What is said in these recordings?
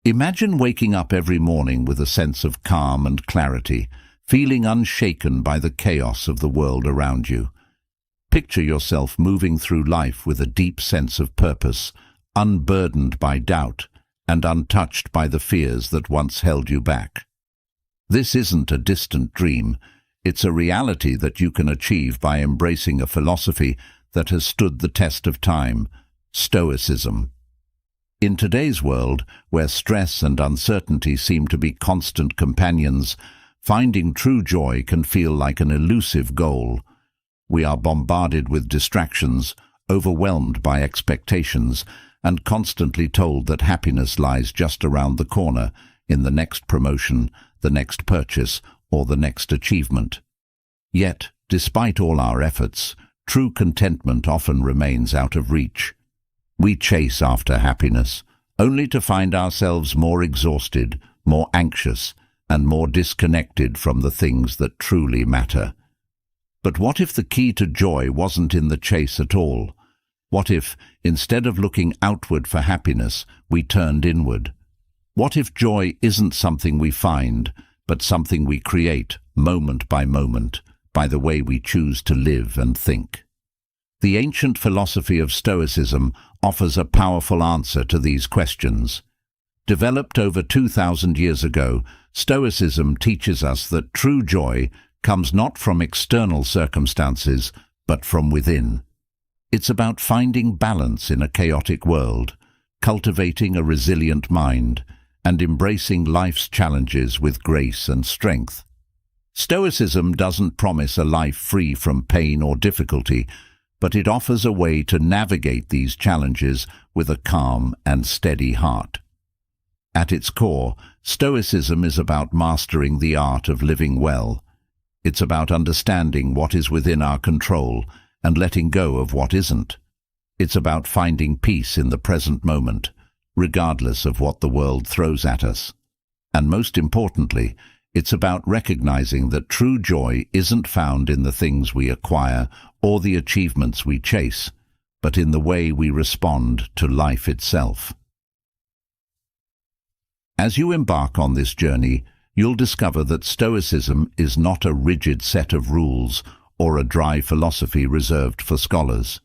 Imagine waking up every morning with a sense of calm and clarity, feeling unshaken by the chaos of the world around you. Picture yourself moving through life with a deep sense of purpose, unburdened by doubt and untouched by the fears that once held you back. This isn't a distant dream. It's a reality that you can achieve by embracing a philosophy that has stood the test of time: Stoicism. In today's world, where stress and uncertainty seem to be constant companions, finding true joy can feel like an elusive goal. We are bombarded with distractions, overwhelmed by expectations, and constantly told that happiness lies just around the corner, in the next promotion, the next purchase, or the next achievement. Yet, despite all our efforts, true contentment often remains out of reach. We chase after happiness, only to find ourselves more exhausted, more anxious, and more disconnected from the things that truly matter. But what if the key to joy wasn't in the chase at all? What if, instead of looking outward for happiness, we turned inward? What if joy isn't something we find, but something we create, moment by moment, by the way we choose to live and think? The ancient philosophy of Stoicism offers a powerful answer to these questions. Developed over 2,000 years ago, Stoicism teaches us that true joy comes not from external circumstances, but from within. It's about finding balance in a chaotic world, cultivating a resilient mind, and embracing life's challenges with grace and strength. Stoicism doesn't promise a life free from pain or difficulty, but it offers a way to navigate these challenges with a calm and steady heart. At its core, Stoicism is about mastering the art of living well. It's about understanding what is within our control and letting go of what isn't. It's about finding peace in the present moment, regardless of what the world throws at us. And most importantly, it's about recognizing that true joy isn't found in the things we acquire or the achievements we chase, but in the way we respond to life itself. As you embark on this journey, you'll discover that Stoicism is not a rigid set of rules or a dry philosophy reserved for scholars.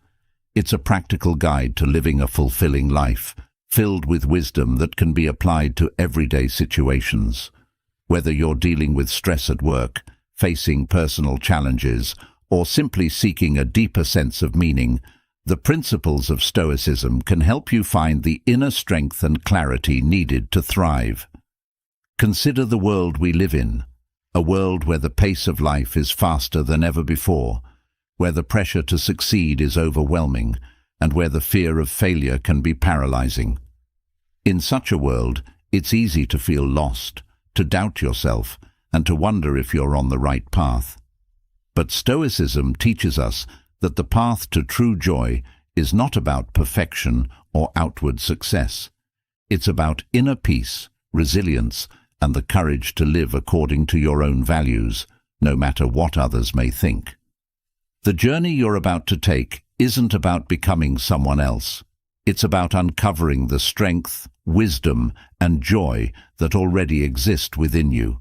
It's a practical guide to living a fulfilling life, filled with wisdom that can be applied to everyday situations. Whether you're dealing with stress at work, facing personal challenges, or simply seeking a deeper sense of meaning, the principles of Stoicism can help you find the inner strength and clarity needed to thrive. Consider the world we live in, a world where the pace of life is faster than ever before, where the pressure to succeed is overwhelming, and where the fear of failure can be paralyzing. In such a world, it's easy to feel lost, to doubt yourself, and to wonder if you're on the right path. But Stoicism teaches us that the path to true joy is not about perfection or outward success. It's about inner peace, resilience, and the courage to live according to your own values, no matter what others may think. The journey you're about to take isn't about becoming someone else. It's about uncovering the strength, wisdom, and joy that already exist within you.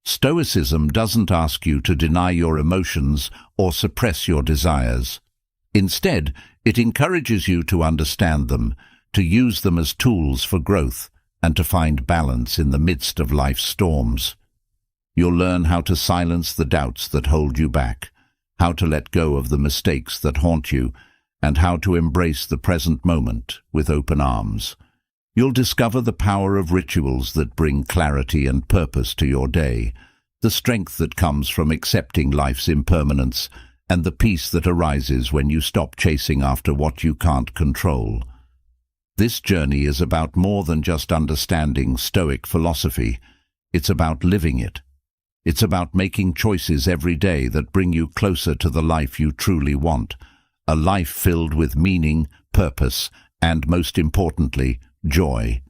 Stoicism doesn't ask you to deny your emotions or suppress your desires. Instead, it encourages you to understand them, to use them as tools for growth, and to find balance in the midst of life's storms. You'll learn how to silence the doubts that hold you back, how to let go of the mistakes that haunt you, and how to embrace the present moment with open arms. You'll discover the power of rituals that bring clarity and purpose to your day, the strength that comes from accepting life's impermanence, and the peace that arises when you stop chasing after what you can't control. This journey is about more than just understanding Stoic philosophy. It's about living it. It's about making choices every day that bring you closer to the life you truly want, a life filled with meaning, purpose, and, most importantly, joy.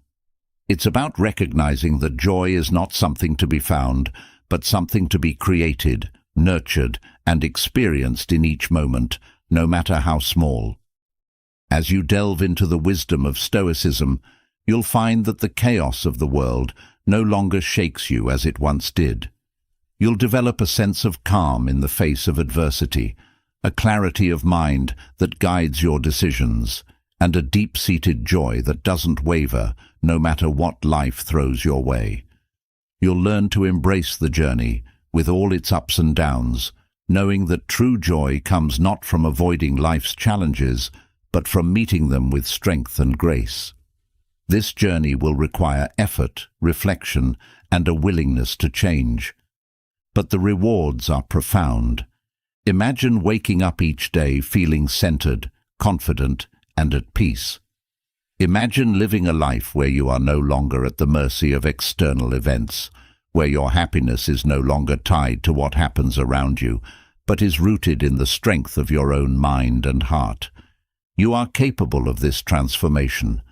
It's about recognizing that joy is not something to be found, but something to be created, nurtured, and experienced in each moment, no matter how small. As you delve into the wisdom of Stoicism, you'll find that the chaos of the world no longer shakes you as it once did. You'll develop a sense of calm in the face of adversity, a clarity of mind that guides your decisions, and a deep-seated joy that doesn't waver no matter what life throws your way. You'll learn to embrace the journey, with all its ups and downs, knowing that true joy comes not from avoiding life's challenges, but from meeting them with strength and grace. This journey will require effort, reflection, and a willingness to change. But the rewards are profound. Imagine waking up each day feeling centered, confident, and at peace. Imagine living a life where you are no longer at the mercy of external events, where your happiness is no longer tied to what happens around you, but is rooted in the strength of your own mind and heart. You are capable of this transformation.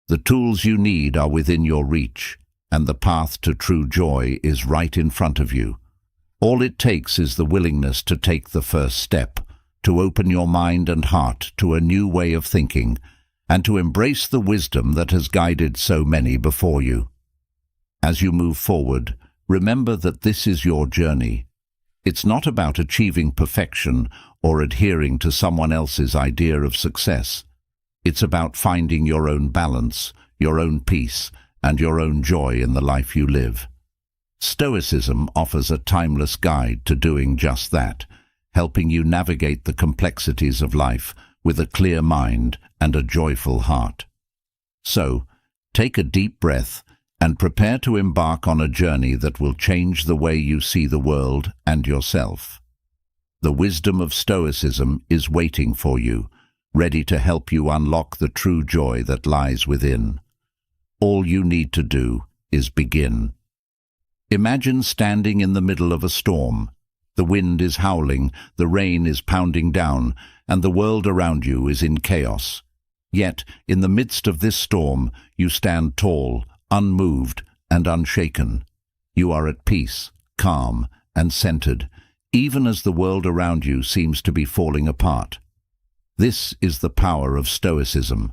The tools you need are within your reach, and the path to true joy is right in front of you. All it takes is the willingness to take the first step, to open your mind and heart to a new way of thinking, and to embrace the wisdom that has guided so many before you. As you move forward, remember that this is your journey. It's not about achieving perfection or adhering to someone else's idea of success. It's about finding your own balance, your own peace, and your own joy in the life you live. Stoicism offers a timeless guide to doing just that, helping you navigate the complexities of life with a clear mind and a joyful heart. So, take a deep breath and prepare to embark on a journey that will change the way you see the world and yourself. The wisdom of Stoicism is waiting for you, ready to help you unlock the true joy that lies within. All you need to do is begin. Imagine standing in the middle of a storm. The wind is howling, the rain is pounding down, and the world around you is in chaos. Yet, in the midst of this storm, you stand tall, unmoved, and unshaken. You are at peace, calm, and centered, even as the world around you seems to be falling apart. This is the power of Stoicism,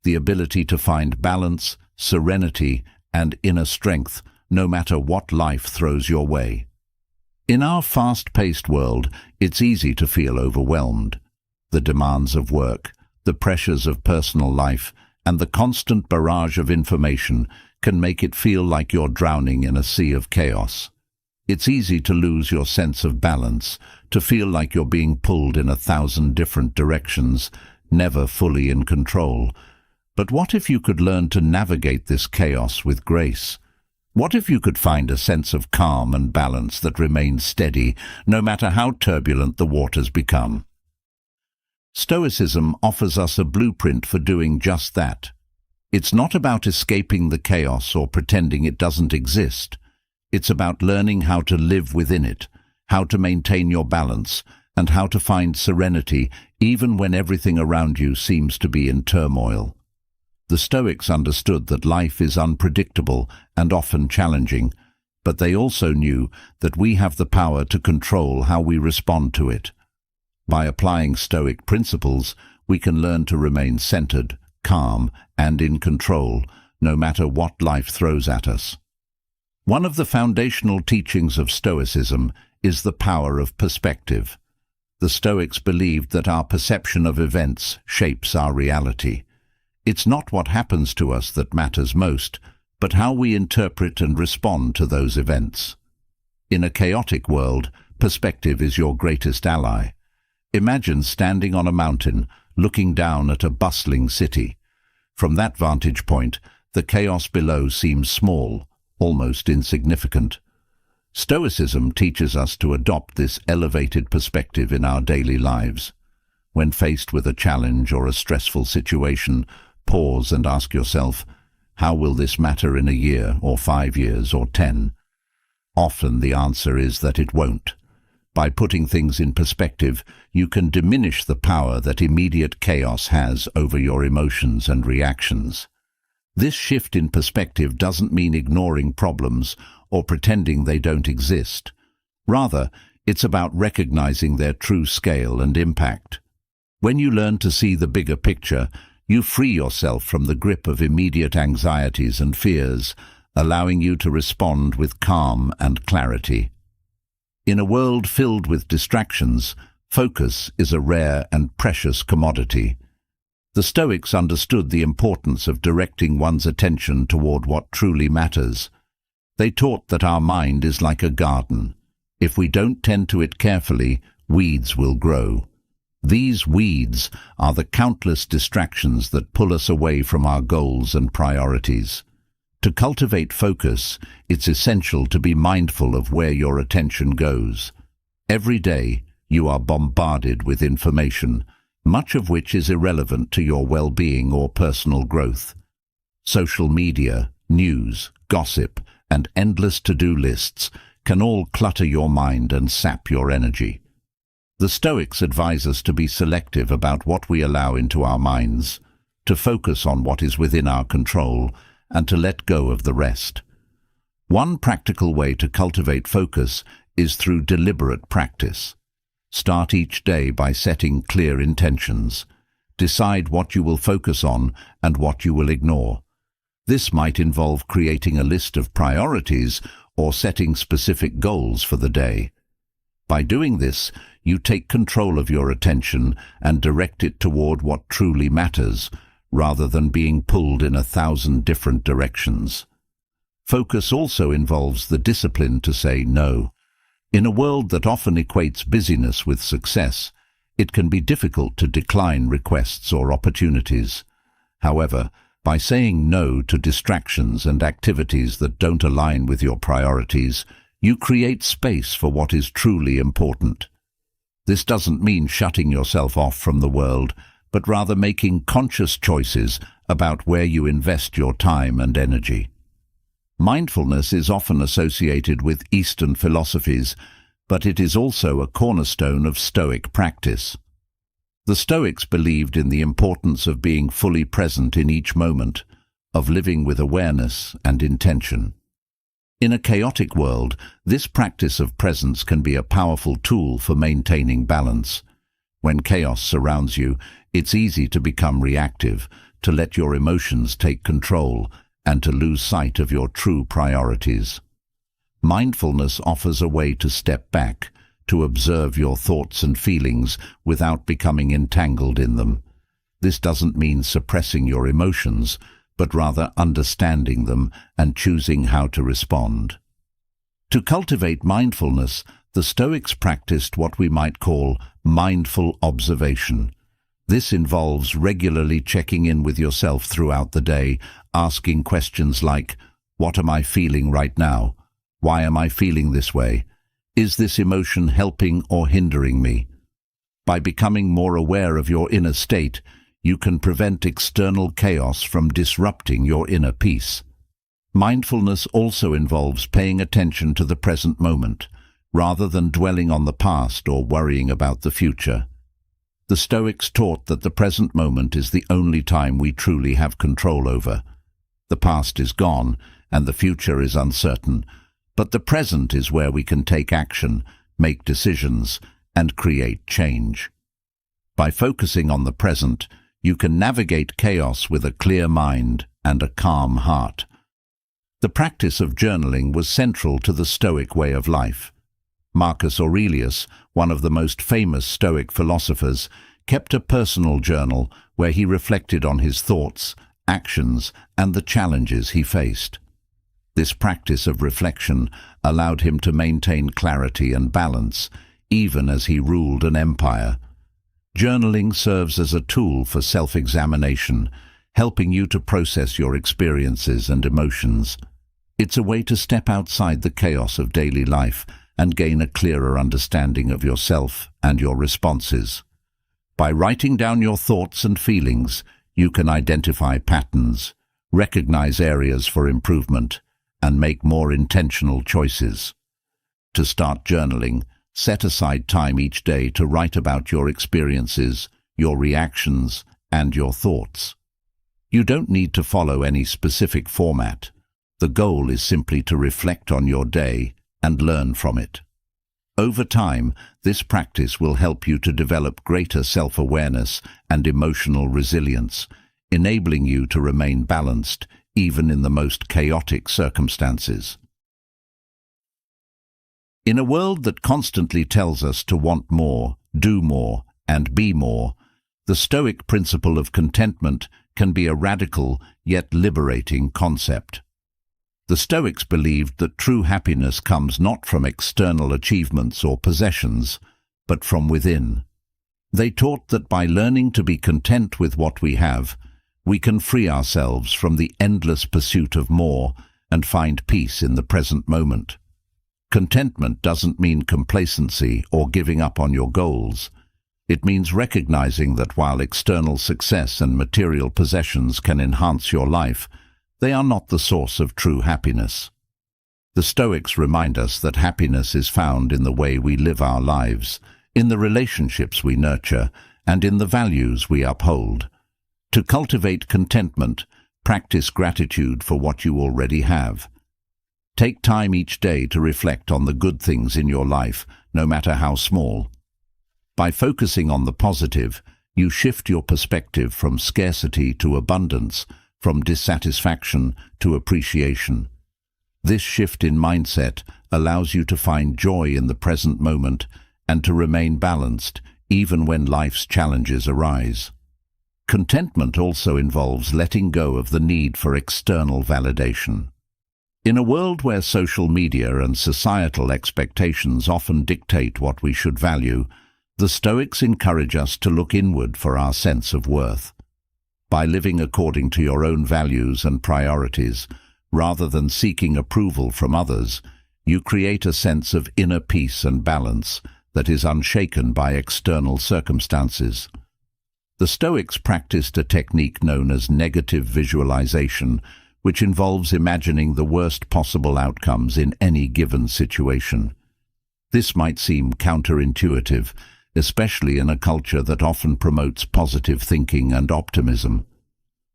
the ability to find balance, serenity, and inner strength, no matter what life throws your way. In our fast-paced world, it's easy to feel overwhelmed. The demands of work, the pressures of personal life, and the constant barrage of information can make it feel like you're drowning in a sea of chaos. It's easy to lose your sense of balance, to feel like you're being pulled in 1,000 different directions, never fully in control. But what if you could learn to navigate this chaos with grace? What if you could find a sense of calm and balance that remains steady, no matter how turbulent the waters become? Stoicism offers us a blueprint for doing just that. It's not about escaping the chaos or pretending it doesn't exist. It's about learning how to live within it, how to maintain your balance, and how to find serenity even when everything around you seems to be in turmoil. The Stoics understood that life is unpredictable and often challenging, but they also knew that we have the power to control how we respond to it. By applying Stoic principles, we can learn to remain centered, calm, and in control, no matter what life throws at us. One of the foundational teachings of Stoicism is the power of perspective. The Stoics believed that our perception of events shapes our reality. It's not what happens to us that matters most, but how we interpret and respond to those events. In a chaotic world, perspective is your greatest ally. Imagine standing on a mountain, looking down at a bustling city. From that vantage point, the chaos below seems small, almost insignificant. Stoicism teaches us to adopt this elevated perspective in our daily lives. When faced with a challenge or a stressful situation, pause and ask yourself, how will this matter in a year or 5 years or 10? Often the answer is that it won't. By putting things in perspective, you can diminish the power that immediate chaos has over your emotions and reactions. This shift in perspective doesn't mean ignoring problems or pretending they don't exist. Rather, it's about recognizing their true scale and impact. When you learn to see the bigger picture, You free yourself from the grip of immediate anxieties and fears, allowing you to respond with calm and clarity. In a world filled with distractions, focus is a rare and precious commodity. The Stoics understood the importance of directing one's attention toward what truly matters. They taught that our mind is like a garden. If we don't tend to it carefully, weeds will grow. These weeds are the countless distractions that pull us away from our goals and priorities. To cultivate focus, it's essential to be mindful of where your attention goes. Every day, you are bombarded with information, much of which is irrelevant to your well-being or personal growth. Social media, news, gossip, and endless to-do lists can all clutter your mind and sap your energy. The Stoics advise us to be selective about what we allow into our minds, to focus on what is within our control, and to let go of the rest. One practical way to cultivate focus is through deliberate practice. Start each day by setting clear intentions. Decide what you will focus on and what you will ignore. This might involve creating a list of priorities or setting specific goals for the day. By doing this, you take control of your attention and direct it toward what truly matters, rather than being pulled in 1,000 different directions. Focus also involves the discipline to say no. In a world that often equates busyness with success, it can be difficult to decline requests or opportunities. However, by saying no to distractions and activities that don't align with your priorities, you create space for what is truly important. This doesn't mean shutting yourself off from the world, but rather making conscious choices about where you invest your time and energy. Mindfulness is often associated with Eastern philosophies, but it is also a cornerstone of Stoic practice. The Stoics believed in the importance of being fully present in each moment, of living with awareness and intention. In a chaotic world, this practice of presence can be a powerful tool for maintaining balance. When chaos surrounds you, it's easy to become reactive, to let your emotions take control, and to lose sight of your true priorities. Mindfulness offers a way to step back, to observe your thoughts and feelings without becoming entangled in them. This doesn't mean suppressing your emotions, but rather understanding them and choosing how to respond. To cultivate mindfulness, the Stoics practiced what we might call mindful observation. This involves regularly checking in with yourself throughout the day, asking questions like, what am I feeling right now? Why am I feeling this way? Is this emotion helping or hindering me? By becoming more aware of your inner state, you can prevent external chaos from disrupting your inner peace. Mindfulness also involves paying attention to the present moment, rather than dwelling on the past or worrying about the future. The Stoics taught that the present moment is the only time we truly have control over. The past is gone, and the future is uncertain, but the present is where we can take action, make decisions, and create change. By focusing on the present, you can navigate chaos with a clear mind and a calm heart. The practice of journaling was central to the Stoic way of life. Marcus Aurelius, one of the most famous Stoic philosophers, kept a personal journal where he reflected on his thoughts, actions, and the challenges he faced. This practice of reflection allowed him to maintain clarity and balance, even as he ruled an empire. Journaling serves as a tool for self-examination, helping you to process your experiences and emotions. It's a way to step outside the chaos of daily life and gain a clearer understanding of yourself and your responses. By writing down your thoughts and feelings, you can identify patterns, recognize areas for improvement, and make more intentional choices. To start journaling, set aside time each day to write about your experiences, your reactions, and your thoughts. You don't need to follow any specific format. The goal is simply to reflect on your day and learn from it. Over time, this practice will help you to develop greater self-awareness and emotional resilience, enabling you to remain balanced even in the most chaotic circumstances. In a world that constantly tells us to want more, do more, and be more, the Stoic principle of contentment can be a radical yet liberating concept. The Stoics believed that true happiness comes not from external achievements or possessions, but from within. They taught that by learning to be content with what we have, we can free ourselves from the endless pursuit of more and find peace in the present moment. Contentment doesn't mean complacency or giving up on your goals. It means recognizing that while external success and material possessions can enhance your life, they are not the source of true happiness. The Stoics remind us that happiness is found in the way we live our lives, in the relationships we nurture, and in the values we uphold. To cultivate contentment, practice gratitude for what you already have. Take time each day to reflect on the good things in your life, no matter how small. By focusing on the positive, you shift your perspective from scarcity to abundance, from dissatisfaction to appreciation. This shift in mindset allows you to find joy in the present moment and to remain balanced even when life's challenges arise. Contentment also involves letting go of the need for external validation. In a world where social media and societal expectations often dictate what we should value, the Stoics encourage us to look inward for our sense of worth. By living according to your own values and priorities, rather than seeking approval from others, you create a sense of inner peace and balance that is unshaken by external circumstances. The Stoics practiced a technique known as negative visualization, which involves imagining the worst possible outcomes in any given situation. This might seem counterintuitive, especially in a culture that often promotes positive thinking and optimism.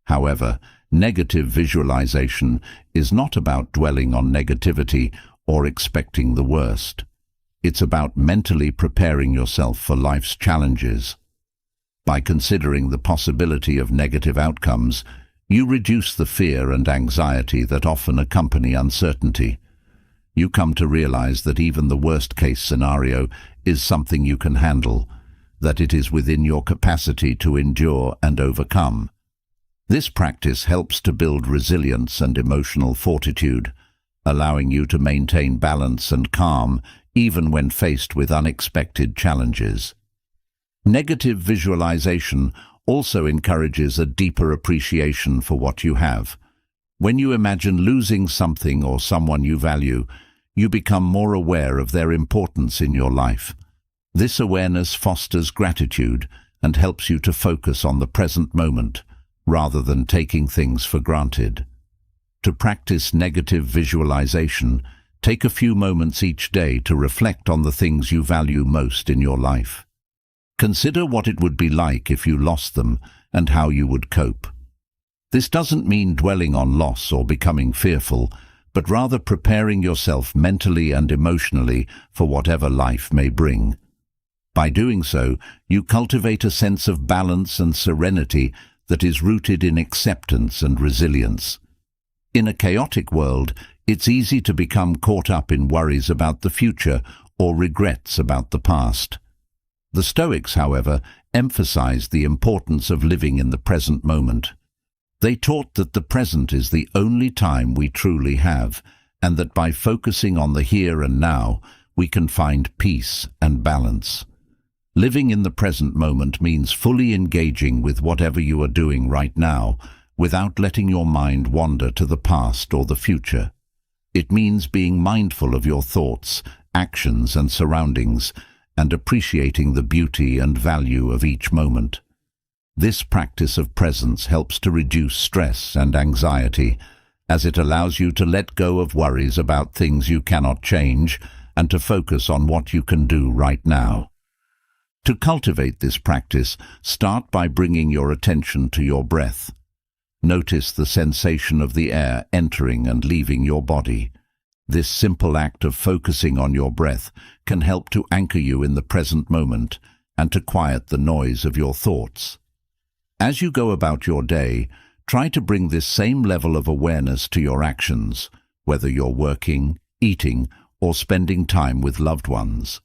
However, negative visualization is not about dwelling on negativity or expecting the worst. It's about mentally preparing yourself for life's challenges. By considering the possibility of negative outcomes, you reduce the fear and anxiety that often accompany uncertainty. You come to realize that even the worst-case scenario is something you can handle, that it is within your capacity to endure and overcome. This practice helps to build resilience and emotional fortitude, allowing you to maintain balance and calm even when faced with unexpected challenges. Negative visualization also encourages a deeper appreciation for what you have. When you imagine losing something or someone you value, you become more aware of their importance in your life. This awareness fosters gratitude and helps you to focus on the present moment, rather than taking things for granted. To practice negative visualization, take a few moments each day to reflect on the things you value most in your life. Consider what it would be like if you lost them and how you would cope. This doesn't mean dwelling on loss or becoming fearful, but rather preparing yourself mentally and emotionally for whatever life may bring. By doing so, you cultivate a sense of balance and serenity that is rooted in acceptance and resilience. In a chaotic world, it's easy to become caught up in worries about the future or regrets about the past. The Stoics, however, emphasized the importance of living in the present moment. They taught that the present is the only time we truly have, and that by focusing on the here and now, we can find peace and balance. Living in the present moment means fully engaging with whatever you are doing right now, without letting your mind wander to the past or the future. It means being mindful of your thoughts, actions, and surroundings, and appreciating the beauty and value of each moment. This practice of presence helps to reduce stress and anxiety, as it allows you to let go of worries about things you cannot change and to focus on what you can do right now. To cultivate this practice, start by bringing your attention to your breath. Notice the sensation of the air entering and leaving your body. This simple act of focusing on your breath can help to anchor you in the present moment and to quiet the noise of your thoughts. As you go about your day, try to bring this same level of awareness to your actions, whether you're working, eating, or spending time with loved ones.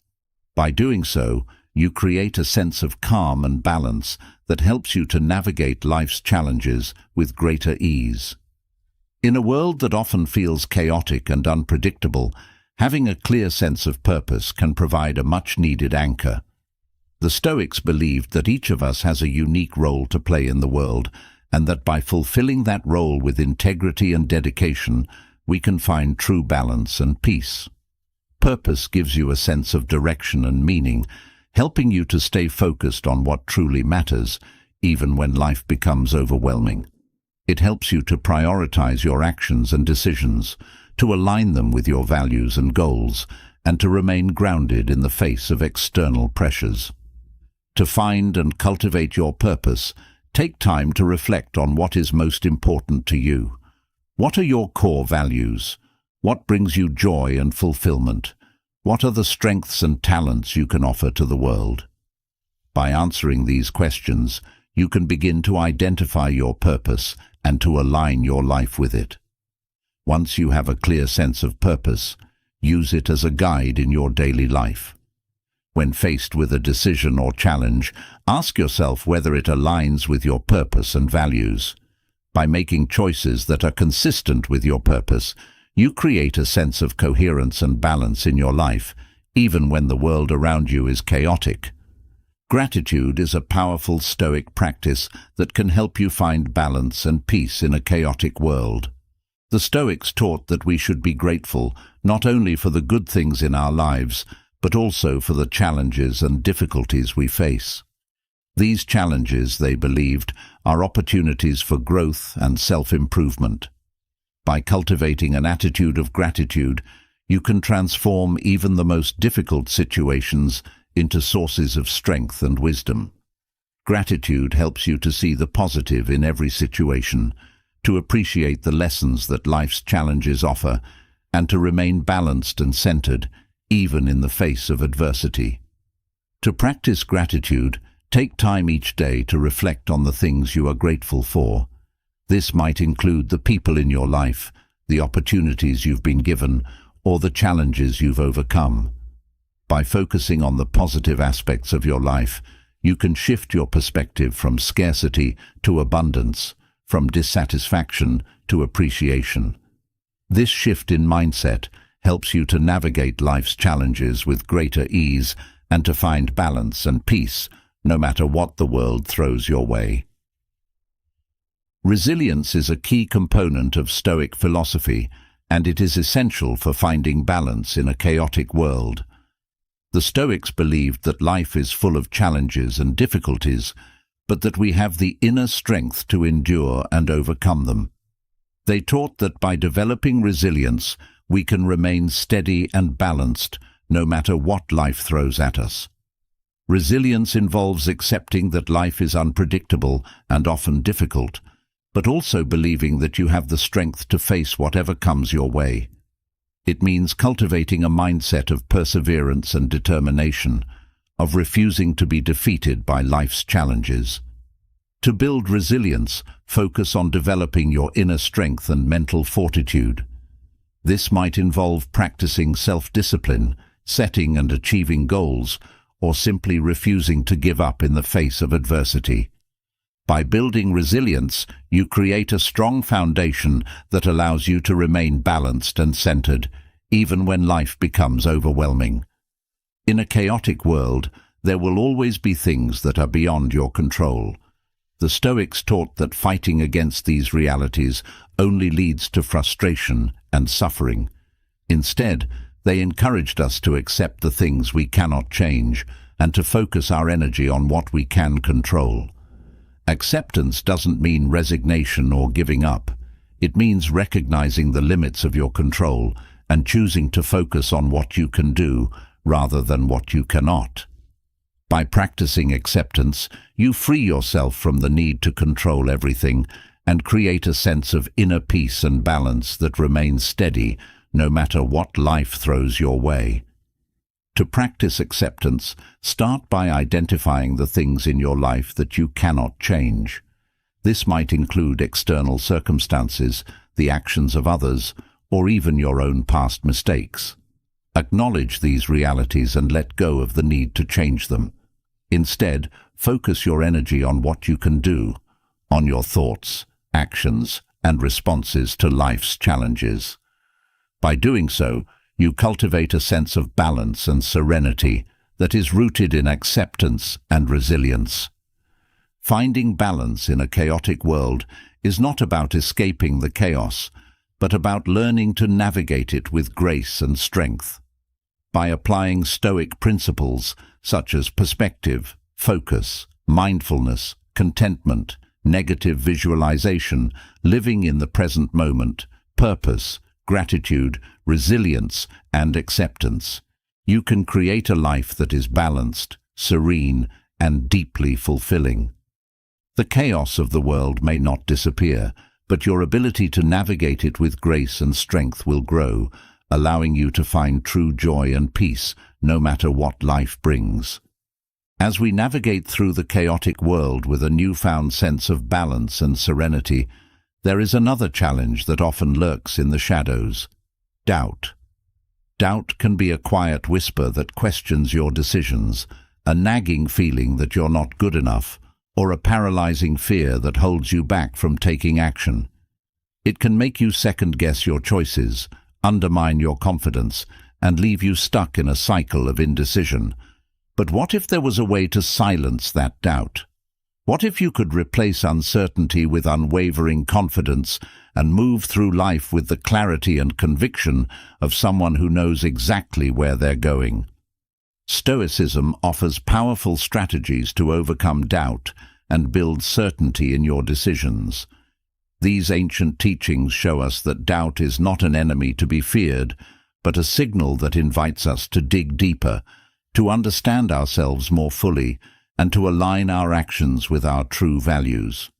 By doing so, you create a sense of calm and balance that helps you to navigate life's challenges with greater ease. In a world that often feels chaotic and unpredictable, having a clear sense of purpose can provide a much-needed anchor. The Stoics believed that each of us has a unique role to play in the world, and that by fulfilling that role with integrity and dedication, we can find true balance and peace. Purpose gives you a sense of direction and meaning, helping you to stay focused on what truly matters, even when life becomes overwhelming. It helps you to prioritize your actions and decisions, to align them with your values and goals, and to remain grounded in the face of external pressures. To find and cultivate your purpose, take time to reflect on what is most important to you. What are your core values? What brings you joy and fulfillment? What are the strengths and talents you can offer to the world? By answering these questions, you can begin to identify your purpose and to align your life with it. Once you have a clear sense of purpose, use it as a guide in your daily life. When faced with a decision or challenge, ask yourself whether it aligns with your purpose and values. By making choices that are consistent with your purpose, you create a sense of coherence and balance in your life, even when the world around you is chaotic. Gratitude is a powerful Stoic practice that can help you find balance and peace in a chaotic world. The Stoics taught that we should be grateful not only for the good things in our lives, but also for the challenges and difficulties we face. These challenges, they believed, are opportunities for growth and self-improvement. By cultivating an attitude of gratitude, you can transform even the most difficult situations into sources of strength and wisdom. Gratitude helps you to see the positive in every situation, to appreciate the lessons that life's challenges offer, and to remain balanced and centered, even in the face of adversity. To practice gratitude, take time each day to reflect on the things you are grateful for. This might include the people in your life, the opportunities you've been given, or the challenges you've overcome. By focusing on the positive aspects of your life, you can shift your perspective from scarcity to abundance, from dissatisfaction to appreciation. This shift in mindset helps you to navigate life's challenges with greater ease and to find balance and peace, no matter what the world throws your way. Resilience is a key component of Stoic philosophy, and it is essential for finding balance in a chaotic world. The Stoics believed that life is full of challenges and difficulties, but that we have the inner strength to endure and overcome them. They taught that by developing resilience, we can remain steady and balanced no matter what life throws at us. Resilience involves accepting that life is unpredictable and often difficult, but also believing that you have the strength to face whatever comes your way. It means cultivating a mindset of perseverance and determination, of refusing to be defeated by life's challenges. To build resilience, focus on developing your inner strength and mental fortitude. This might involve practicing self-discipline, setting and achieving goals, or simply refusing to give up in the face of adversity. By building resilience, you create a strong foundation that allows you to remain balanced and centered, even when life becomes overwhelming. In a chaotic world, there will always be things that are beyond your control. The Stoics taught that fighting against these realities only leads to frustration and suffering. Instead, they encouraged us to accept the things we cannot change and to focus our energy on what we can control. Acceptance doesn't mean resignation or giving up. It means recognizing the limits of your control and choosing to focus on what you can do rather than what you cannot. By practicing acceptance, you free yourself from the need to control everything and create a sense of inner peace and balance that remains steady no matter what life throws your way. To practice acceptance, start by identifying the things in your life that you cannot change. This might include external circumstances, the actions of others, or even your own past mistakes. Acknowledge these realities and let go of the need to change them. Instead, focus your energy on what you can do, on your thoughts, actions, and responses to life's challenges. By doing so, you cultivate a sense of balance and serenity that is rooted in acceptance and resilience. Finding balance in a chaotic world is not about escaping the chaos, but about learning to navigate it with grace and strength. By applying Stoic principles such as perspective, focus, mindfulness, contentment, negative visualization, living in the present moment, purpose, gratitude, resilience, and acceptance, you can create a life that is balanced, serene, and deeply fulfilling. The chaos of the world may not disappear, but your ability to navigate it with grace and strength will grow, allowing you to find true joy and peace no matter what life brings. As we navigate through the chaotic world with a newfound sense of balance and serenity, there is another challenge that often lurks in the shadows: doubt. Doubt can be a quiet whisper that questions your decisions, a nagging feeling that you're not good enough, or a paralyzing fear that holds you back from taking action. It can make you second-guess your choices, undermine your confidence, and leave you stuck in a cycle of indecision. But what if there was a way to silence that doubt? What if you could replace uncertainty with unwavering confidence and move through life with the clarity and conviction of someone who knows exactly where they're going? Stoicism offers powerful strategies to overcome doubt and build certainty in your decisions. These ancient teachings show us that doubt is not an enemy to be feared, but a signal that invites us to dig deeper, to understand ourselves more fully, and to align our actions with our true values.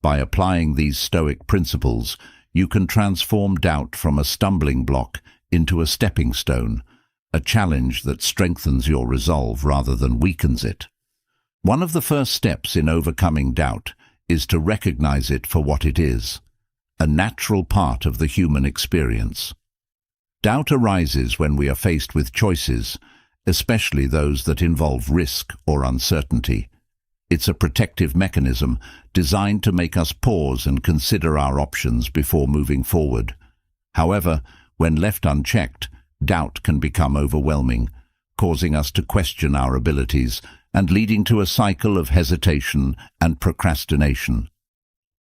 By applying these Stoic principles, you can transform doubt from a stumbling block into a stepping stone, a challenge that strengthens your resolve rather than weakens it. One of the first steps in overcoming doubt is to recognize it for what it is, a natural part of the human experience. Doubt arises when we are faced with choices, especially those that involve risk or uncertainty. It's a protective mechanism designed to make us pause and consider our options before moving forward. However, when left unchecked, doubt can become overwhelming, causing us to question our abilities and leading to a cycle of hesitation and procrastination.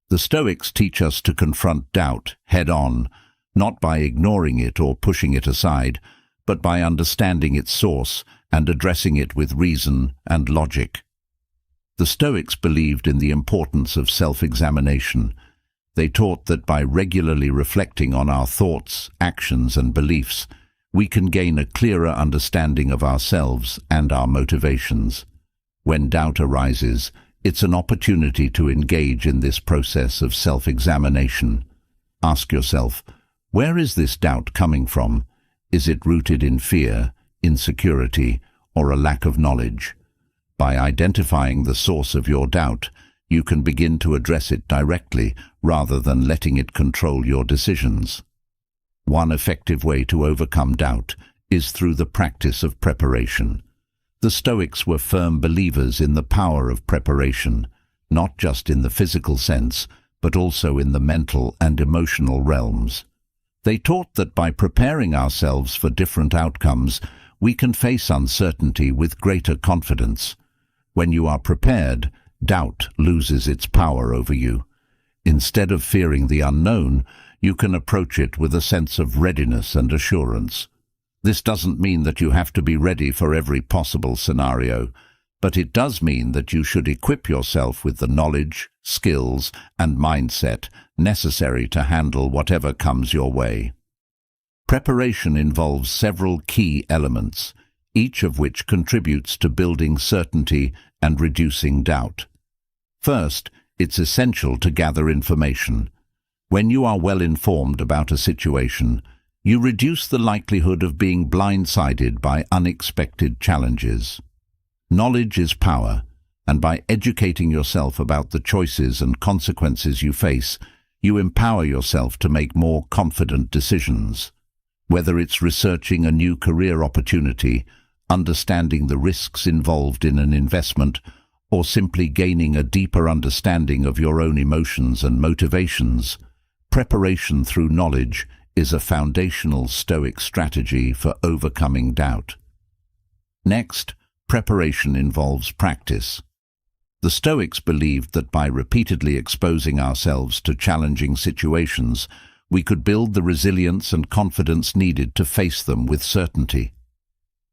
The Stoics teach us to confront doubt head-on, not by ignoring it or pushing it aside, but by understanding its source and addressing it with reason and logic. The Stoics believed in the importance of self-examination. They taught that by regularly reflecting on our thoughts, actions, and beliefs, we can gain a clearer understanding of ourselves and our motivations. When doubt arises, it's an opportunity to engage in this process of self-examination. Ask yourself, where is this doubt coming from? Is it rooted in fear, insecurity, or a lack of knowledge? By identifying the source of your doubt, you can begin to address it directly rather than letting it control your decisions. One effective way to overcome doubt is through the practice of preparation. The Stoics were firm believers in the power of preparation, not just in the physical sense, but also in the mental and emotional realms. They taught that by preparing ourselves for different outcomes, we can face uncertainty with greater confidence. When you are prepared, doubt loses its power over you. Instead of fearing the unknown, you can approach it with a sense of readiness and assurance. This doesn't mean that you have to be ready for every possible scenario, but it does mean that you should equip yourself with the knowledge, skills, and mindset necessary to handle whatever comes your way. Preparation involves several key elements, each of which contributes to building certainty and reducing doubt. First, it's essential to gather information. When you are well informed about a situation, you reduce the likelihood of being blindsided by unexpected challenges. Knowledge is power, and by educating yourself about the choices and consequences you face, you empower yourself to make more confident decisions. Whether it's researching a new career opportunity, understanding the risks involved in an investment, or simply gaining a deeper understanding of your own emotions and motivations, preparation through knowledge is a foundational Stoic strategy for overcoming doubt. Next, preparation involves practice. The Stoics believed that by repeatedly exposing ourselves to challenging situations, we could build the resilience and confidence needed to face them with certainty.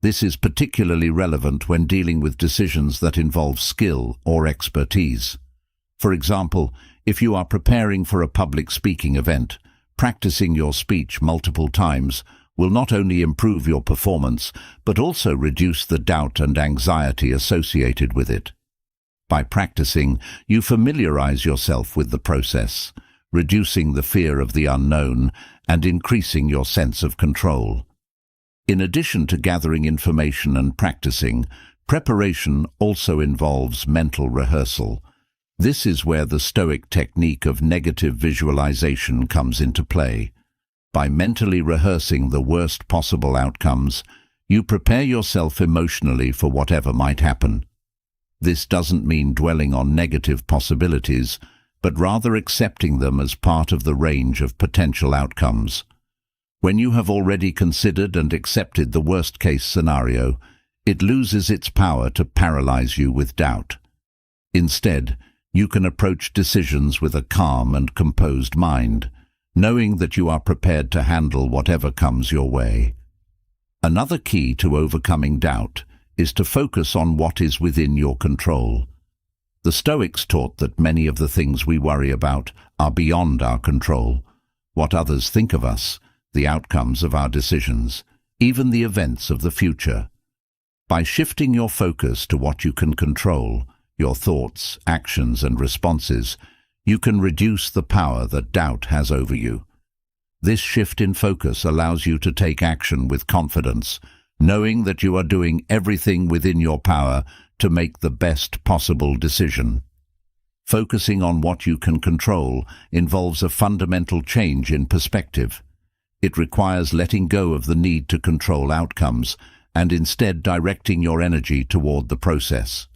This is particularly relevant when dealing with decisions that involve skill or expertise. For example, if you are preparing for a public speaking event, practicing your speech multiple times will not only improve your performance, but also reduce the doubt and anxiety associated with it. By practicing, you familiarize yourself with the process, reducing the fear of the unknown and increasing your sense of control. In addition to gathering information and practicing, preparation also involves mental rehearsal. This is where the Stoic technique of negative visualization comes into play. By mentally rehearsing the worst possible outcomes, you prepare yourself emotionally for whatever might happen. This doesn't mean dwelling on negative possibilities, but rather accepting them as part of the range of potential outcomes. When you have already considered and accepted the worst-case scenario, it loses its power to paralyze you with doubt. Instead, you can approach decisions with a calm and composed mind, knowing that you are prepared to handle whatever comes your way. Another key to overcoming doubt is to focus on what is within your control. The Stoics taught that many of the things we worry about are beyond our control. What others think of us, the outcomes of our decisions, even the events of the future. By shifting your focus to what you can control, your thoughts, actions, and responses, you can reduce the power that doubt has over you. This shift in focus allows you to take action with confidence, knowing that you are doing everything within your power to make the best possible decision. Focusing on what you can control involves a fundamental change in perspective. It requires letting go of the need to control outcomes and instead directing your energy toward the process.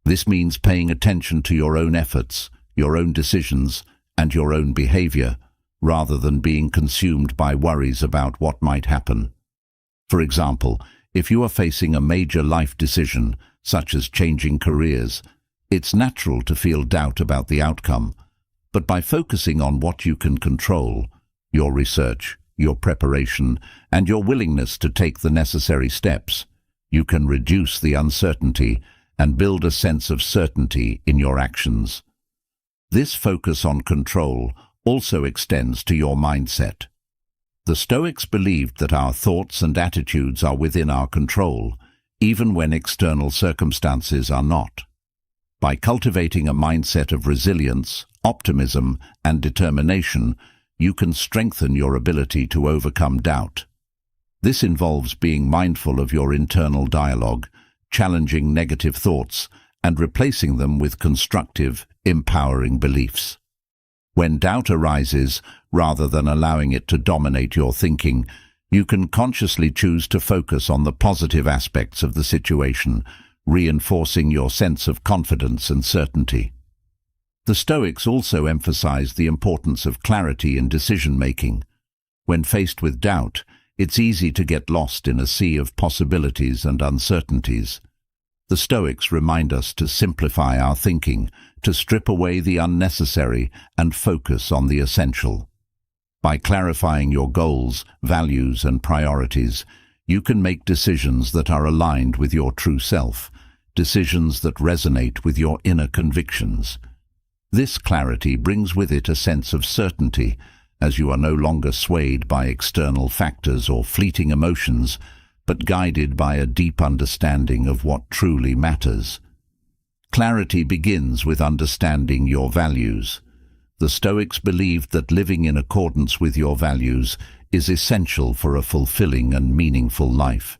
This means paying attention to your own efforts, your own decisions, and your own behavior, rather than being consumed by worries about what might happen. For example, if you are facing a major life decision, such as changing careers, it's natural to feel doubt about the outcome. But by focusing on what you can control, your research, your preparation, and your willingness to take the necessary steps, you can reduce the uncertainty and build a sense of certainty in your actions. This focus on control also extends to your mindset. The Stoics believed that our thoughts and attitudes are within our control, even when external circumstances are not. By cultivating a mindset of resilience, optimism, and determination, you can strengthen your ability to overcome doubt. This involves being mindful of your internal dialogue, challenging negative thoughts, and replacing them with constructive, empowering beliefs. When doubt arises, rather than allowing it to dominate your thinking, you can consciously choose to focus on the positive aspects of the situation, reinforcing your sense of confidence and certainty. The Stoics also emphasized the importance of clarity in decision-making. When faced with doubt, it's easy to get lost in a sea of possibilities and uncertainties. The Stoics remind us to simplify our thinking, to strip away the unnecessary and focus on the essential. By clarifying your goals, values, and priorities, you can make decisions that are aligned with your true self, decisions that resonate with your inner convictions. This clarity brings with it a sense of certainty, as you are no longer swayed by external factors or fleeting emotions, but guided by a deep understanding of what truly matters. Clarity begins with understanding your values. The Stoics believed that living in accordance with your values is essential for a fulfilling and meaningful life.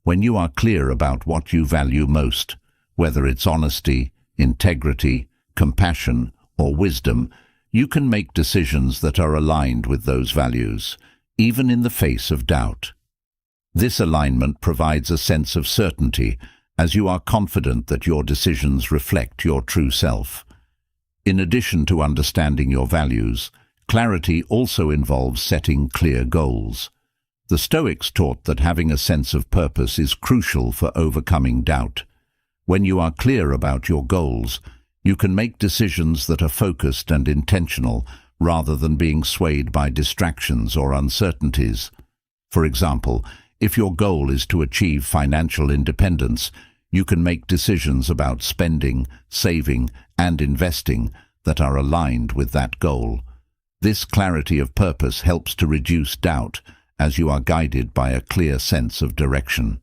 When you are clear about what you value most, whether it's honesty, integrity, compassion, or wisdom, you can make decisions that are aligned with those values, even in the face of doubt. This alignment provides a sense of certainty, as you are confident that your decisions reflect your true self. In addition to understanding your values, clarity also involves setting clear goals. The Stoics taught that having a sense of purpose is crucial for overcoming doubt. When you are clear about your goals, you can make decisions that are focused and intentional rather than being swayed by distractions or uncertainties. For example, if your goal is to achieve financial independence, you can make decisions about spending, saving, and investing that are aligned with that goal. This clarity of purpose helps to reduce doubt, as you are guided by a clear sense of direction.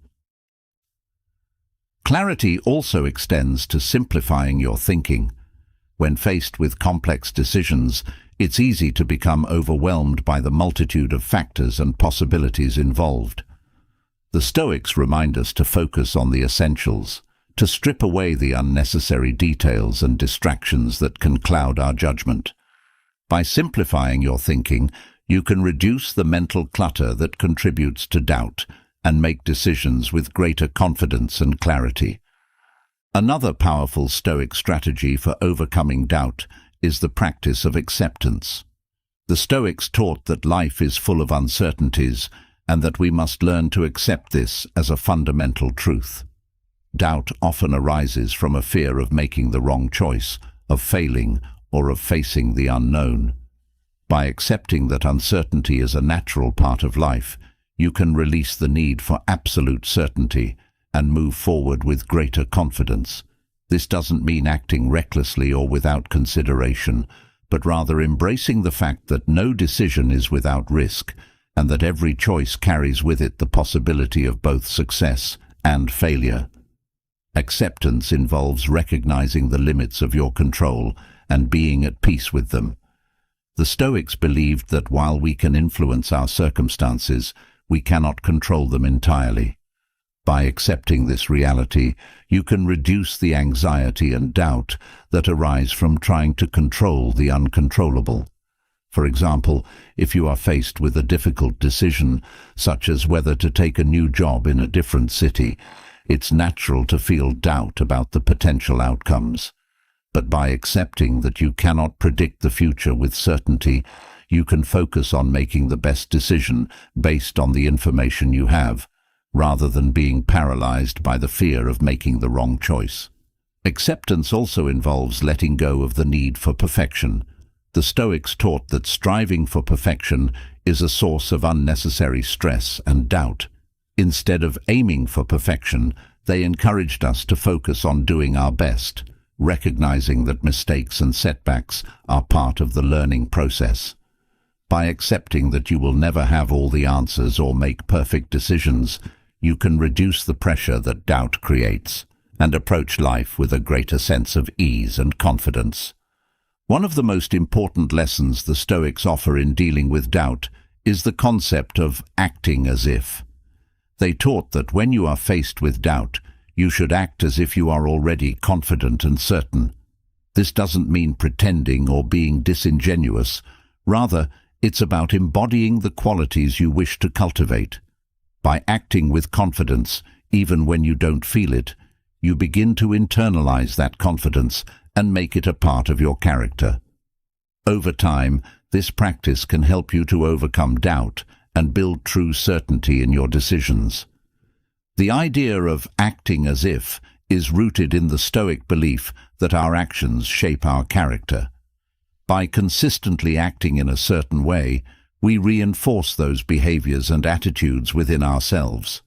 Clarity also extends to simplifying your thinking. When faced with complex decisions, it's easy to become overwhelmed by the multitude of factors and possibilities involved. The Stoics remind us to focus on the essentials, to strip away the unnecessary details and distractions that can cloud our judgment. By simplifying your thinking, you can reduce the mental clutter that contributes to doubt and make decisions with greater confidence and clarity. Another powerful Stoic strategy for overcoming doubt is the practice of acceptance. The Stoics taught that life is full of uncertainties and that we must learn to accept this as a fundamental truth. Doubt often arises from a fear of making the wrong choice, of failing, or of facing the unknown. By accepting that uncertainty is a natural part of life, you can release the need for absolute certainty and move forward with greater confidence. This doesn't mean acting recklessly or without consideration, but rather embracing the fact that no decision is without risk and that every choice carries with it the possibility of both success and failure. Acceptance involves recognizing the limits of your control and being at peace with them. The Stoics believed that while we can influence our circumstances, we cannot control them entirely. By accepting this reality, you can reduce the anxiety and doubt that arise from trying to control the uncontrollable. For example, if you are faced with a difficult decision, such as whether to take a new job in a different city, it's natural to feel doubt about the potential outcomes. But by accepting that you cannot predict the future with certainty, you can focus on making the best decision based on the information you have, rather than being paralyzed by the fear of making the wrong choice. Acceptance also involves letting go of the need for perfection. The Stoics taught that striving for perfection is a source of unnecessary stress and doubt. Instead of aiming for perfection, they encouraged us to focus on doing our best, recognizing that mistakes and setbacks are part of the learning process. By accepting that you will never have all the answers or make perfect decisions, you can reduce the pressure that doubt creates and approach life with a greater sense of ease and confidence. One of the most important lessons the Stoics offer in dealing with doubt is the concept of acting as if. They taught that when you are faced with doubt, you should act as if you are already confident and certain. This doesn't mean pretending or being disingenuous. Rather, it's about embodying the qualities you wish to cultivate. By acting with confidence, even when you don't feel it, you begin to internalize that confidence and make it a part of your character. Over time, this practice can help you to overcome doubt and build true certainty in your decisions. The idea of acting as if is rooted in the Stoic belief that our actions shape our character. By consistently acting in a certain way, we reinforce those behaviors and attitudes within ourselves.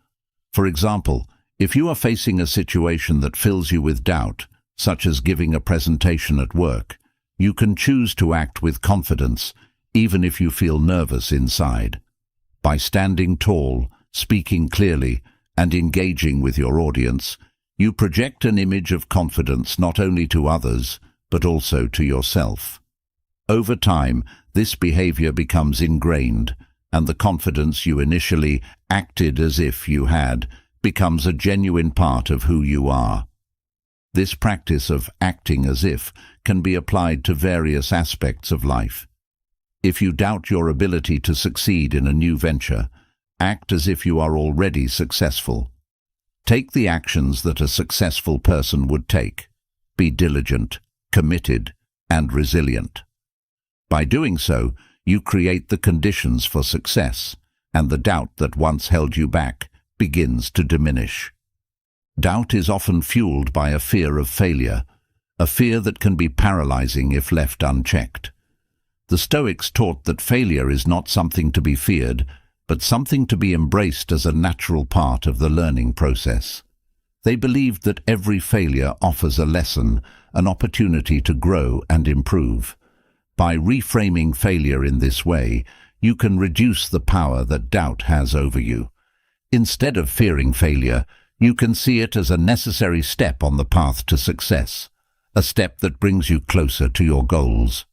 For example, if you are facing a situation that fills you with doubt, such as giving a presentation at work, you can choose to act with confidence, even if you feel nervous inside. By standing tall, speaking clearly, and engaging with your audience, you project an image of confidence not only to others, but also to yourself. Over time, this behavior becomes ingrained, and the confidence you initially acted as if you had becomes a genuine part of who you are. This practice of acting as if can be applied to various aspects of life. If you doubt your ability to succeed in a new venture, act as if you are already successful. Take the actions that a successful person would take. Be diligent, committed, and resilient. By doing so, you create the conditions for success, and the doubt that once held you back begins to diminish. Doubt is often fueled by a fear of failure, a fear that can be paralyzing if left unchecked. The Stoics taught that failure is not something to be feared, but something to be embraced as a natural part of the learning process. They believed that every failure offers a lesson, an opportunity to grow and improve. By reframing failure in this way, you can reduce the power that doubt has over you. Instead of fearing failure, you can see it as a necessary step on the path to success, a step that brings you closer to your goals.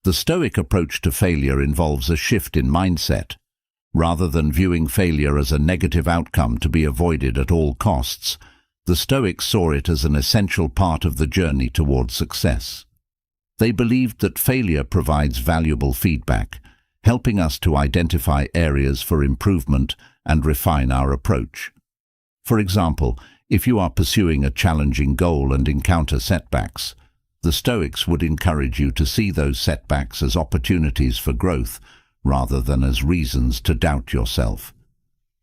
The Stoic approach to failure involves a shift in mindset. Rather than viewing failure as a negative outcome to be avoided at all costs, the Stoics saw it as an essential part of the journey toward success. They believed that failure provides valuable feedback, helping us to identify areas for improvement and refine our approach. For example, if you are pursuing a challenging goal and encounter setbacks, the Stoics would encourage you to see those setbacks as opportunities for growth rather than as reasons to doubt yourself.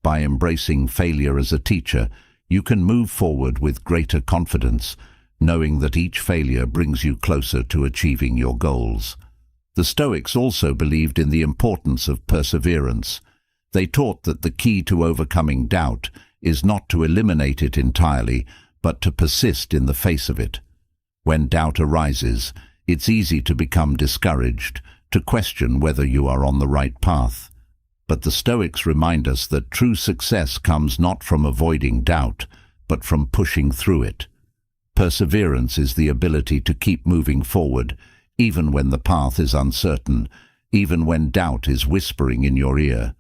By embracing failure as a teacher, you can move forward with greater confidence, knowing that each failure brings you closer to achieving your goals. The Stoics also believed in the importance of perseverance. They taught that the key to overcoming doubt is not to eliminate it entirely, but to persist in the face of it. When doubt arises, it's easy to become discouraged, to question whether you are on the right path. But the Stoics remind us that true success comes not from avoiding doubt, but from pushing through it. Perseverance is the ability to keep moving forward, even when the path is uncertain, even when doubt is whispering in your ear.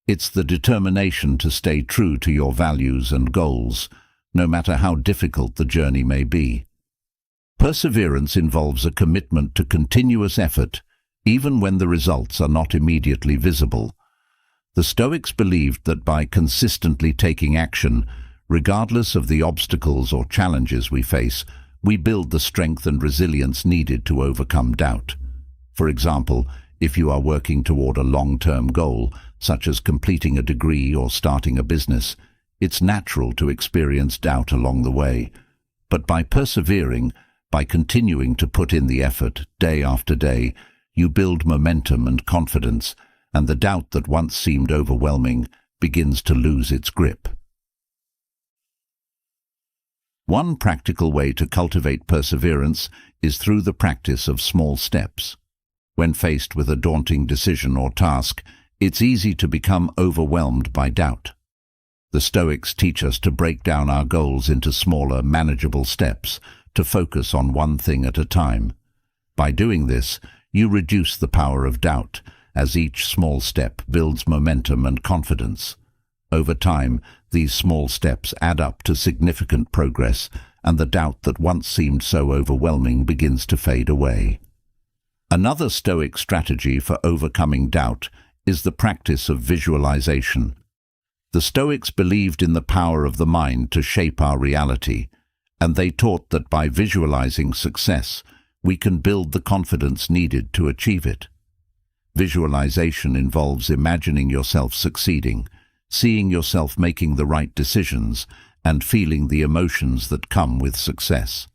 It's the determination to stay true to your values and goals, no matter how difficult the journey may be. Perseverance involves a commitment to continuous effort, even when the results are not immediately visible. The Stoics believed that by consistently taking action, regardless of the obstacles or challenges we face, we build the strength and resilience needed to overcome doubt. For example, if you are working toward a long-term goal, such as completing a degree or starting a business, it's natural to experience doubt along the way. But by persevering, by continuing to put in the effort day after day, you build momentum and confidence, and the doubt that once seemed overwhelming begins to lose its grip. One practical way to cultivate perseverance is through the practice of small steps. When faced with a daunting decision or task, it's easy to become overwhelmed by doubt. The Stoics teach us to break down our goals into smaller, manageable steps, to focus on one thing at a time. By doing this, you reduce the power of doubt, as each small step builds momentum and confidence. Over time, these small steps add up to significant progress, and the doubt that once seemed so overwhelming begins to fade away. Another Stoic strategy for overcoming doubt is the practice of visualization. The Stoics believed in the power of the mind to shape our reality, and they taught that by visualizing success, we can build the confidence needed to achieve it. Visualization involves imagining yourself succeeding, seeing yourself making the right decisions, and feeling the emotions that come with success.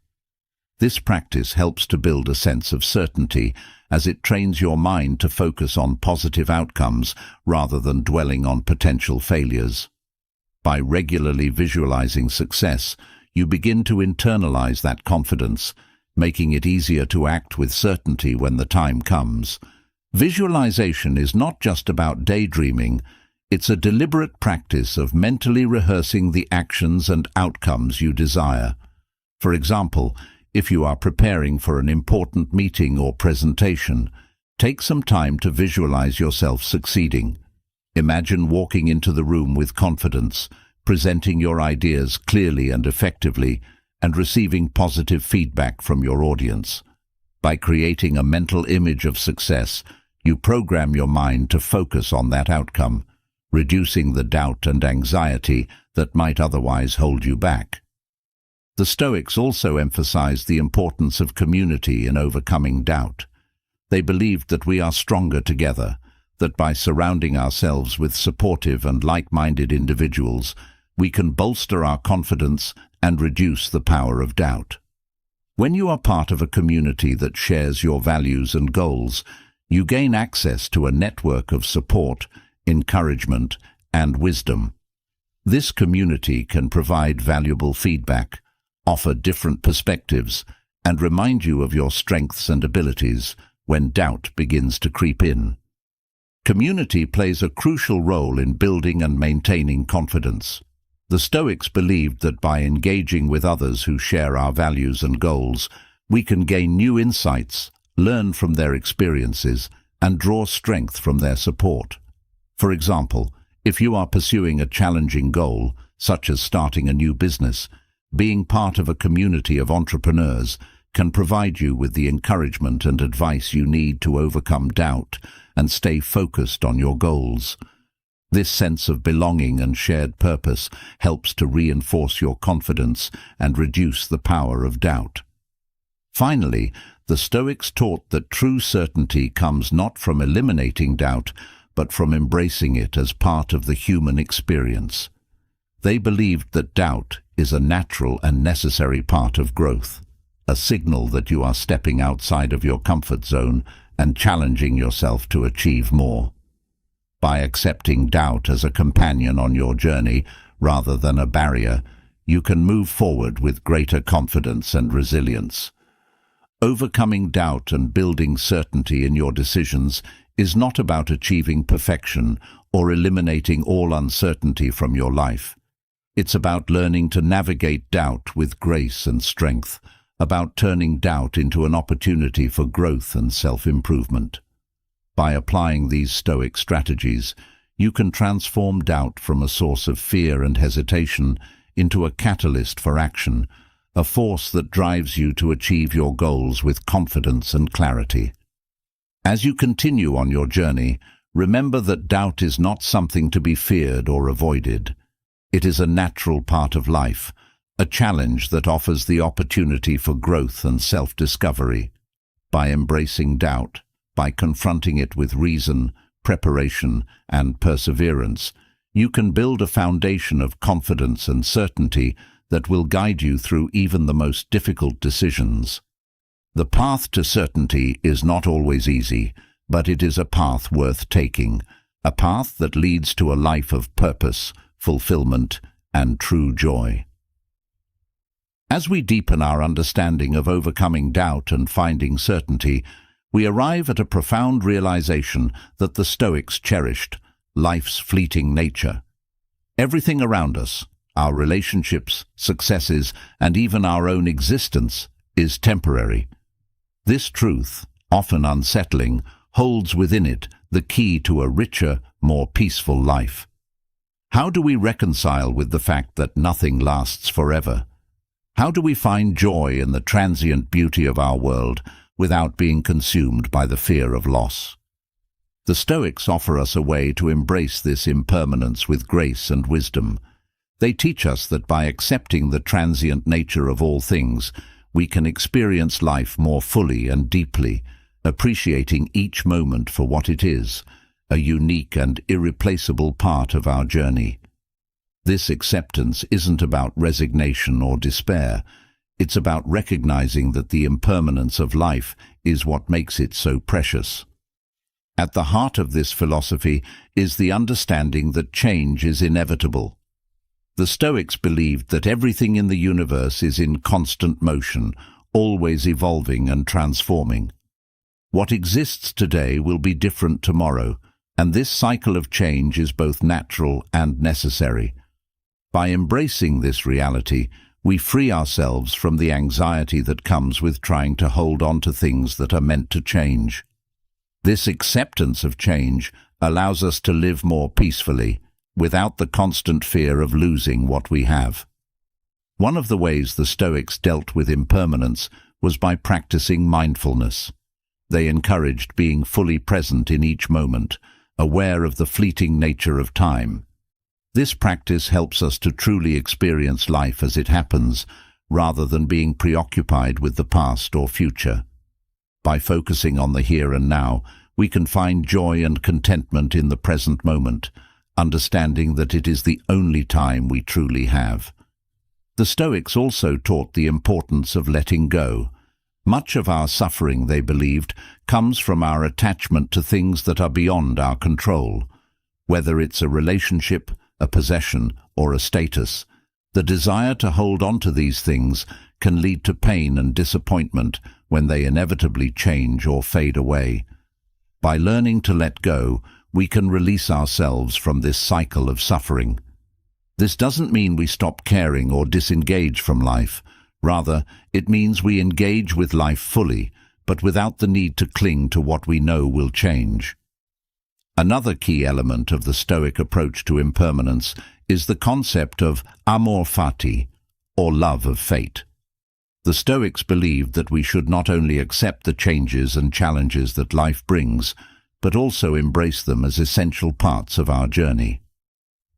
This practice helps to build a sense of certainty, as it trains your mind to focus on positive outcomes rather than dwelling on potential failures. By regularly visualizing success, you begin to internalize that confidence, making it easier to act with certainty when the time comes. Visualization is not just about daydreaming, it's a deliberate practice of mentally rehearsing the actions and outcomes you desire. For example, if you are preparing for an important meeting or presentation, take some time to visualize yourself succeeding. Imagine walking into the room with confidence, presenting your ideas clearly and effectively, and receiving positive feedback from your audience. By creating a mental image of success, you program your mind to focus on that outcome, reducing the doubt and anxiety that might otherwise hold you back. The Stoics also emphasized the importance of community in overcoming doubt. They believed that we are stronger together, that by surrounding ourselves with supportive and like-minded individuals, we can bolster our confidence and reduce the power of doubt. When you are part of a community that shares your values and goals, you gain access to a network of support, encouragement, and wisdom. This community can provide valuable feedback, offer different perspectives, and remind you of your strengths and abilities when doubt begins to creep in. Community plays a crucial role in building and maintaining confidence. The Stoics believed that by engaging with others who share our values and goals, we can gain new insights, learn from their experiences, and draw strength from their support. For example, if you are pursuing a challenging goal, such as starting a new business, being part of a community of entrepreneurs can provide you with the encouragement and advice you need to overcome doubt and stay focused on your goals. This sense of belonging and shared purpose helps to reinforce your confidence and reduce the power of doubt. Finally, the Stoics taught that true certainty comes not from eliminating doubt, but from embracing it as part of the human experience. They believed that doubt is a natural and necessary part of growth, a signal that you are stepping outside of your comfort zone and challenging yourself to achieve more. By accepting doubt as a companion on your journey rather than a barrier, you can move forward with greater confidence and resilience. Overcoming doubt and building certainty in your decisions is not about achieving perfection or eliminating all uncertainty from your life. It's about learning to navigate doubt with grace and strength, about turning doubt into an opportunity for growth and self-improvement. By applying these Stoic strategies, you can transform doubt from a source of fear and hesitation into a catalyst for action, a force that drives you to achieve your goals with confidence and clarity. As you continue on your journey, remember that doubt is not something to be feared or avoided. It is a natural part of life, a challenge that offers the opportunity for growth and self-discovery. By embracing doubt, by confronting it with reason, preparation, and perseverance, you can build a foundation of confidence and certainty that will guide you through even the most difficult decisions. The path to certainty is not always easy, but it is a path worth taking, a path that leads to a life of purpose, fulfillment, and true joy. As we deepen our understanding of overcoming doubt and finding certainty, we arrive at a profound realization that the Stoics cherished: life's fleeting nature. Everything around us, our relationships, successes, and even our own existence, is temporary. This truth, often unsettling, holds within it the key to a richer, more peaceful life. How do we reconcile with the fact that nothing lasts forever? How do we find joy in the transient beauty of our world without being consumed by the fear of loss? The Stoics offer us a way to embrace this impermanence with grace and wisdom. They teach us that by accepting the transient nature of all things, we can experience life more fully and deeply, appreciating each moment for what it is, a unique and irreplaceable part of our journey. This acceptance isn't about resignation or despair. It's about recognizing that the impermanence of life is what makes it so precious. At the heart of this philosophy is the understanding that change is inevitable. The Stoics believed that everything in the universe is in constant motion, always evolving and transforming. What exists today will be different tomorrow, and this cycle of change is both natural and necessary. By embracing this reality, we free ourselves from the anxiety that comes with trying to hold on to things that are meant to change. This acceptance of change allows us to live more peacefully, without the constant fear of losing what we have. One of the ways the Stoics dealt with impermanence was by practicing mindfulness. They encouraged being fully present in each moment, aware of the fleeting nature of time. This practice helps us to truly experience life as it happens, rather than being preoccupied with the past or future. By focusing on the here and now, we can find joy and contentment in the present moment, understanding that it is the only time we truly have. The Stoics also taught the importance of letting go. Much of our suffering, they believed, comes from our attachment to things that are beyond our control. Whether it's a relationship, a possession, or a status, the desire to hold on to these things can lead to pain and disappointment when they inevitably change or fade away. By learning to let go, we can release ourselves from this cycle of suffering. This doesn't mean we stop caring or disengage from life. Rather, it means we engage with life fully, but without the need to cling to what we know will change. Another key element of the Stoic approach to impermanence is the concept of amor fati, or love of fate. The Stoics believed that we should not only accept the changes and challenges that life brings, but also embrace them as essential parts of our journey.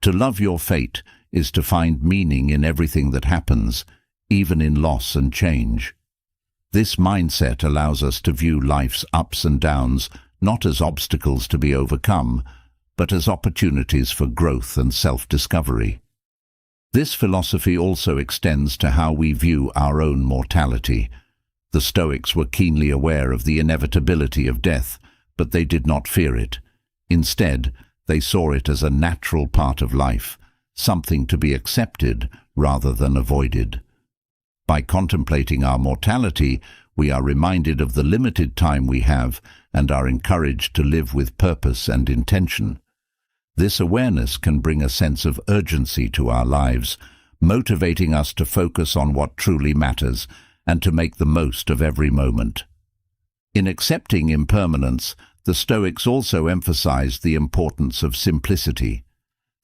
To love your fate is to find meaning in everything that happens, even in loss and change. This mindset allows us to view life's ups and downs not as obstacles to be overcome, but as opportunities for growth and self-discovery. This philosophy also extends to how we view our own mortality. The Stoics were keenly aware of the inevitability of death, but they did not fear it. Instead, they saw it as a natural part of life, something to be accepted rather than avoided. By contemplating our mortality, we are reminded of the limited time we have and are encouraged to live with purpose and intention. This awareness can bring a sense of urgency to our lives, motivating us to focus on what truly matters and to make the most of every moment. In accepting impermanence, the Stoics also emphasized the importance of simplicity.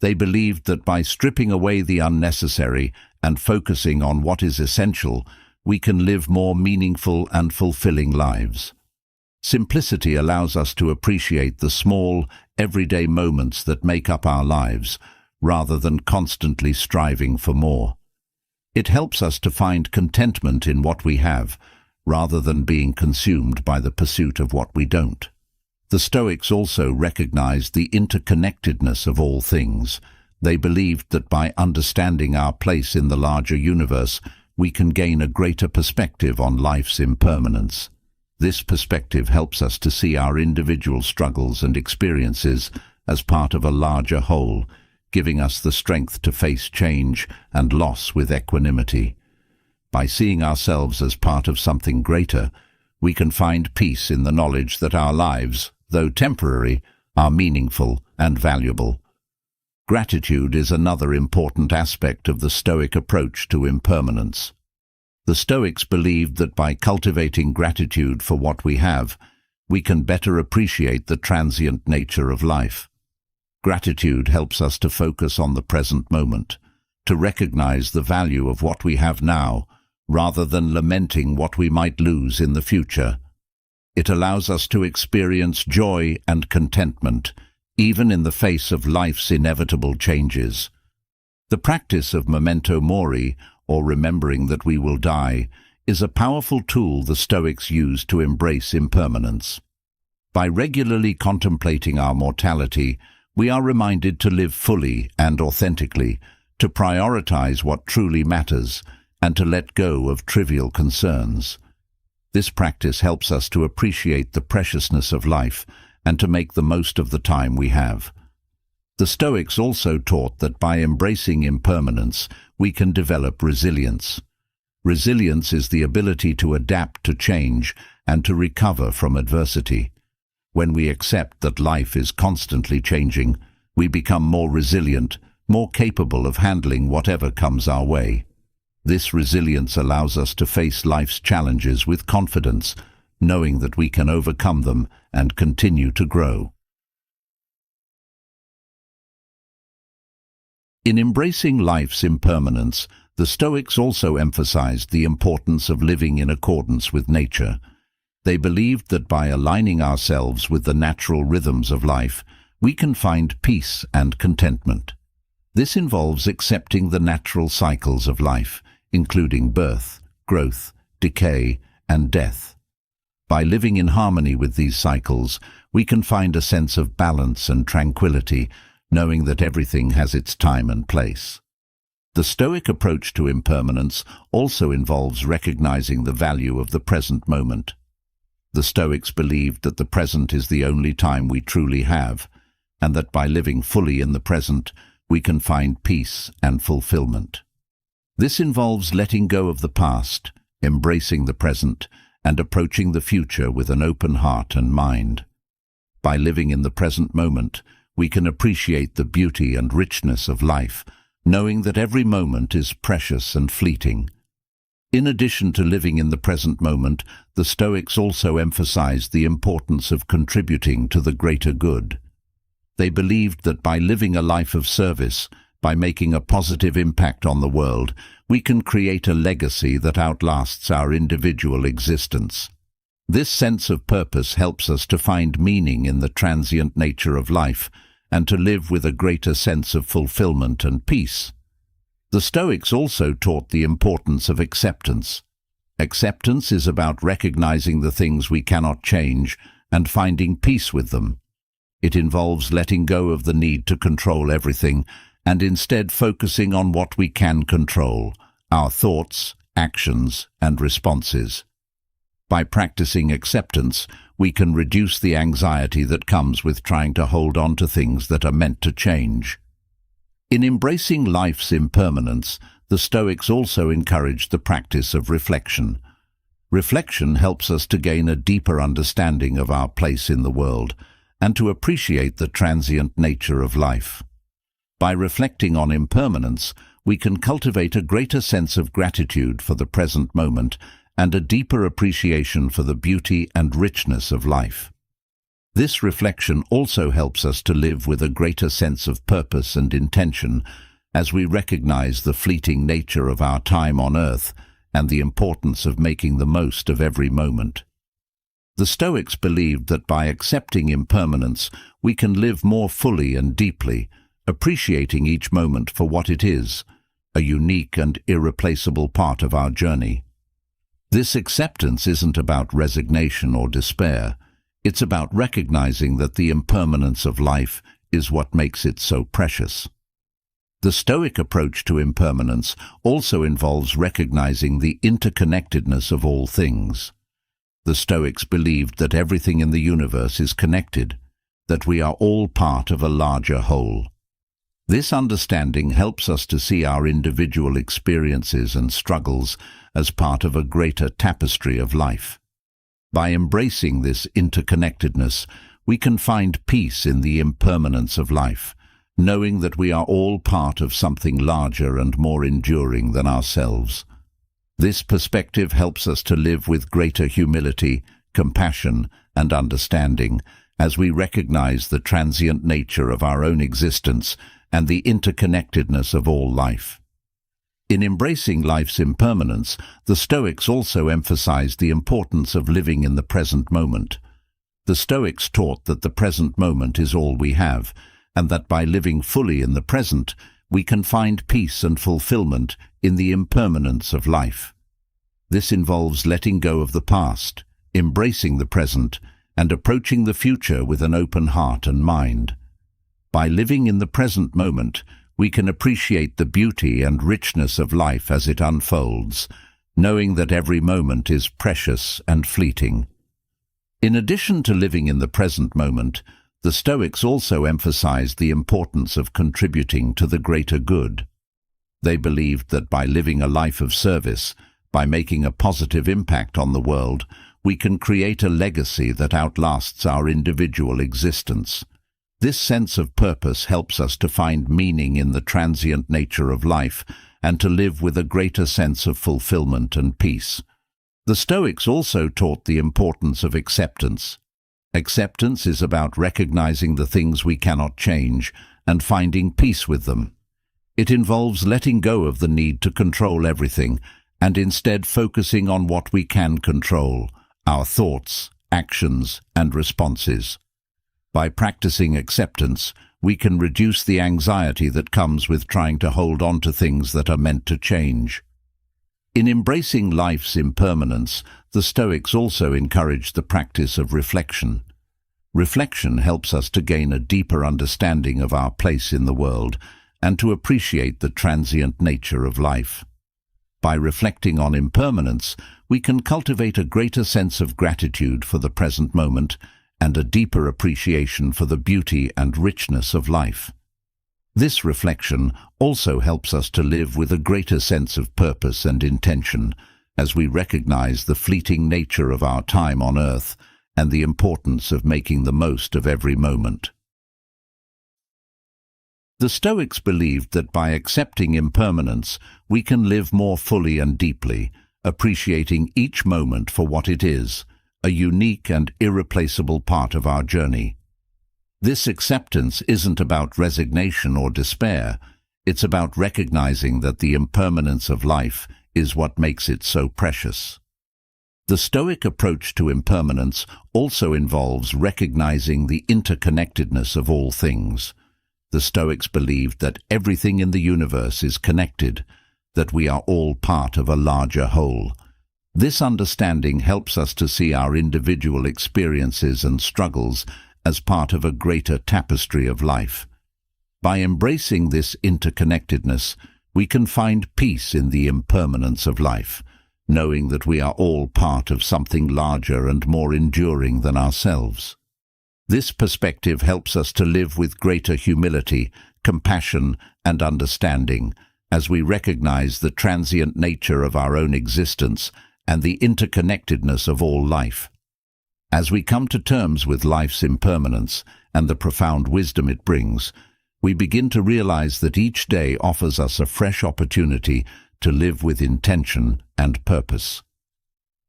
They believed that by stripping away the unnecessary and focusing on what is essential, we can live more meaningful and fulfilling lives. Simplicity allows us to appreciate the small, everyday moments that make up our lives, rather than constantly striving for more. It helps us to find contentment in what we have, rather than being consumed by the pursuit of what we don't. The Stoics also recognized the interconnectedness of all things. They believed that by understanding our place in the larger universe, we can gain a greater perspective on life's impermanence. This perspective helps us to see our individual struggles and experiences as part of a larger whole, giving us the strength to face change and loss with equanimity. By seeing ourselves as part of something greater, we can find peace in the knowledge that our lives, though temporary, are meaningful and valuable. Gratitude is another important aspect of the Stoic approach to impermanence. The Stoics believed that by cultivating gratitude for what we have, we can better appreciate the transient nature of life. Gratitude helps us to focus on the present moment, to recognize the value of what we have now, rather than lamenting what we might lose in the future. It allows us to experience joy and contentment, even in the face of life's inevitable changes. The practice of memento mori, or remembering that we will die, is a powerful tool the Stoics use to embrace impermanence. By regularly contemplating our mortality, we are reminded to live fully and authentically, to prioritize what truly matters, and to let go of trivial concerns. This practice helps us to appreciate the preciousness of life and to make the most of the time we have. The Stoics also taught that by embracing impermanence, we can develop resilience. Resilience is the ability to adapt to change and to recover from adversity. When we accept that life is constantly changing, we become more resilient, more capable of handling whatever comes our way. This resilience allows us to face life's challenges with confidence, knowing that we can overcome them and continue to grow. In embracing life's impermanence, The Stoics also emphasized the importance of living in accordance with nature. They believed that by aligning ourselves with the natural rhythms of life, we can find peace and contentment. This involves accepting the natural cycles of life, including birth, growth, decay, and death. By living in harmony with these cycles, we can find a sense of balance and tranquility, knowing that everything has its time and place. The Stoic approach to impermanence also involves recognizing the value of the present moment. The Stoics believed that the present is the only time we truly have, and that by living fully in the present, we can find peace and fulfillment. This involves letting go of the past, embracing the present, and approaching the future with an open heart and mind. By living in the present moment, we can appreciate the beauty and richness of life, knowing that every moment is precious and fleeting. In addition to living in the present moment, the Stoics also emphasized the importance of contributing to the greater good. They believed that by living a life of service, by making a positive impact on the world, we can create a legacy that outlasts our individual existence. This sense of purpose helps us to find meaning in the transient nature of life and to live with a greater sense of fulfillment and peace. The Stoics also taught the importance of acceptance. Acceptance is about recognizing the things we cannot change and finding peace with them. It involves letting go of the need to control everything and instead focusing on what we can control, our thoughts, actions, and responses. By practicing acceptance, we can reduce the anxiety that comes with trying to hold on to things that are meant to change. In embracing life's impermanence, the Stoics also encouraged the practice of reflection. Reflection helps us to gain a deeper understanding of our place in the world and to appreciate the transient nature of life. By reflecting on impermanence, we can cultivate a greater sense of gratitude for the present moment and a deeper appreciation for the beauty and richness of life. This reflection also helps us to live with a greater sense of purpose and intention as we recognize the fleeting nature of our time on earth and the importance of making the most of every moment. The Stoics believed that by accepting impermanence, we can live more fully and deeply, appreciating each moment for what it is, a unique and irreplaceable part of our journey. This acceptance isn't about resignation or despair. It's about recognizing that the impermanence of life is what makes it so precious. The Stoic approach to impermanence also involves recognizing the interconnectedness of all things. The Stoics believed that everything in the universe is connected, that we are all part of a larger whole. This understanding helps us to see our individual experiences and struggles as part of a greater tapestry of life. By embracing this interconnectedness, we can find peace in the impermanence of life, knowing that we are all part of something larger and more enduring than ourselves. This perspective helps us to live with greater humility, compassion, and understanding as we recognize the transient nature of our own existence and the interconnectedness of all life. In embracing life's impermanence, the Stoics also emphasized the importance of living in the present moment. The Stoics taught that the present moment is all we have, and that by living fully in the present, we can find peace and fulfillment in the impermanence of life. This involves letting go of the past, embracing the present, and approaching the future with an open heart and mind. By living in the present moment, we can appreciate the beauty and richness of life as it unfolds, knowing that every moment is precious and fleeting. In addition to living in the present moment, the Stoics also emphasized the importance of contributing to the greater good. They believed that by living a life of service, by making a positive impact on the world, we can create a legacy that outlasts our individual existence. This sense of purpose helps us to find meaning in the transient nature of life and to live with a greater sense of fulfillment and peace. The Stoics also taught the importance of acceptance. Acceptance is about recognizing the things we cannot change and finding peace with them. It involves letting go of the need to control everything and instead focusing on what we can control: our thoughts, actions, and responses. By practicing acceptance, we can reduce the anxiety that comes with trying to hold on to things that are meant to change. In embracing life's impermanence, the Stoics also encourage the practice of reflection. Reflection helps us to gain a deeper understanding of our place in the world and to appreciate the transient nature of life. By reflecting on impermanence, we can cultivate a greater sense of gratitude for the present moment and a deeper appreciation for the beauty and richness of life. This reflection also helps us to live with a greater sense of purpose and intention, as we recognize the fleeting nature of our time on earth and the importance of making the most of every moment. The Stoics believed that by accepting impermanence, we can live more fully and deeply, appreciating each moment for what it is, a unique and irreplaceable part of our journey. This acceptance isn't about resignation or despair. It's about recognizing that the impermanence of life is what makes it so precious. The Stoic approach to impermanence also involves recognizing the interconnectedness of all things. The Stoics believed that everything in the universe is connected, that we are all part of a larger whole. This understanding helps us to see our individual experiences and struggles as part of a greater tapestry of life. By embracing this interconnectedness, we can find peace in the impermanence of life, knowing that we are all part of something larger and more enduring than ourselves. This perspective helps us to live with greater humility, compassion, and understanding, as we recognize the transient nature of our own existence and the interconnectedness of all life. As we come to terms with life's impermanence and the profound wisdom it brings, we begin to realize that each day offers us a fresh opportunity to live with intention and purpose.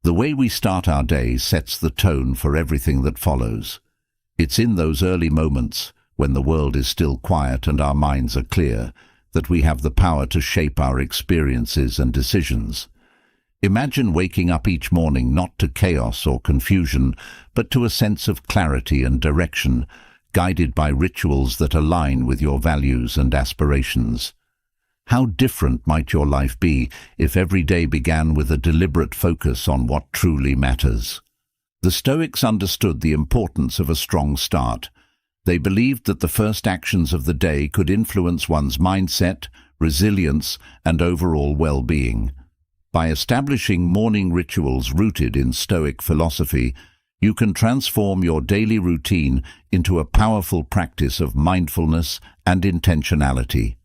The way we start our day sets the tone for everything that follows. It's in those early moments, when the world is still quiet and our minds are clear, that we have the power to shape our experiences and decisions. Imagine waking up each morning not to chaos or confusion, but to a sense of clarity and direction, guided by rituals that align with your values and aspirations. How different might your life be if every day began with a deliberate focus on what truly matters? The Stoics understood the importance of a strong start. They believed that the first actions of the day could influence one's mindset, resilience, and overall well-being. By establishing morning rituals rooted in Stoic philosophy, you can transform your daily routine into a powerful practice of mindfulness and intentionality.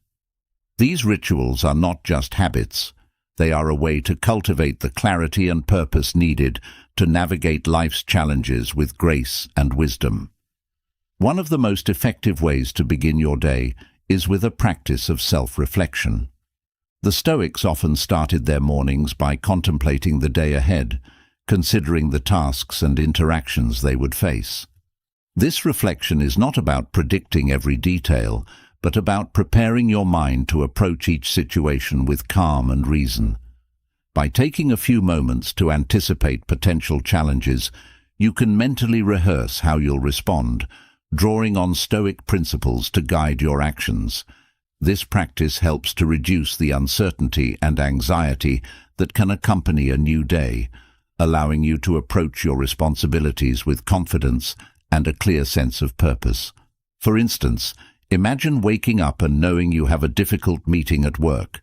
These rituals are not just habits. They are a way to cultivate the clarity and purpose needed to navigate life's challenges with grace and wisdom. One of the most effective ways to begin your day is with a practice of self-reflection. The Stoics often started their mornings by contemplating the day ahead, considering the tasks and interactions they would face. This reflection is not about predicting every detail, but about preparing your mind to approach each situation with calm and reason. By taking a few moments to anticipate potential challenges, you can mentally rehearse how you'll respond, drawing on Stoic principles to guide your actions. This practice helps to reduce the uncertainty and anxiety that can accompany a new day, allowing you to approach your responsibilities with confidence and a clear sense of purpose. For instance, imagine waking up and knowing you have a difficult meeting at work.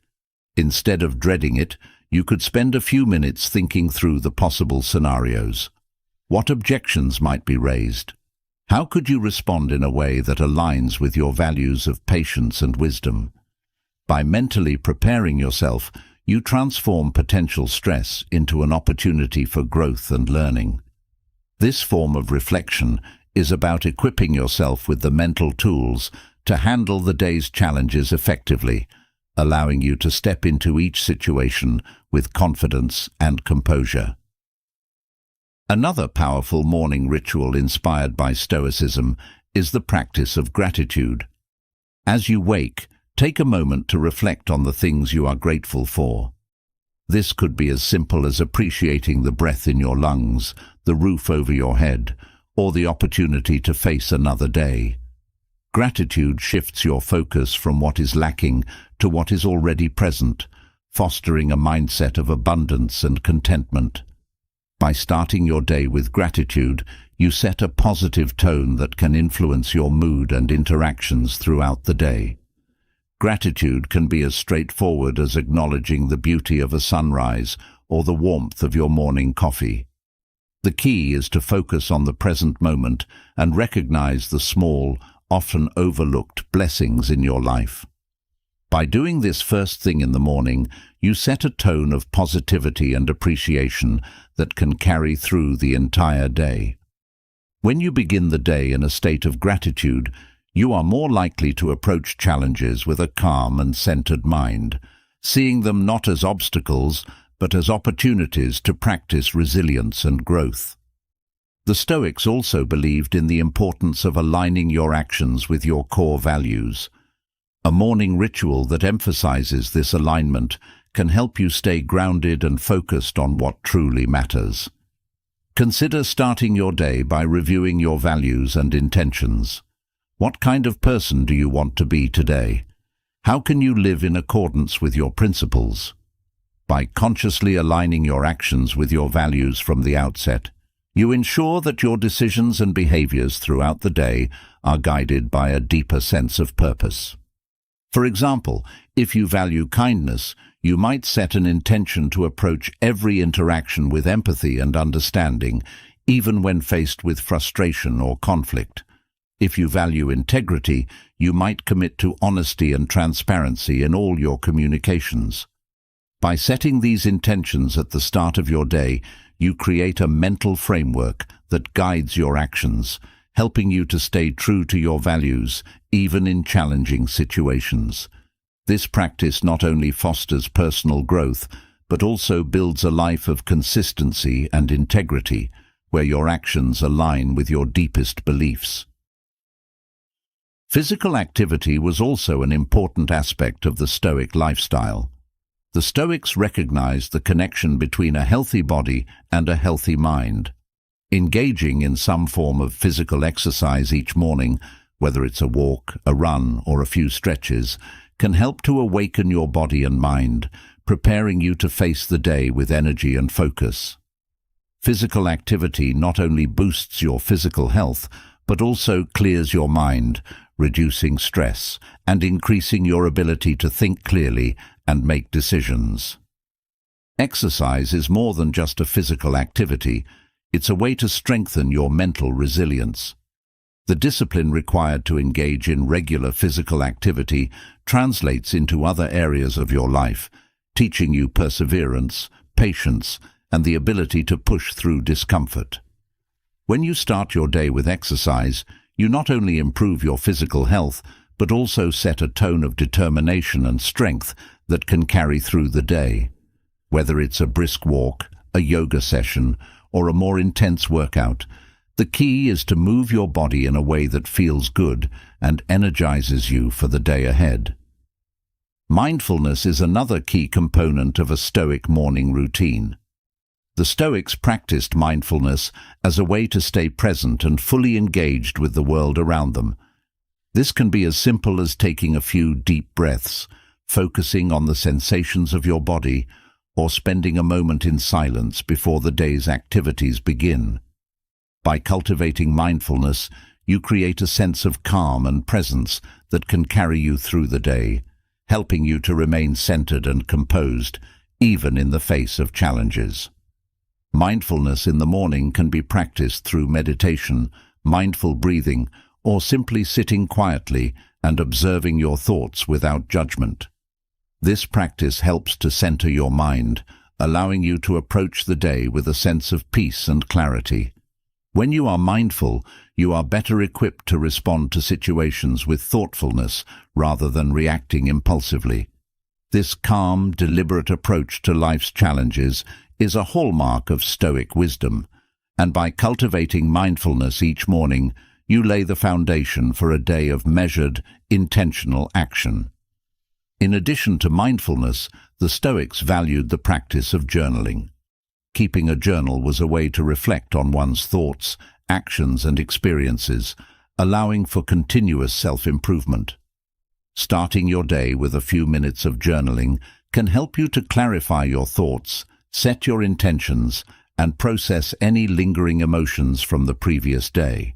Instead of dreading it, you could spend a few minutes thinking through the possible scenarios. What objections might be raised? How could you respond in a way that aligns with your values of patience and wisdom? By mentally preparing yourself, you transform potential stress into an opportunity for growth and learning. This form of reflection is about equipping yourself with the mental tools to handle the day's challenges effectively, allowing you to step into each situation with confidence and composure. Another powerful morning ritual inspired by Stoicism is the practice of gratitude. As you wake, Take a moment to reflect on the things you are grateful for. This could be as simple as appreciating the breath in your lungs, the roof over your head, or the opportunity to face another day. Gratitude shifts your focus from what is lacking to what is already present, fostering a mindset of abundance and contentment. By starting your day with gratitude, you set a positive tone that can influence your mood and interactions throughout the day. Gratitude can be as straightforward as acknowledging the beauty of a sunrise or the warmth of your morning coffee. The key is to focus on the present moment and recognize the small, often overlooked blessings in your life. By doing this first thing in the morning, you set a tone of positivity and appreciation that can carry through the entire day. When you begin the day in a state of gratitude, you are more likely to approach challenges with a calm and centered mind, seeing them not as obstacles, but as opportunities to practice resilience and growth. The Stoics also believed in the importance of aligning your actions with your core values. A morning ritual that emphasizes this alignment can help you stay grounded and focused on what truly matters. Consider starting your day by reviewing your values and intentions. What kind of person do you want to be today? How can you live in accordance with your principles? By consciously aligning your actions with your values from the outset, you ensure that your decisions and behaviors throughout the day are guided by a deeper sense of purpose. For example, if you value kindness, you might set an intention to approach every interaction with empathy and understanding, even when faced with frustration or conflict. If you value integrity, you might commit to honesty and transparency in all your communications. By setting these intentions at the start of your day, you create a mental framework that guides your actions, helping you to stay true to your values, even in challenging situations. This practice not only fosters personal growth, but also builds a life of consistency and integrity, where your actions align with your deepest beliefs. Physical activity was also an important aspect of the Stoic lifestyle. The Stoics recognized the connection between a healthy body and a healthy mind. Engaging in some form of physical exercise each morning, whether it's a walk, a run, or a few stretches, can help to awaken your body and mind, preparing you to face the day with energy and focus. Physical activity not only boosts your physical health, but also clears your mind, reducing stress and increasing your ability to think clearly and make decisions. Exercise is more than just a physical activity. It's a way to strengthen your mental resilience. The discipline required to engage in regular physical activity translates into other areas of your life, teaching you perseverance, patience, and the ability to push through discomfort. When you start your day with exercise, you not only improve your physical health, but also set a tone of determination and strength that can carry through the day. Whether it's a brisk walk, a yoga session, or a more intense workout, the key is to move your body in a way that feels good and energizes you for the day ahead. Mindfulness is another key component of a Stoic morning routine. The Stoics practiced mindfulness as a way to stay present and fully engaged with the world around them. This can be as simple as taking a few deep breaths, focusing on the sensations of your body, or spending a moment in silence before the day's activities begin. By cultivating mindfulness, you create a sense of calm and presence that can carry you through the day, helping you to remain centered and composed, even in the face of challenges. Mindfulness in the morning can be practiced through meditation, mindful breathing, or simply sitting quietly and observing your thoughts without judgment. This practice helps to center your mind, allowing you to approach the day with a sense of peace and clarity. When you are mindful, you are better equipped to respond to situations with thoughtfulness rather than reacting impulsively. This calm, deliberate approach to life's challenges is a hallmark of Stoic wisdom, and by cultivating mindfulness each morning, you lay the foundation for a day of measured, intentional action. In addition to mindfulness, the Stoics valued the practice of journaling. Keeping a journal was a way to reflect on one's thoughts, actions and experiences, allowing for continuous self-improvement. Starting your day with a few minutes of journaling can help you to clarify your thoughts, set your intentions, and process any lingering emotions from the previous day.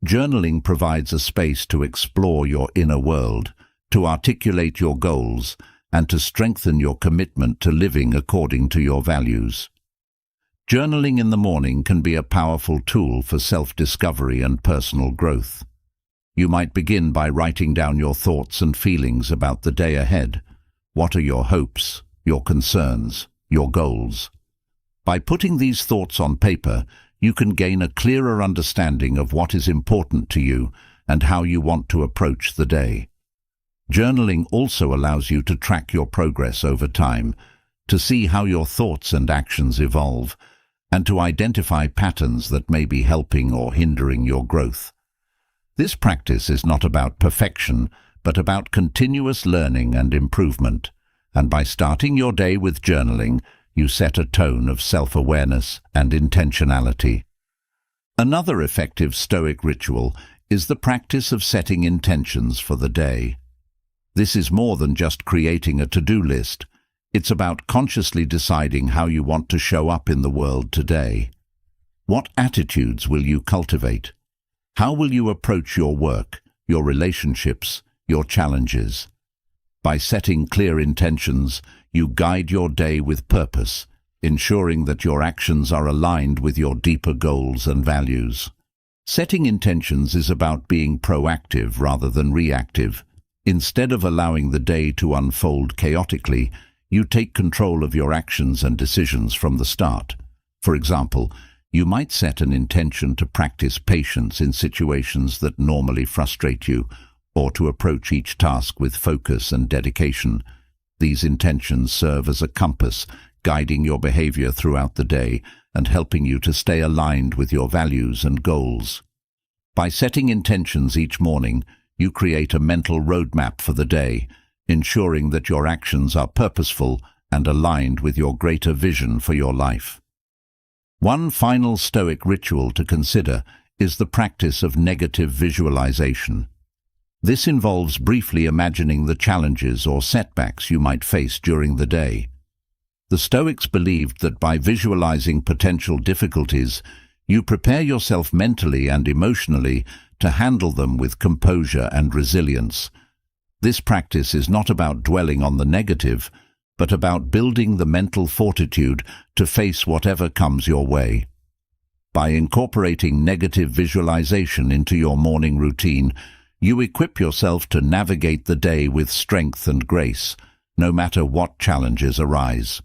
Journaling provides a space to explore your inner world, to articulate your goals, and to strengthen your commitment to living according to your values. Journaling in the morning can be a powerful tool for self-discovery and personal growth. You might begin by writing down your thoughts and feelings about the day ahead. What are your hopes, your concerns, your goals? By putting these thoughts on paper, you can gain a clearer understanding of what is important to you and how you want to approach the day. Journaling also allows you to track your progress over time, to see how your thoughts and actions evolve, and to identify patterns that may be helping or hindering your growth. This practice is not about perfection, but about continuous learning and improvement, and by starting your day with journaling, you set a tone of self-awareness and intentionality. Another effective Stoic ritual is the practice of setting intentions for the day. This is more than just creating a to-do list. It's about consciously deciding how you want to show up in the world today. What attitudes will you cultivate? How will you approach your work, your relationships, your challenges? By setting clear intentions, you guide your day with purpose, ensuring that your actions are aligned with your deeper goals and values. Setting intentions is about being proactive rather than reactive. Instead of allowing the day to unfold chaotically, you take control of your actions and decisions from the start. For example, you might set an intention to practice patience in situations that normally frustrate you, or to approach each task with focus and dedication. These intentions serve as a compass, guiding your behavior throughout the day and helping you to stay aligned with your values and goals. By setting intentions each morning, you create a mental roadmap for the day, ensuring that your actions are purposeful and aligned with your greater vision for your life. One final Stoic ritual to consider is the practice of negative visualization. This involves briefly imagining the challenges or setbacks you might face during the day. The Stoics believed that by visualizing potential difficulties, you prepare yourself mentally and emotionally to handle them with composure and resilience. This practice is not about dwelling on the negative, but about building the mental fortitude to face whatever comes your way. By incorporating negative visualization into your morning routine, you equip yourself to navigate the day with strength and grace, no matter what challenges arise.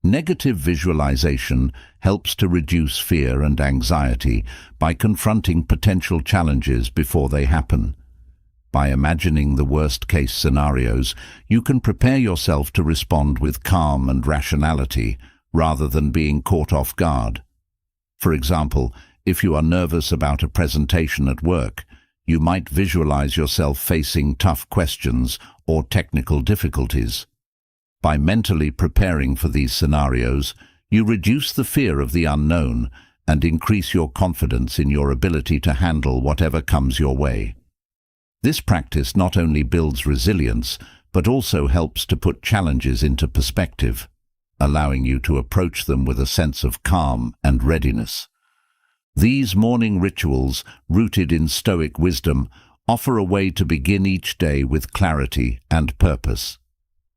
Negative visualization helps to reduce fear and anxiety by confronting potential challenges before they happen. By imagining the worst-case scenarios, you can prepare yourself to respond with calm and rationality rather than being caught off guard. For example, if you are nervous about a presentation at work, you might visualize yourself facing tough questions or technical difficulties. By mentally preparing for these scenarios, you reduce the fear of the unknown and increase your confidence in your ability to handle whatever comes your way. This practice not only builds resilience, but also helps to put challenges into perspective, allowing you to approach them with a sense of calm and readiness. These morning rituals, rooted in Stoic wisdom, offer a way to begin each day with clarity and purpose.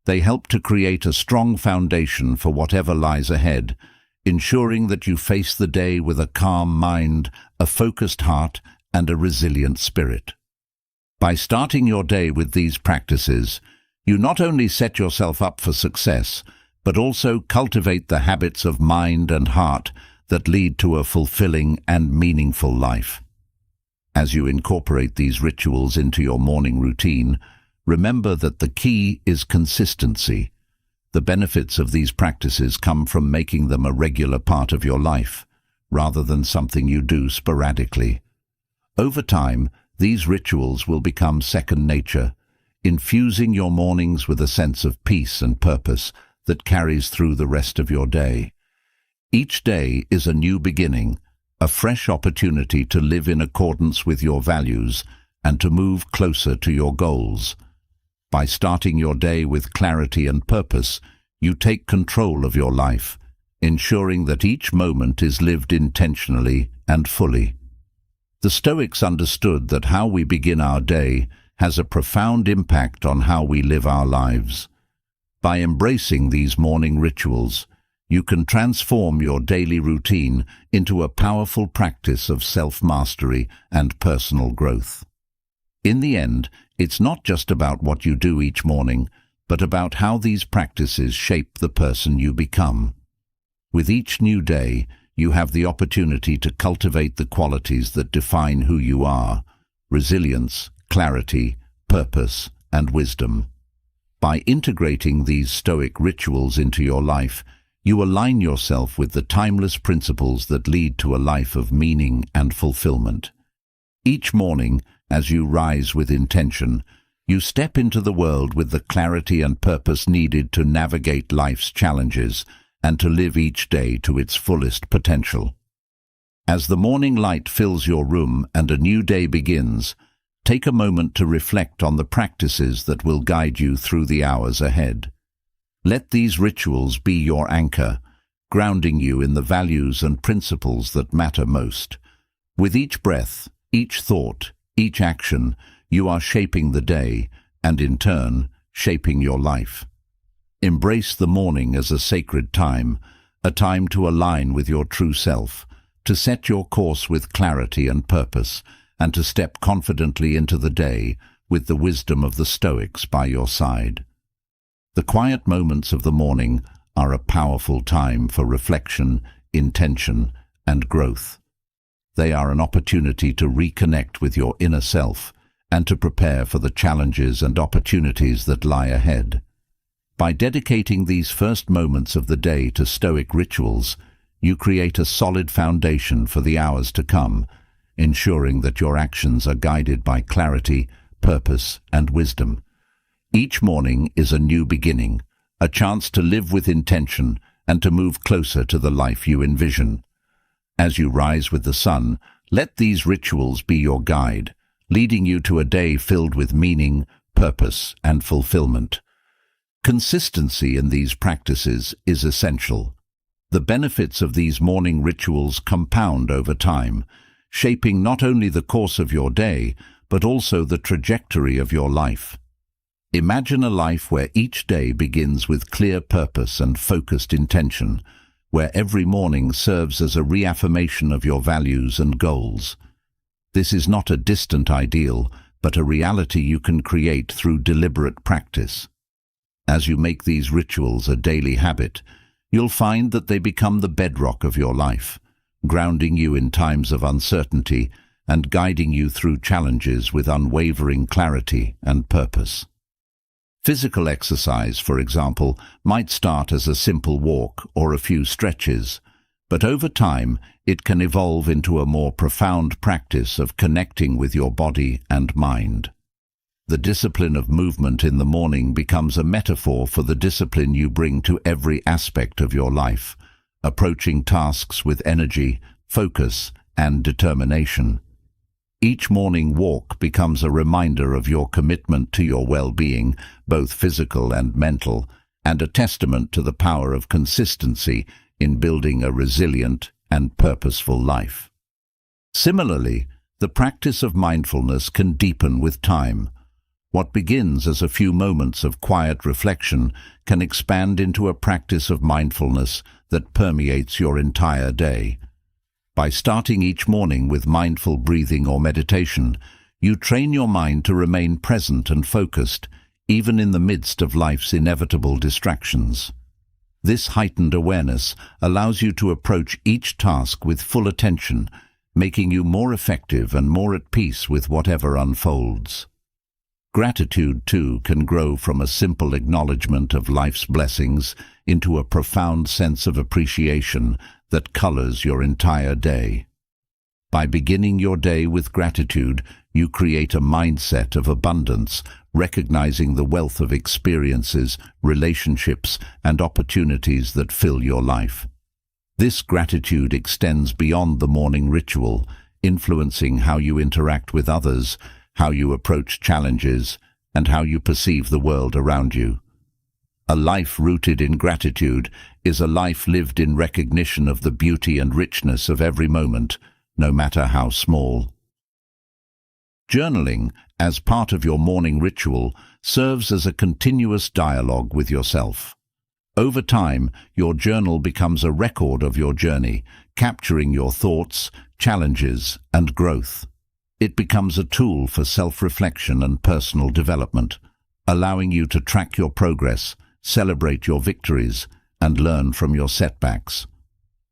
They help to create a strong foundation for whatever lies ahead, ensuring that you face the day with a calm mind, a focused heart, and a resilient spirit. By starting your day with these practices, you not only set yourself up for success, but also cultivate the habits of mind and heart that lead to a fulfilling and meaningful life. As you incorporate these rituals into your morning routine, remember that the key is consistency. The benefits of these practices come from making them a regular part of your life, rather than something you do sporadically. Over time, these rituals will become second nature, infusing your mornings with a sense of peace and purpose that carries through the rest of your day. Each day is a new beginning, a fresh opportunity to live in accordance with your values and to move closer to your goals. By starting your day with clarity and purpose, you take control of your life, ensuring that each moment is lived intentionally and fully. The Stoics understood that how we begin our day has a profound impact on how we live our lives. By embracing these morning rituals, you can transform your daily routine into a powerful practice of self-mastery and personal growth. In the end, it's not just about what you do each morning, but about how these practices shape the person you become. With each new day, you have the opportunity to cultivate the qualities that define who you are: resilience, clarity, purpose, and wisdom. By integrating these Stoic rituals into your life, you align yourself with the timeless principles that lead to a life of meaning and fulfillment. Each morning, as you rise with intention, you step into the world with the clarity and purpose needed to navigate life's challenges and to live each day to its fullest potential. As the morning light fills your room and a new day begins, take a moment to reflect on the practices that will guide you through the hours ahead. Let these rituals be your anchor, grounding you in the values and principles that matter most. With each breath, each thought, each action, you are shaping the day and, in turn, shaping your life. Embrace the morning as a sacred time, a time to align with your true self, to set your course with clarity and purpose, and to step confidently into the day with the wisdom of the Stoics by your side. The quiet moments of the morning are a powerful time for reflection, intention, and growth. They are an opportunity to reconnect with your inner self and to prepare for the challenges and opportunities that lie ahead. By dedicating these first moments of the day to Stoic rituals, you create a solid foundation for the hours to come, ensuring that your actions are guided by clarity, purpose, and wisdom. Each morning is a new beginning, a chance to live with intention and to move closer to the life you envision. As you rise with the sun, let these rituals be your guide, leading you to a day filled with meaning, purpose, and fulfillment. Consistency in these practices is essential. The benefits of these morning rituals compound over time, shaping not only the course of your day, but also the trajectory of your life. Imagine a life where each day begins with clear purpose and focused intention, where every morning serves as a reaffirmation of your values and goals. This is not a distant ideal, but a reality you can create through deliberate practice. As you make these rituals a daily habit, you'll find that they become the bedrock of your life, grounding you in times of uncertainty and guiding you through challenges with unwavering clarity and purpose. Physical exercise, for example, might start as a simple walk or a few stretches, but over time it can evolve into a more profound practice of connecting with your body and mind. The discipline of movement in the morning becomes a metaphor for the discipline you bring to every aspect of your life, approaching tasks with energy, focus, and determination. Each morning walk becomes a reminder of your commitment to your well-being, both physical and mental, and a testament to the power of consistency in building a resilient and purposeful life. Similarly, the practice of mindfulness can deepen with time. What begins as a few moments of quiet reflection can expand into a practice of mindfulness that permeates your entire day. By starting each morning with mindful breathing or meditation, you train your mind to remain present and focused, even in the midst of life's inevitable distractions. This heightened awareness allows you to approach each task with full attention, making you more effective and more at peace with whatever unfolds. Gratitude, too, can grow from a simple acknowledgement of life's blessings into a profound sense of appreciation that colors your entire day. By beginning your day with gratitude, you create a mindset of abundance, recognizing the wealth of experiences, relationships, and opportunities that fill your life. This gratitude extends beyond the morning ritual, influencing how you interact with others, how you approach challenges, and how you perceive the world around you. A life rooted in gratitude is a life lived in recognition of the beauty and richness of every moment, no matter how small. Journaling, as part of your morning ritual, serves as a continuous dialogue with yourself. Over time, your journal becomes a record of your journey, capturing your thoughts, challenges, and growth. It becomes a tool for self-reflection and personal development, allowing you to track your progress, celebrate your victories, and learn from your setbacks.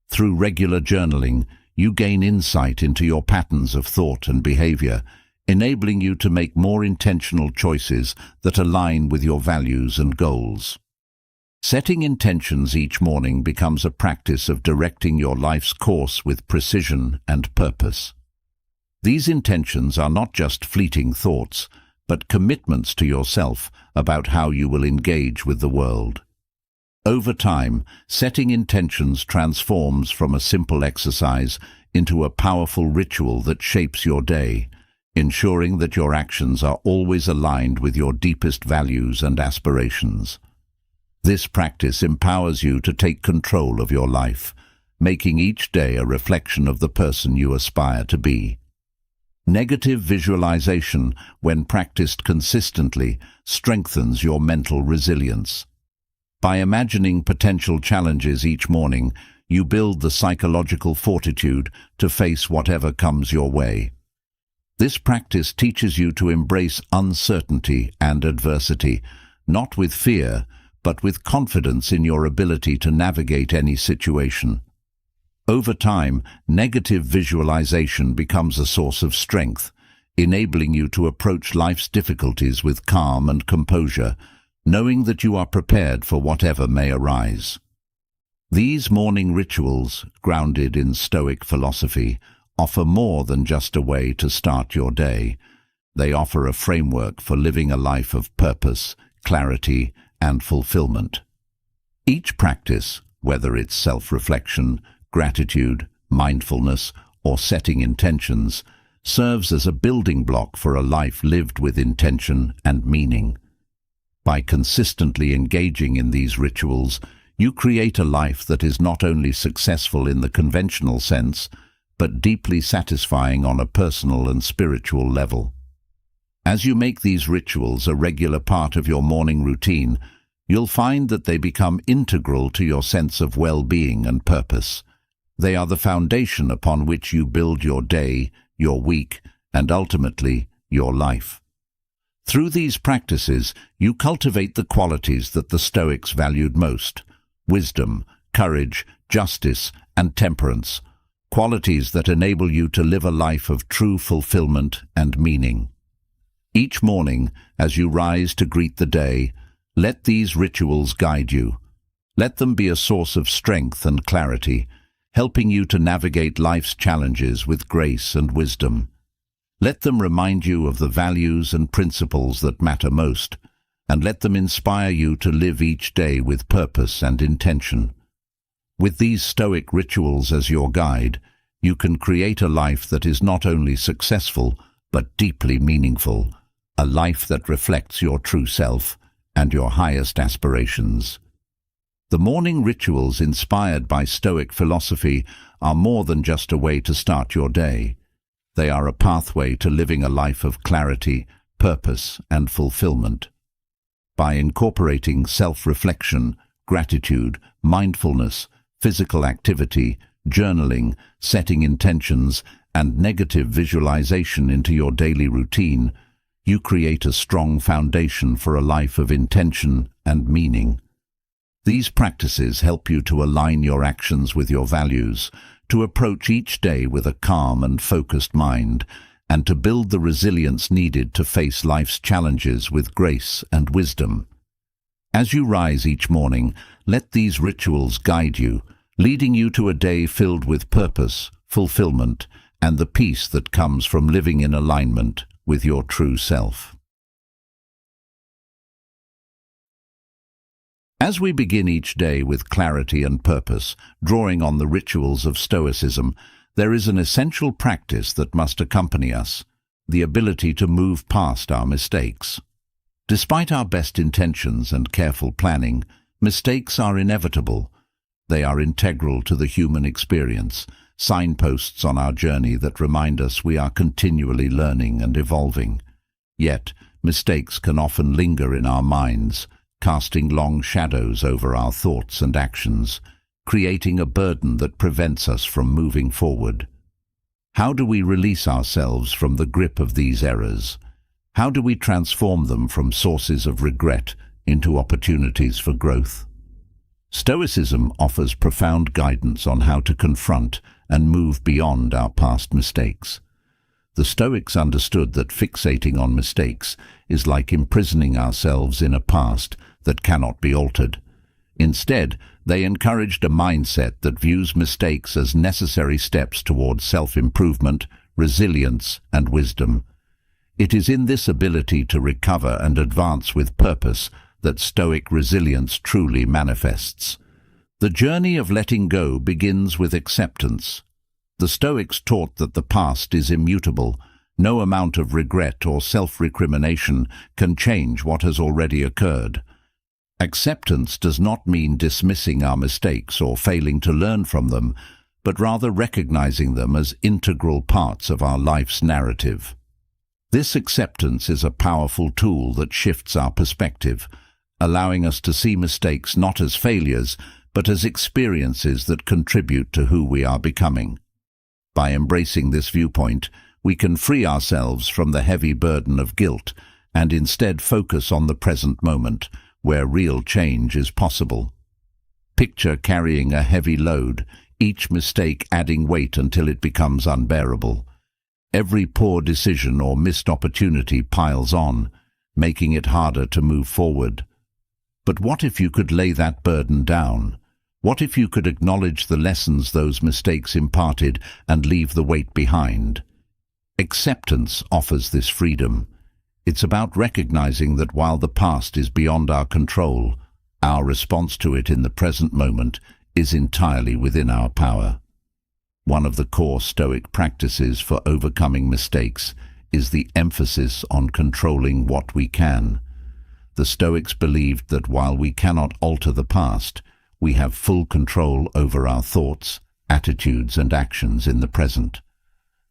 Through regular journaling, you gain insight into your patterns of thought and behavior, enabling you to make more intentional choices that align with your values and goals. Setting intentions each morning becomes a practice of directing your life's course with precision and purpose. These intentions are not just fleeting thoughts, but commitments to yourself about how you will engage with the world. Over time, setting intentions transforms from a simple exercise into a powerful ritual that shapes your day, ensuring that your actions are always aligned with your deepest values and aspirations. This practice empowers you to take control of your life, making each day a reflection of the person you aspire to be. Negative visualization, when practiced consistently, strengthens your mental resilience. By imagining potential challenges each morning, you build the psychological fortitude to face whatever comes your way. This practice teaches you to embrace uncertainty and adversity, not with fear, but with confidence in your ability to navigate any situation. Over time, negative visualization becomes a source of strength, enabling you to approach life's difficulties with calm and composure, knowing that you are prepared for whatever may arise. These morning rituals, grounded in Stoic philosophy, offer more than just a way to start your day. They offer a framework for living a life of purpose, clarity, and fulfillment. Each practice, whether it's self-reflection, gratitude, mindfulness, or setting intentions, serves as a building block for a life lived with intention and meaning. By consistently engaging in these rituals, you create a life that is not only successful in the conventional sense, but deeply satisfying on a personal and spiritual level. As you make these rituals a regular part of your morning routine, you'll find that they become integral to your sense of well-being and purpose. They are the foundation upon which you build your day, your week, and ultimately, your life. Through these practices, you cultivate the qualities that the Stoics valued most: wisdom, courage, justice, and temperance, qualities that enable you to live a life of true fulfillment and meaning. Each morning, as you rise to greet the day, let these rituals guide you. Let them be a source of strength and clarity, helping you to navigate life's challenges with grace and wisdom. Let them remind you of the values and principles that matter most, and let them inspire you to live each day with purpose and intention. With these Stoic rituals as your guide, you can create a life that is not only successful, but deeply meaningful, a life that reflects your true self and your highest aspirations. The morning rituals inspired by Stoic philosophy are more than just a way to start your day. They are a pathway to living a life of clarity, purpose, and fulfillment. By incorporating self-reflection, gratitude, mindfulness, physical activity, journaling, setting intentions, and negative visualization into your daily routine, you create a strong foundation for a life of intention and meaning. These practices help you to align your actions with your values, to approach each day with a calm and focused mind, and to build the resilience needed to face life's challenges with grace and wisdom. As you rise each morning, let these rituals guide you, leading you to a day filled with purpose, fulfillment, and the peace that comes from living in alignment with your true self. As we begin each day with clarity and purpose, drawing on the rituals of Stoicism, there is an essential practice that must accompany us: the ability to move past our mistakes. Despite our best intentions and careful planning, mistakes are inevitable. They are integral to the human experience, signposts on our journey that remind us we are continually learning and evolving. Yet, mistakes can often linger in our minds, casting long shadows over our thoughts and actions, creating a burden that prevents us from moving forward. How do we release ourselves from the grip of these errors? How do we transform them from sources of regret into opportunities for growth? Stoicism offers profound guidance on how to confront and move beyond our past mistakes. The Stoics understood that fixating on mistakes is like imprisoning ourselves in a past that cannot be altered. Instead, they encouraged a mindset that views mistakes as necessary steps towards self-improvement, resilience, and wisdom. It is in this ability to recover and advance with purpose that Stoic resilience truly manifests. The journey of letting go begins with acceptance. The Stoics taught that the past is immutable. No amount of regret or self-recrimination can change what has already occurred. Acceptance does not mean dismissing our mistakes or failing to learn from them, but rather recognizing them as integral parts of our life's narrative. This acceptance is a powerful tool that shifts our perspective, allowing us to see mistakes not as failures, but as experiences that contribute to who we are becoming. By embracing this viewpoint, we can free ourselves from the heavy burden of guilt and instead focus on the present moment, where real change is possible. Picture carrying a heavy load, each mistake adding weight until it becomes unbearable. Every poor decision or missed opportunity piles on, making it harder to move forward. But what if you could lay that burden down? What if you could acknowledge the lessons those mistakes imparted and leave the weight behind? Acceptance offers this freedom. It's about recognizing that while the past is beyond our control, our response to it in the present moment is entirely within our power. One of the core Stoic practices for overcoming mistakes is the emphasis on controlling what we can. The Stoics believed that while we cannot alter the past, we have full control over our thoughts, attitudes, and actions in the present.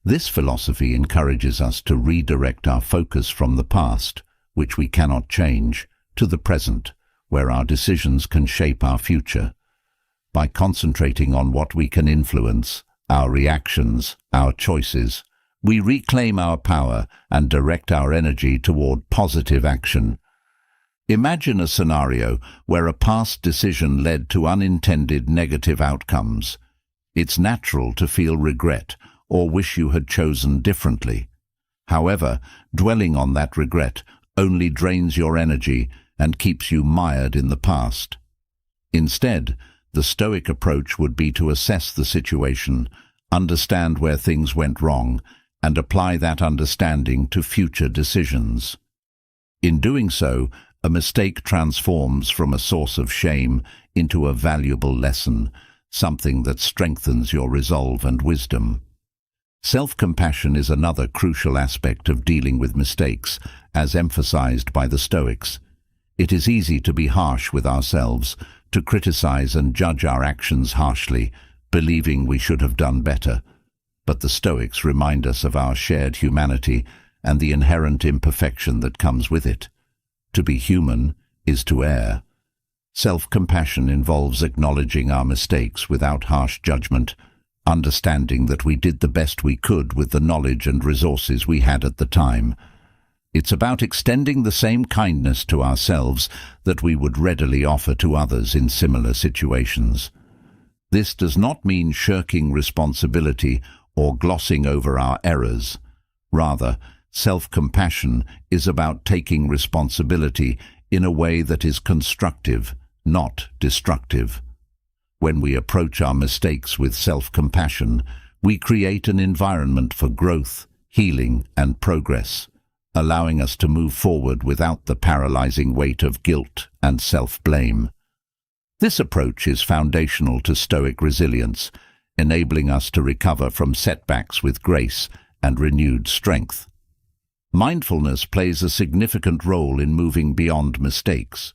This philosophy encourages us to redirect our focus from the past, which we cannot change, to the present, where our decisions can shape our future. By concentrating on what we can influence, our reactions, our choices, we reclaim our power and direct our energy toward positive action. Imagine a scenario where a past decision led to unintended negative outcomes. It's natural to feel regret or wish you had chosen differently. However, dwelling on that regret only drains your energy and keeps you mired in the past. Instead, the Stoic approach would be to assess the situation, understand where things went wrong, and apply that understanding to future decisions. In doing so, a mistake transforms from a source of shame into a valuable lesson, something that strengthens your resolve and wisdom. Self-compassion is another crucial aspect of dealing with mistakes, as emphasized by the Stoics. It is easy to be harsh with ourselves, to criticize and judge our actions harshly, believing we should have done better. But the Stoics remind us of our shared humanity and the inherent imperfection that comes with it. To be human is to err. Self-compassion involves acknowledging our mistakes without harsh judgment, understanding that we did the best we could with the knowledge and resources we had at the time. It's about extending the same kindness to ourselves that we would readily offer to others in similar situations. This does not mean shirking responsibility or glossing over our errors. Rather, self-compassion is about taking responsibility in a way that is constructive, not destructive. When we approach our mistakes with self-compassion, we create an environment for growth, healing, and progress. allowing us to move forward without the paralyzing weight of guilt and self-blame. This approach is foundational to Stoic resilience, enabling us to recover from setbacks with grace and renewed strength. Mindfulness plays a significant role in moving beyond mistakes.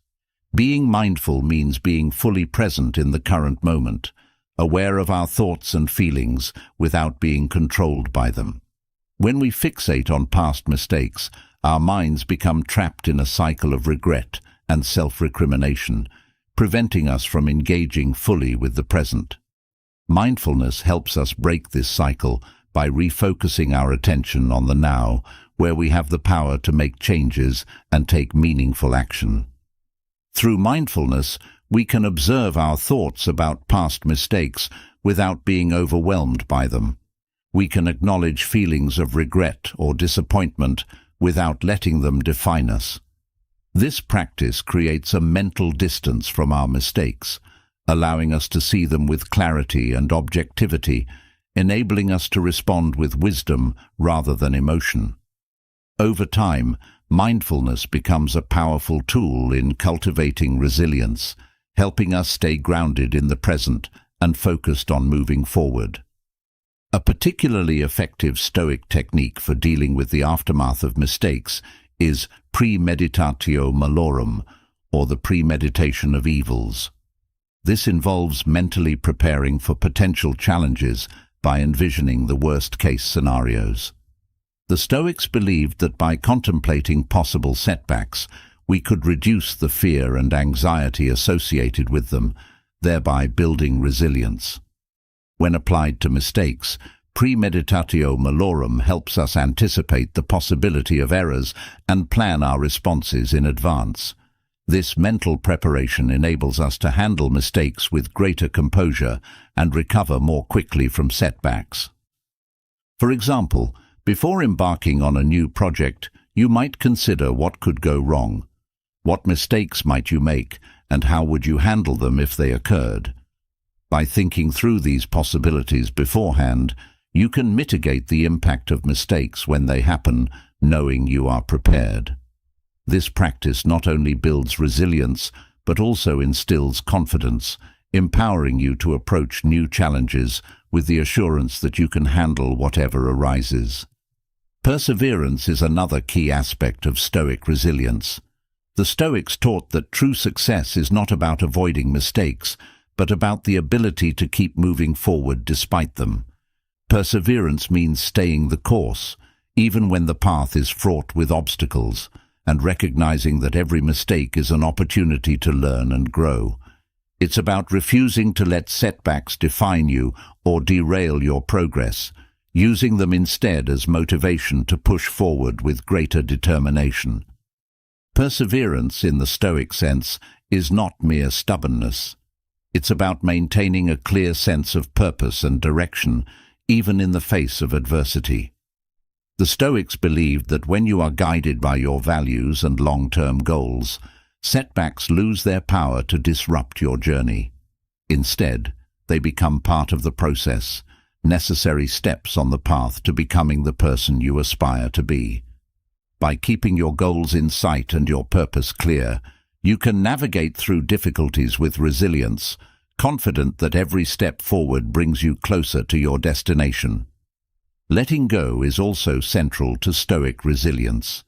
Being mindful means being fully present in the current moment, aware of our thoughts and feelings without being controlled by them. When we fixate on past mistakes, our minds become trapped in a cycle of regret and self-recrimination, preventing us from engaging fully with the present. Mindfulness helps us break this cycle by refocusing our attention on the now, where we have the power to make changes and take meaningful action. Through mindfulness, we can observe our thoughts about past mistakes without being overwhelmed by them. We can acknowledge feelings of regret or disappointment without letting them define us. This practice creates a mental distance from our mistakes, allowing us to see them with clarity and objectivity, enabling us to respond with wisdom rather than emotion. Over time, mindfulness becomes a powerful tool in cultivating resilience, helping us stay grounded in the present and focused on moving forward. A particularly effective Stoic technique for dealing with the aftermath of mistakes is premeditatio malorum, or the premeditation of evils. This involves mentally preparing for potential challenges by envisioning the worst-case scenarios. The Stoics believed that by contemplating possible setbacks, we could reduce the fear and anxiety associated with them, thereby building resilience. When applied to mistakes, premeditatio malorum helps us anticipate the possibility of errors and plan our responses in advance. This mental preparation enables us to handle mistakes with greater composure and recover more quickly from setbacks. For example, before embarking on a new project, you might consider what could go wrong. What mistakes might you make, and how would you handle them if they occurred? By thinking through these possibilities beforehand, you can mitigate the impact of mistakes when they happen, knowing you are prepared. This practice not only builds resilience, but also instills confidence, empowering you to approach new challenges with the assurance that you can handle whatever arises. Perseverance is another key aspect of Stoic resilience. The Stoics taught that true success is not about avoiding mistakes, but about the ability to keep moving forward despite them. Perseverance means staying the course, even when the path is fraught with obstacles, and recognizing that every mistake is an opportunity to learn and grow. It's about refusing to let setbacks define you or derail your progress, using them instead as motivation to push forward with greater determination. Perseverance, in the Stoic sense, is not mere stubbornness. It's about maintaining a clear sense of purpose and direction, even in the face of adversity. The Stoics believed that when you are guided by your values and long-term goals, setbacks lose their power to disrupt your journey. Instead, they become part of the process, necessary steps on the path to becoming the person you aspire to be. By keeping your goals in sight and your purpose clear, you can navigate through difficulties with resilience, confident that every step forward brings you closer to your destination. Letting go is also central to Stoic resilience.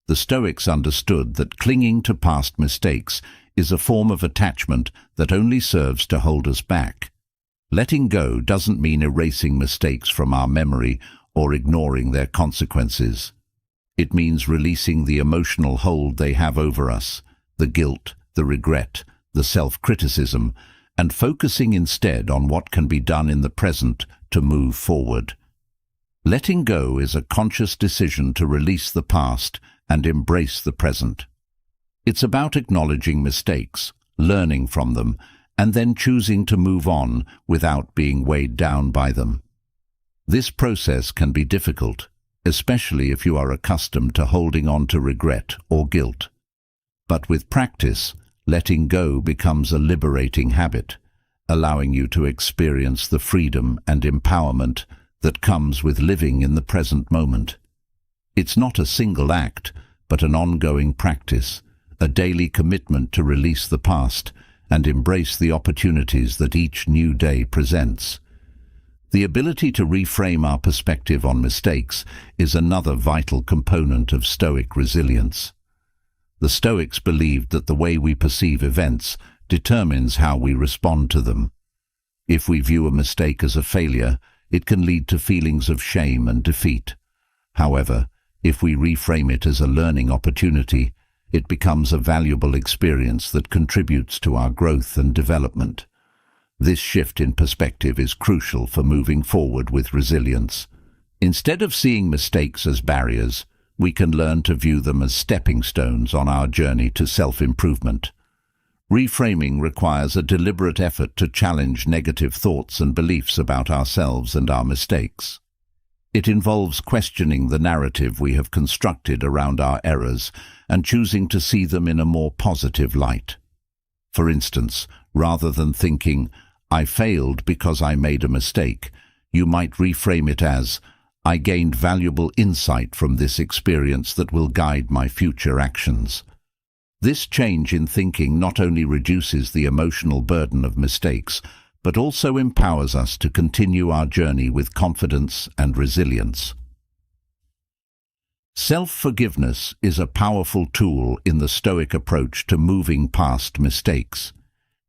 The Stoics understood that clinging to past mistakes is a form of attachment that only serves to hold us back. Letting go doesn't mean erasing mistakes from our memory or ignoring their consequences. It means releasing the emotional hold they have over us, the guilt, the regret, the self-criticism, and focusing instead on what can be done in the present to move forward. Letting go is a conscious decision to release the past and embrace the present. It's about acknowledging mistakes, learning from them, and then choosing to move on without being weighed down by them. This process can be difficult, especially if you are accustomed to holding on to regret or guilt. But with practice, letting go becomes a liberating habit, allowing you to experience the freedom and empowerment that comes with living in the present moment. It's not a single act, but an ongoing practice, a daily commitment to release the past and embrace the opportunities that each new day presents. The ability to reframe our perspective on mistakes is another vital component of Stoic resilience. The Stoics believed that the way we perceive events determines how we respond to them. If we view a mistake as a failure, it can lead to feelings of shame and defeat. However, if we reframe it as a learning opportunity, it becomes a valuable experience that contributes to our growth and development. This shift in perspective is crucial for moving forward with resilience. Instead of seeing mistakes as barriers, we can learn to view them as stepping stones on our journey to self-improvement. Reframing requires a deliberate effort to challenge negative thoughts and beliefs about ourselves and our mistakes. It involves questioning the narrative we have constructed around our errors and choosing to see them in a more positive light. For instance, rather than thinking, "I failed because I made a mistake," you might reframe it as, "I gained valuable insight from this experience that will guide my future actions." This change in thinking not only reduces the emotional burden of mistakes, but also empowers us to continue our journey with confidence and resilience. Self-forgiveness is a powerful tool in the Stoic approach to moving past mistakes.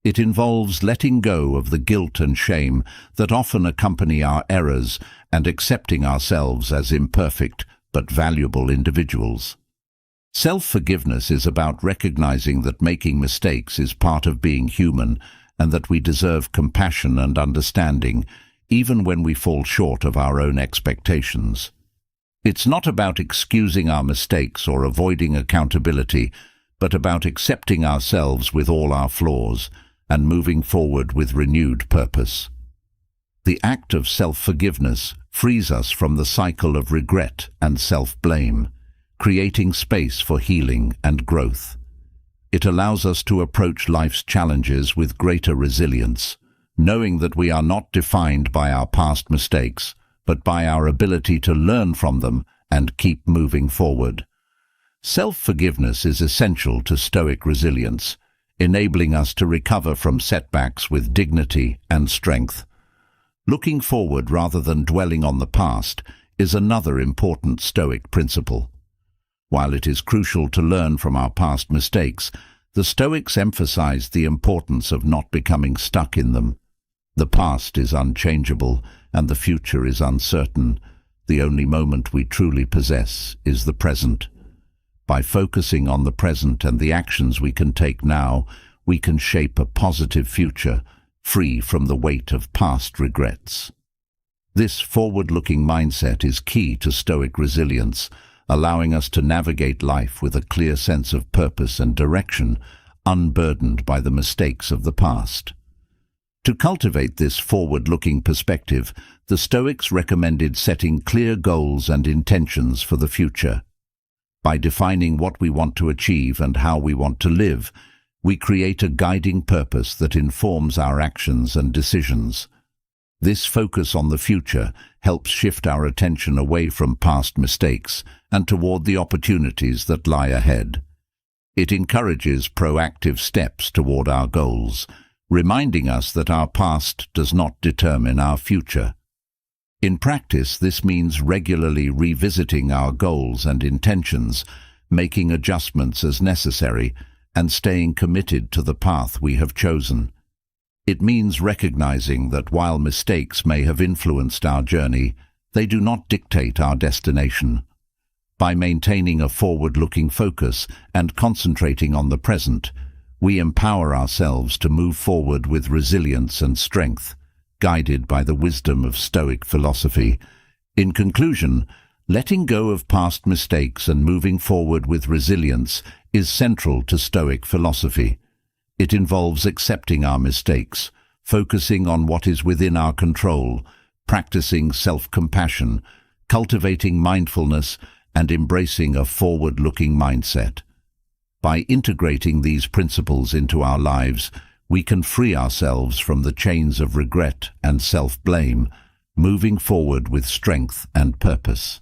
It involves letting go of the guilt and shame that often accompany our errors and accepting ourselves as imperfect but valuable individuals. Self-forgiveness is about recognizing that making mistakes is part of being human and that we deserve compassion and understanding, even when we fall short of our own expectations. It's not about excusing our mistakes or avoiding accountability, but about accepting ourselves with all our flaws and moving forward with renewed purpose. The act of self-forgiveness frees us from the cycle of regret and self-blame, creating space for healing and growth. It allows us to approach life's challenges with greater resilience, knowing that we are not defined by our past mistakes, but by our ability to learn from them and keep moving forward. Self-forgiveness is essential to Stoic resilience, enabling us to recover from setbacks with dignity and strength. Looking forward rather than dwelling on the past is another important Stoic principle. While it is crucial to learn from our past mistakes, the Stoics emphasized the importance of not becoming stuck in them. The past is unchangeable and the future is uncertain. The only moment we truly possess is the present. By focusing on the present and the actions we can take now, we can shape a positive future, free from the weight of past regrets. This forward-looking mindset is key to Stoic resilience, allowing us to navigate life with a clear sense of purpose and direction, unburdened by the mistakes of the past. To cultivate this forward-looking perspective, the Stoics recommended setting clear goals and intentions for the future. By defining what we want to achieve and how we want to live, we create a guiding purpose that informs our actions and decisions. This focus on the future helps shift our attention away from past mistakes and toward the opportunities that lie ahead. It encourages proactive steps toward our goals, reminding us that our past does not determine our future. In practice, this means regularly revisiting our goals and intentions, making adjustments as necessary, and staying committed to the path we have chosen. It means recognizing that while mistakes may have influenced our journey, they do not dictate our destination. By maintaining a forward-looking focus and concentrating on the present, we empower ourselves to move forward with resilience and strength, guided by the wisdom of Stoic philosophy. In conclusion, letting go of past mistakes and moving forward with resilience is central to Stoic philosophy. It involves accepting our mistakes, focusing on what is within our control, practicing self-compassion, cultivating mindfulness, and embracing a forward-looking mindset. By integrating these principles into our lives, we can free ourselves from the chains of regret and self-blame, moving forward with strength and purpose.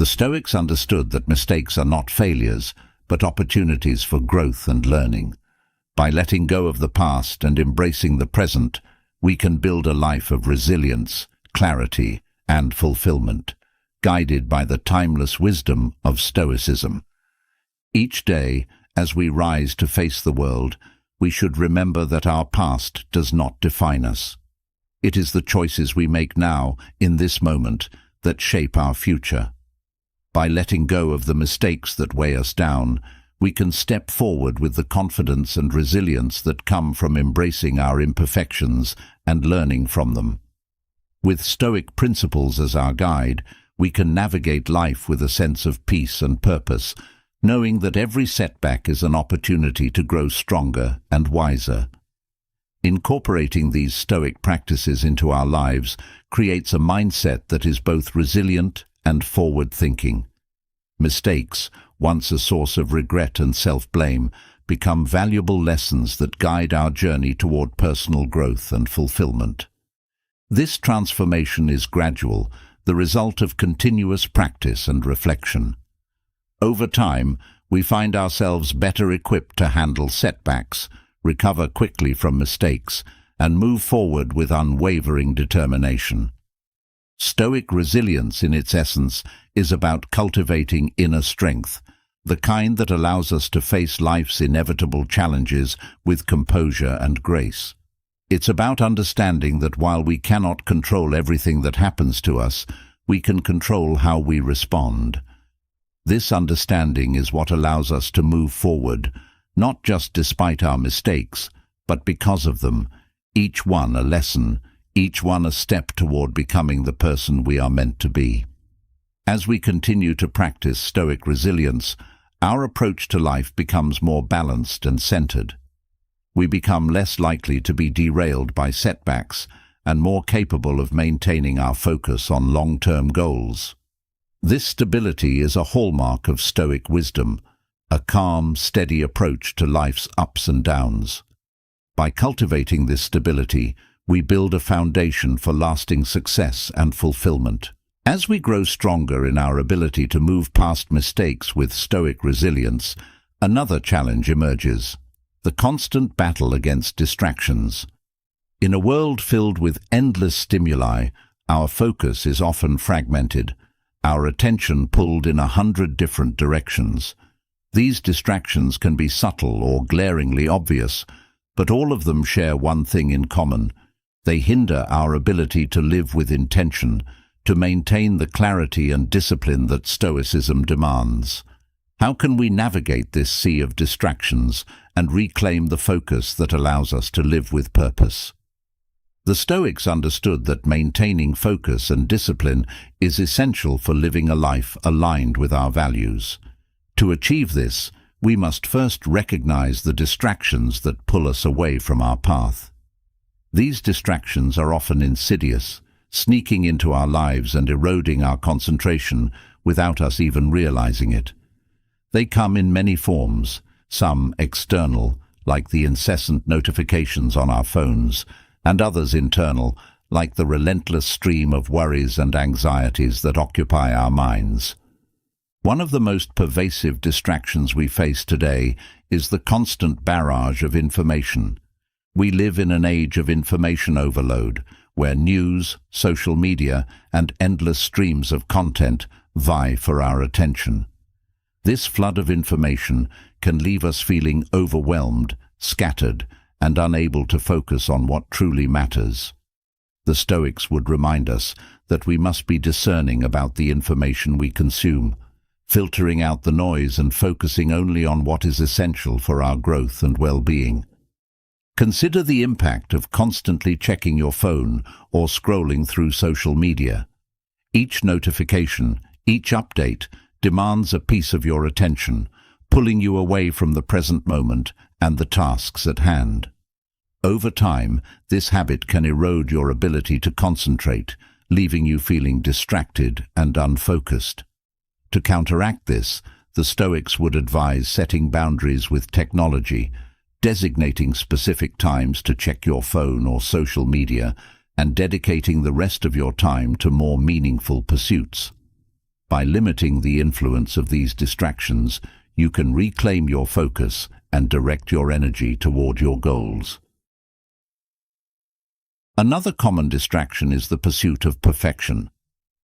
The Stoics understood that mistakes are not failures, but opportunities for growth and learning. By letting go of the past and embracing the present, we can build a life of resilience, clarity, and fulfillment, guided by the timeless wisdom of Stoicism. Each day, as we rise to face the world, we should remember that our past does not define us. It is the choices we make now, in this moment, that shape our future. By letting go of the mistakes that weigh us down, we can step forward with the confidence and resilience that come from embracing our imperfections and learning from them. With Stoic principles as our guide, we can navigate life with a sense of peace and purpose, knowing that every setback is an opportunity to grow stronger and wiser. Incorporating these Stoic practices into our lives creates a mindset that is both resilient and forward-thinking. Mistakes, once a source of regret and self-blame, become valuable lessons that guide our journey toward personal growth and fulfillment. This transformation is gradual, the result of continuous practice and reflection. Over time, we find ourselves better equipped to handle setbacks, recover quickly from mistakes, and move forward with unwavering determination. Stoic resilience, in its essence, is about cultivating inner strength, the kind that allows us to face life's inevitable challenges with composure and grace. It's about understanding that while we cannot control everything that happens to us, we can control how we respond. This understanding is what allows us to move forward, not just despite our mistakes, but because of them, each one a lesson, each one a step toward becoming the person we are meant to be. As we continue to practice Stoic resilience, our approach to life becomes more balanced and centered. We become less likely to be derailed by setbacks and more capable of maintaining our focus on long-term goals. This stability is a hallmark of Stoic wisdom, a calm, steady approach to life's ups and downs. By cultivating this stability, we build a foundation for lasting success and fulfillment. As we grow stronger in our ability to move past mistakes with Stoic resilience, another challenge emerges: the constant battle against distractions. In a world filled with endless stimuli, our focus is often fragmented, our attention pulled in 100 different directions. These distractions can be subtle or glaringly obvious, but all of them share one thing in common: they hinder our ability to live with intention, to maintain the clarity and discipline that Stoicism demands. How can we navigate this sea of distractions and reclaim the focus that allows us to live with purpose? The Stoics understood that maintaining focus and discipline is essential for living a life aligned with our values. To achieve this, we must first recognize the distractions that pull us away from our path. These distractions are often insidious, sneaking into our lives and eroding our concentration without us even realizing it. They come in many forms, some external, like the incessant notifications on our phones, and others internal, like the relentless stream of worries and anxieties that occupy our minds. One of the most pervasive distractions we face today is the constant barrage of information. We live in an age of information overload, where news, social media, and endless streams of content vie for our attention. This flood of information can leave us feeling overwhelmed, scattered, and unable to focus on what truly matters. The Stoics would remind us that we must be discerning about the information we consume, filtering out the noise and focusing only on what is essential for our growth and well-being. Consider the impact of constantly checking your phone or scrolling through social media. Each notification, each update, demands a piece of your attention, pulling you away from the present moment and the tasks at hand. Over time, this habit can erode your ability to concentrate, leaving you feeling distracted and unfocused. To counteract this, the Stoics would advise setting boundaries with technology, designating specific times to check your phone or social media, and dedicating the rest of your time to more meaningful pursuits. By limiting the influence of these distractions, you can reclaim your focus and direct your energy toward your goals. Another common distraction is the pursuit of perfection.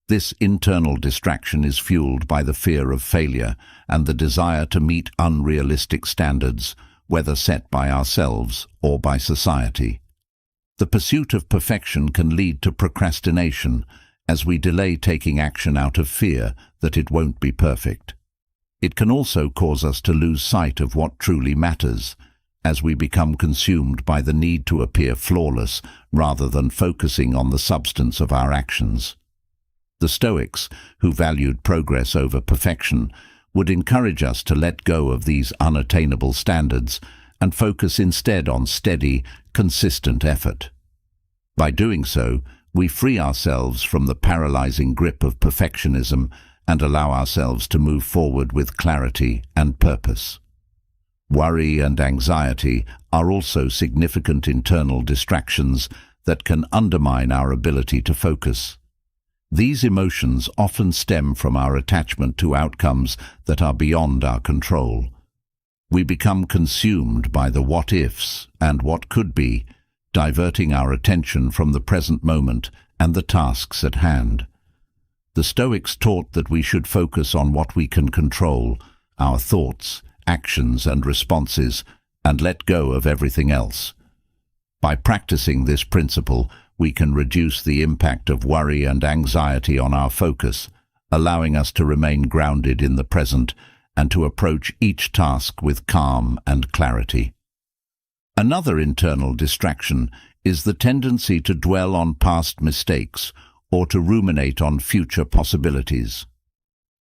This internal distraction is fueled by the fear of failure and the desire to meet unrealistic standards, whether set by ourselves or by society. The pursuit of perfection can lead to procrastination, as we delay taking action out of fear that it won't be perfect. It can also cause us to lose sight of what truly matters, as we become consumed by the need to appear flawless rather than focusing on the substance of our actions. The Stoics, who valued progress over perfection, would encourage us to let go of these unattainable standards and focus instead on steady, consistent effort. By doing so, we free ourselves from the paralyzing grip of perfectionism and allow ourselves to move forward with clarity and purpose. Worry and anxiety are also significant internal distractions that can undermine our ability to focus. These emotions often stem from our attachment to outcomes that are beyond our control. We become consumed by the what-ifs and what could be, diverting our attention from the present moment and the tasks at hand. The Stoics taught that we should focus on what we can control, our thoughts, actions and responses, and let go of everything else. By practicing this principle, we can reduce the impact of worry and anxiety on our focus, allowing us to remain grounded in the present and to approach each task with calm and clarity. Another internal distraction is the tendency to dwell on past mistakes or to ruminate on future possibilities.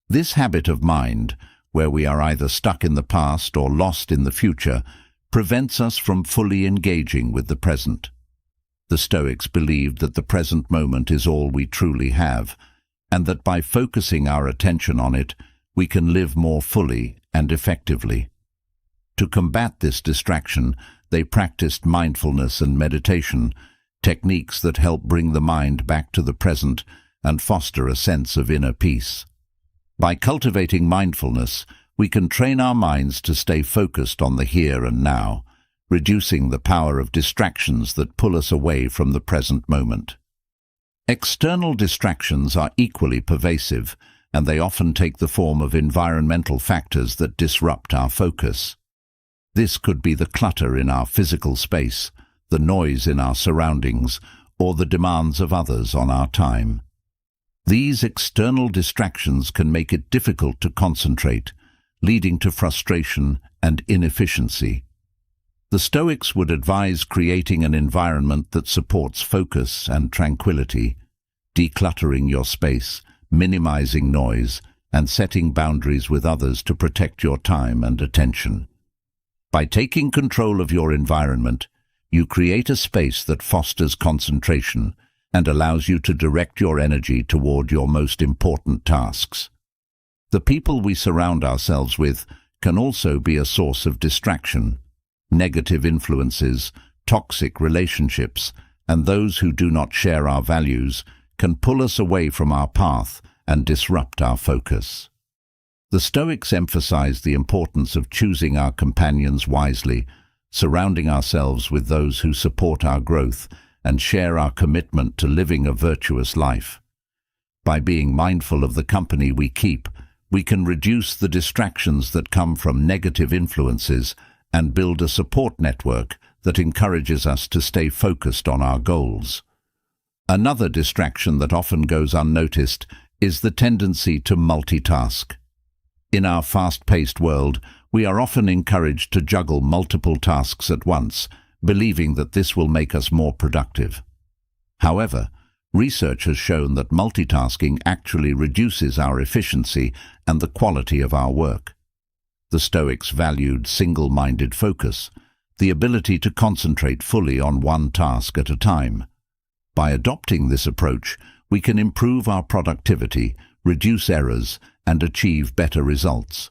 This habit of mind, where we are either stuck in the past or lost in the future, prevents us from fully engaging with the present. The Stoics believed that the present moment is all we truly have, and that by focusing our attention on it, we can live more fully and effectively. To combat this distraction, they practiced mindfulness and meditation, techniques that help bring the mind back to the present and foster a sense of inner peace. By cultivating mindfulness, we can train our minds to stay focused on the here and now, reducing the power of distractions that pull us away from the present moment. External distractions are equally pervasive, and they often take the form of environmental factors that disrupt our focus. This could be the clutter in our physical space, the noise in our surroundings, or the demands of others on our time. These external distractions can make it difficult to concentrate, leading to frustration and inefficiency. The Stoics would advise creating an environment that supports focus and tranquility, decluttering your space, minimizing noise, and setting boundaries with others to protect your time and attention. By taking control of your environment, you create a space that fosters concentration and allows you to direct your energy toward your most important tasks. The people we surround ourselves with can also be a source of distraction. Negative influences, toxic relationships, and those who do not share our values can pull us away from our path and disrupt our focus. The Stoics emphasize the importance of choosing our companions wisely, surrounding ourselves with those who support our growth and share our commitment to living a virtuous life. By being mindful of the company we keep, we can reduce the distractions that come from negative influences and build a support network that encourages us to stay focused on our goals. Another distraction that often goes unnoticed is the tendency to multitask. In our fast-paced world, we are often encouraged to juggle multiple tasks at once, believing that this will make us more productive. However, research has shown that multitasking actually reduces our efficiency and the quality of our work. The Stoics valued single-minded focus, the ability to concentrate fully on one task at a time. By adopting this approach, we can improve our productivity, reduce errors, and achieve better results.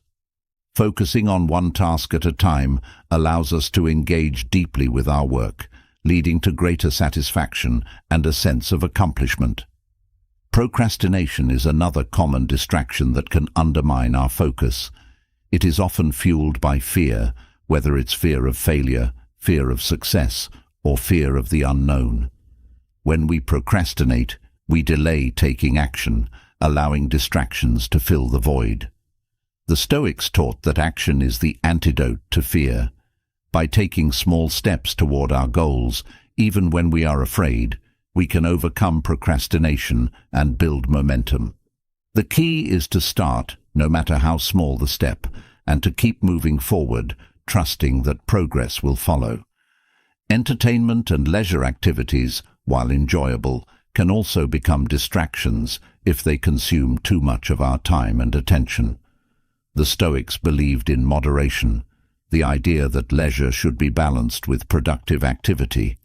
Focusing on one task at a time allows us to engage deeply with our work, leading to greater satisfaction and a sense of accomplishment. Procrastination is another common distraction that can undermine our focus. It is often fueled by fear, whether it's fear of failure, fear of success, or fear of the unknown. When we procrastinate, we delay taking action, allowing distractions to fill the void. The Stoics taught that action is the antidote to fear. By taking small steps toward our goals, even when we are afraid, we can overcome procrastination and build momentum. The key is to start, no matter how small the step, and to keep moving forward, trusting that progress will follow. Entertainment and leisure activities, while enjoyable, can also become distractions if they consume too much of our time and attention. The Stoics believed in moderation, the idea that leisure should be balanced with productive activity.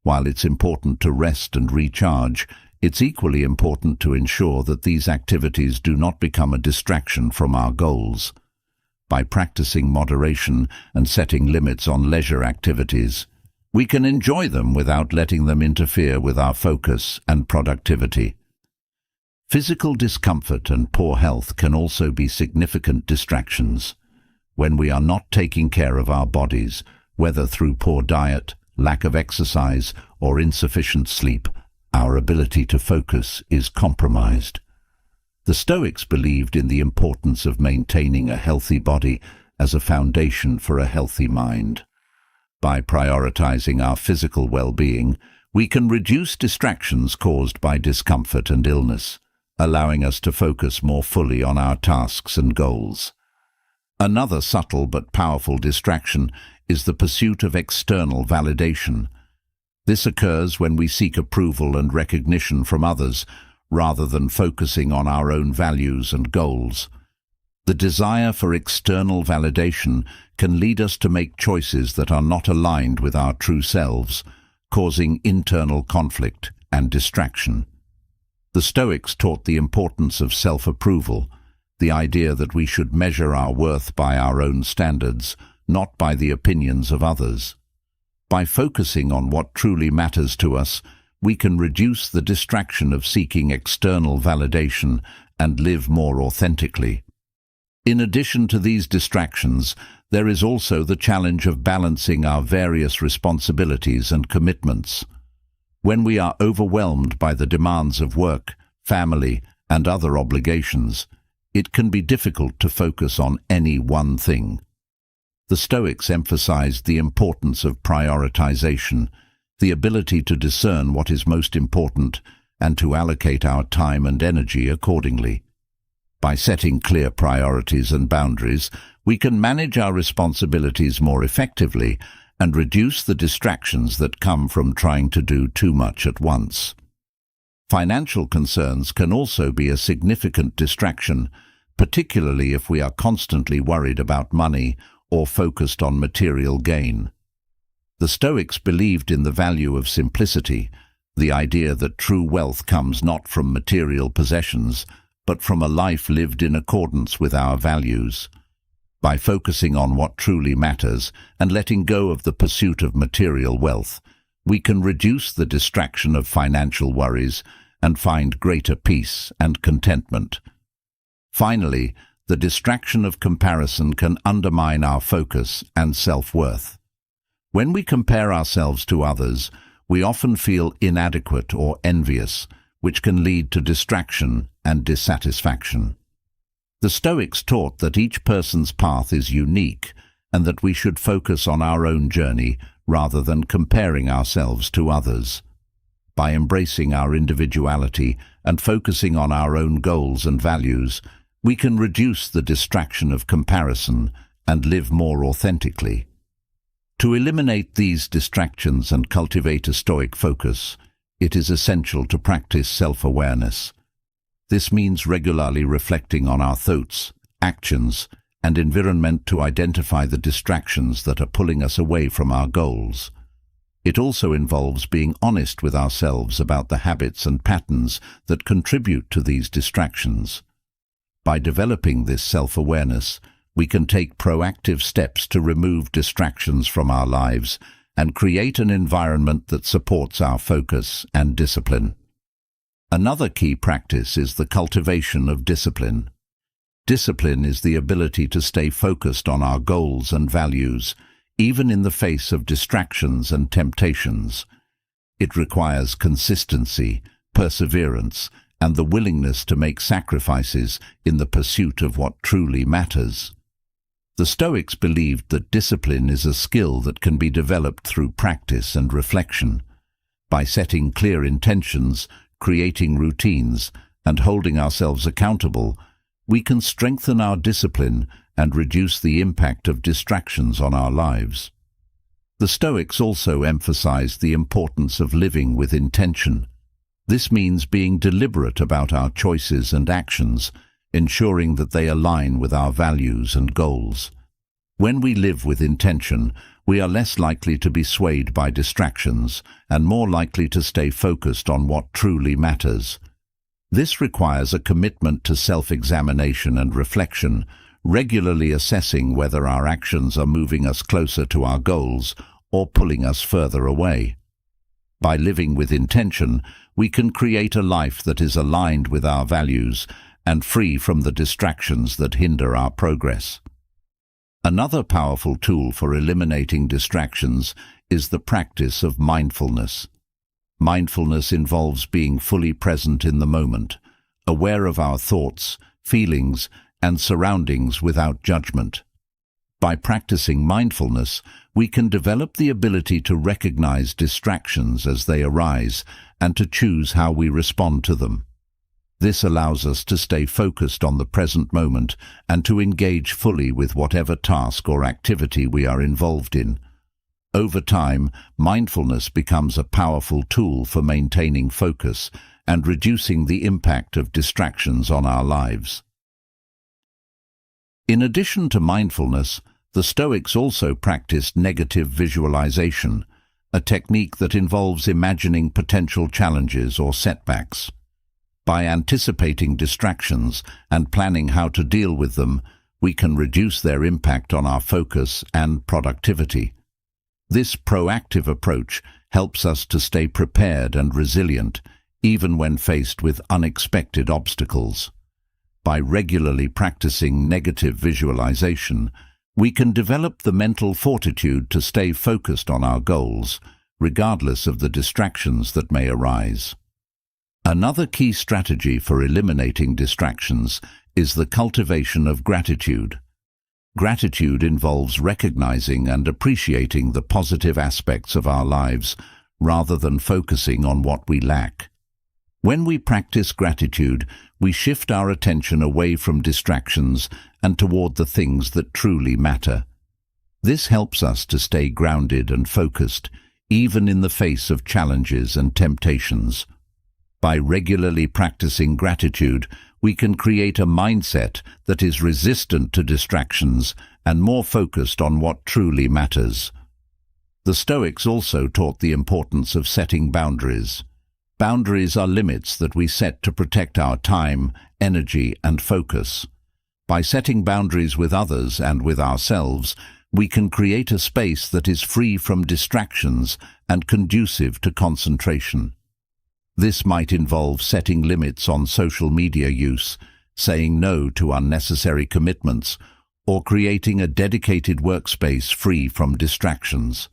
While it's important to rest and recharge, it's equally important to ensure that these activities do not become a distraction from our goals. By practicing moderation and setting limits on leisure activities, we can enjoy them without letting them interfere with our focus and productivity. Physical discomfort and poor health can also be significant distractions. When we are not taking care of our bodies, whether through poor diet, lack of exercise, or insufficient sleep, our ability to focus is compromised. The Stoics believed in the importance of maintaining a healthy body as a foundation for a healthy mind. By prioritizing our physical well-being, we can reduce distractions caused by discomfort and illness, allowing us to focus more fully on our tasks and goals. Another subtle but powerful distraction is the pursuit of external validation. This occurs when we seek approval and recognition from others, rather than focusing on our own values and goals. The desire for external validation can lead us to make choices that are not aligned with our true selves, causing internal conflict and distraction. The Stoics taught the importance of self-approval, the idea that we should measure our worth by our own standards, not by the opinions of others. By focusing on what truly matters to us, we can reduce the distraction of seeking external validation and live more authentically. In addition to these distractions, there is also the challenge of balancing our various responsibilities and commitments. When we are overwhelmed by the demands of work, family, and other obligations, it can be difficult to focus on any one thing. The Stoics emphasized the importance of prioritization, the ability to discern what is most important and to allocate our time and energy accordingly. By setting clear priorities and boundaries, we can manage our responsibilities more effectively and reduce the distractions that come from trying to do too much at once. Financial concerns can also be a significant distraction, particularly if we are constantly worried about money or focused on material gain. The Stoics believed in the value of simplicity, the idea that true wealth comes not from material possessions, but from a life lived in accordance with our values. By focusing on what truly matters and letting go of the pursuit of material wealth, we can reduce the distraction of financial worries and find greater peace and contentment. Finally, the distraction of comparison can undermine our focus and self-worth. When we compare ourselves to others, we often feel inadequate or envious, which can lead to distraction and dissatisfaction. The Stoics taught that each person's path is unique and that we should focus on our own journey rather than comparing ourselves to others. By embracing our individuality and focusing on our own goals and values, we can reduce the distraction of comparison and live more authentically. To eliminate these distractions and cultivate a Stoic focus, it is essential to practice self-awareness. This means regularly reflecting on our thoughts, actions, and environment to identify the distractions that are pulling us away from our goals. It also involves being honest with ourselves about the habits and patterns that contribute to these distractions. By developing this self-awareness, we can take proactive steps to remove distractions from our lives and create an environment that supports our focus and discipline. Another key practice is the cultivation of discipline. Discipline is the ability to stay focused on our goals and values, even in the face of distractions and temptations. It requires consistency, perseverance, and the willingness to make sacrifices in the pursuit of what truly matters. The Stoics believed that discipline is a skill that can be developed through practice and reflection. By setting clear intentions, creating routines, and holding ourselves accountable, we can strengthen our discipline and reduce the impact of distractions on our lives. The Stoics also emphasized the importance of living with intention. This means being deliberate about our choices and actions, ensuring that they align with our values and goals. When we live with intention, we are less likely to be swayed by distractions and more likely to stay focused on what truly matters. This requires a commitment to self-examination and reflection, regularly assessing whether our actions are moving us closer to our goals or pulling us further away. By living with intention, we can create a life that is aligned with our values and free from the distractions that hinder our progress. Another powerful tool for eliminating distractions is the practice of mindfulness. Mindfulness involves being fully present in the moment, aware of our thoughts, feelings, and surroundings without judgment. By practicing mindfulness, we can develop the ability to recognize distractions as they arise and to choose how we respond to them. This allows us to stay focused on the present moment and to engage fully with whatever task or activity we are involved in. Over time, mindfulness becomes a powerful tool for maintaining focus and reducing the impact of distractions on our lives. In addition to mindfulness, the Stoics also practiced negative visualization, a technique that involves imagining potential challenges or setbacks. By anticipating distractions and planning how to deal with them, we can reduce their impact on our focus and productivity. This proactive approach helps us to stay prepared and resilient, even when faced with unexpected obstacles. By regularly practicing negative visualization, we can develop the mental fortitude to stay focused on our goals, regardless of the distractions that may arise. Another key strategy for eliminating distractions is the cultivation of gratitude. Gratitude involves recognizing and appreciating the positive aspects of our lives rather than focusing on what we lack. When we practice gratitude, we shift our attention away from distractions and toward the things that truly matter. This helps us to stay grounded and focused, even in the face of challenges and temptations. By regularly practicing gratitude, we can create a mindset that is resistant to distractions and more focused on what truly matters. The Stoics also taught the importance of setting boundaries. Boundaries are limits that we set to protect our time, energy, and focus. By setting boundaries with others and with ourselves, we can create a space that is free from distractions and conducive to concentration. This might involve setting limits on social media use, saying no to unnecessary commitments, or creating a dedicated workspace free from distractions.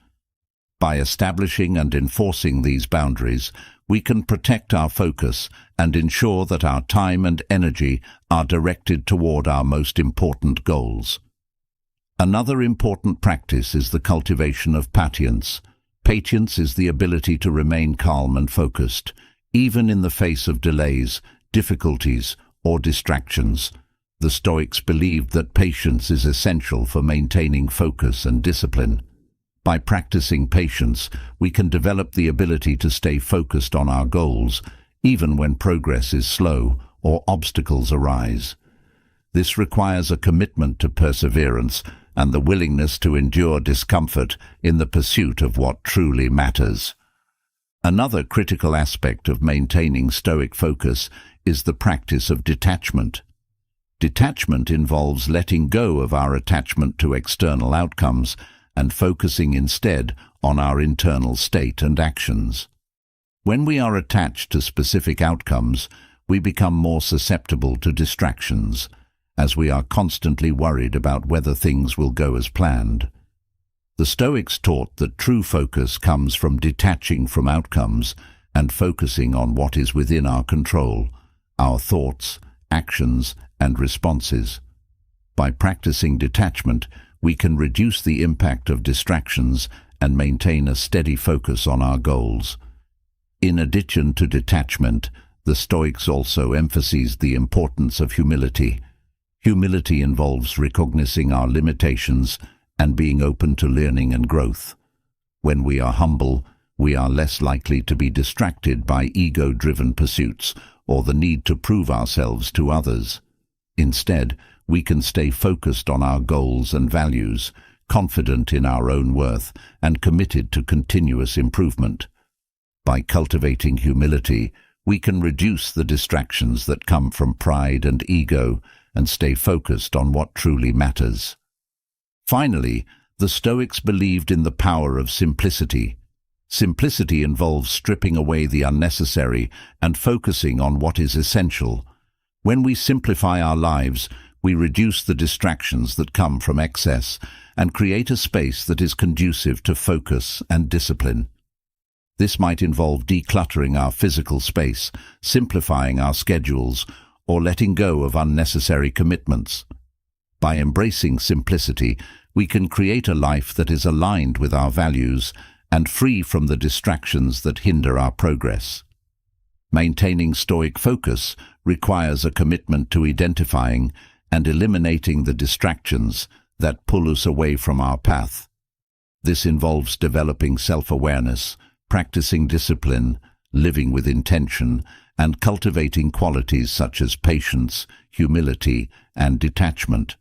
By establishing and enforcing these boundaries, we can protect our focus and ensure that our time and energy are directed toward our most important goals. Another important practice is the cultivation of patience. Patience is the ability to remain calm and focused, even in the face of delays, difficulties, or distractions. The Stoics believed that patience is essential for maintaining focus and discipline. By practicing patience, we can develop the ability to stay focused on our goals, even when progress is slow or obstacles arise. This requires a commitment to perseverance and the willingness to endure discomfort in the pursuit of what truly matters. Another critical aspect of maintaining Stoic focus is the practice of detachment. Detachment involves letting go of our attachment to external outcomes and focusing instead on our internal state and actions. When we are attached to specific outcomes, we become more susceptible to distractions, as we are constantly worried about whether things will go as planned. The Stoics taught that true focus comes from detaching from outcomes and focusing on what is within our control, our thoughts, actions, and responses. By practicing detachment, we can reduce the impact of distractions and maintain a steady focus on our goals. In addition to detachment, the Stoics also emphasized the importance of humility. Humility involves recognizing our limitations and being open to learning and growth. When we are humble, we are less likely to be distracted by ego-driven pursuits or the need to prove ourselves to others. Instead, we can stay focused on our goals and values, confident in our own worth, and committed to continuous improvement. By cultivating humility, we can reduce the distractions that come from pride and ego and stay focused on what truly matters. Finally, the Stoics believed in the power of simplicity. Simplicity involves stripping away the unnecessary and focusing on what is essential. When we simplify our lives, we reduce the distractions that come from excess and create a space that is conducive to focus and discipline. This might involve decluttering our physical space, simplifying our schedules, or letting go of unnecessary commitments. By embracing simplicity, we can create a life that is aligned with our values and free from the distractions that hinder our progress. Maintaining Stoic focus requires a commitment to identifying and eliminating the distractions that pull us away from our path. This involves developing self-awareness, practicing discipline, living with intention, and cultivating qualities such as patience, humility, and detachment.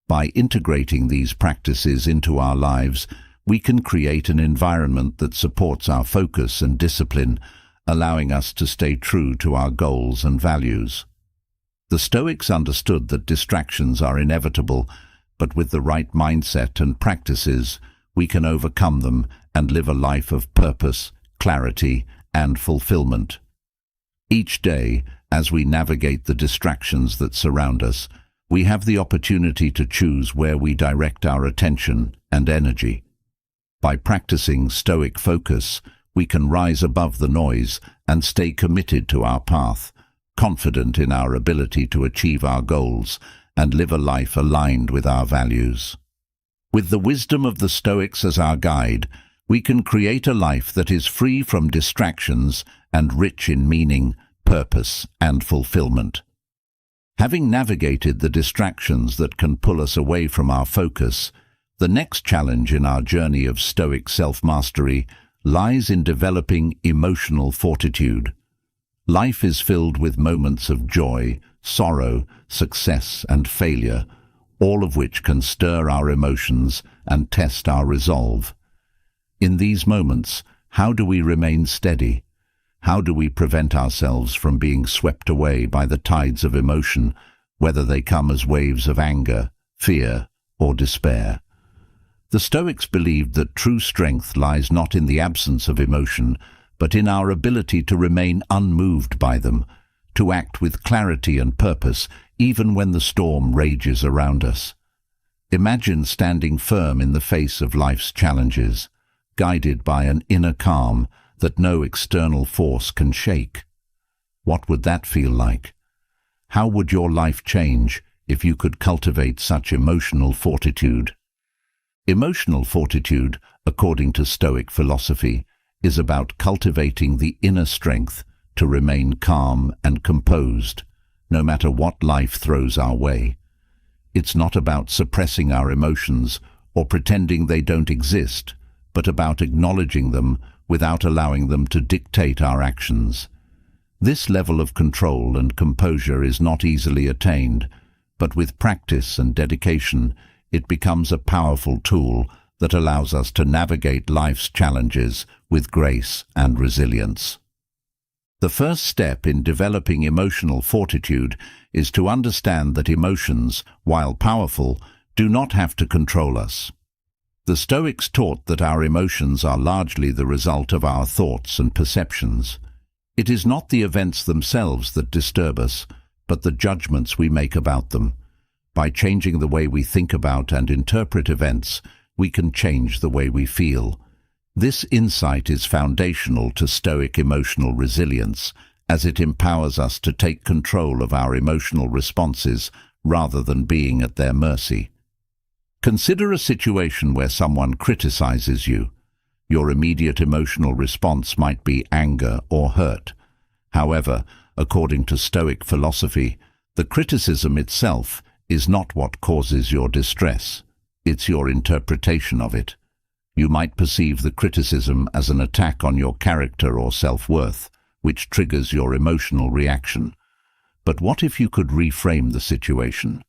By integrating these practices into our lives, we can create an environment that supports our focus and discipline, allowing us to stay true to our goals and values. The Stoics understood that distractions are inevitable, but with the right mindset and practices, we can overcome them and live a life of purpose, clarity, and fulfillment. Each day, as we navigate the distractions that surround us, we have the opportunity to choose where we direct our attention and energy. By practicing Stoic focus, we can rise above the noise and stay committed to our path, confident in our ability to achieve our goals and live a life aligned with our values. With the wisdom of the Stoics as our guide, we can create a life that is free from distractions and rich in meaning, purpose, and fulfillment. Having navigated the distractions that can pull us away from our focus, the next challenge in our journey of Stoic self-mastery lies in developing emotional fortitude. Life is filled with moments of joy, sorrow, success, and failure, all of which can stir our emotions and test our resolve. In these moments, how do we remain steady? How do we prevent ourselves from being swept away by the tides of emotion, whether they come as waves of anger, fear, or despair? The Stoics believed that true strength lies not in the absence of emotion, but in our ability to remain unmoved by them, to act with clarity and purpose even when the storm rages around us. Imagine standing firm in the face of life's challenges, guided by an inner calm that no external force can shake. What would that feel like? How would your life change if you could cultivate such emotional fortitude? Emotional fortitude, according to Stoic philosophy, is about cultivating the inner strength to remain calm and composed, no matter what life throws our way. It's not about suppressing our emotions or pretending they don't exist, but about acknowledging them without allowing them to dictate our actions. This level of control and composure is not easily attained, but with practice and dedication, it becomes a powerful tool that allows us to navigate life's challenges with grace and resilience. The first step in developing emotional fortitude is to understand that emotions, while powerful, do not have to control us. The Stoics taught that our emotions are largely the result of our thoughts and perceptions. It is not the events themselves that disturb us, but the judgments we make about them. By changing the way we think about and interpret events, we can change the way we feel. This insight is foundational to Stoic emotional resilience, as it empowers us to take control of our emotional responses rather than being at their mercy. Consider a situation where someone criticizes you. Your immediate emotional response might be anger or hurt. However, according to Stoic philosophy, the criticism itself is not what causes your distress. It's your interpretation of it. You might perceive the criticism as an attack on your character or self-worth, which triggers your emotional reaction. But what if you could reframe the situation?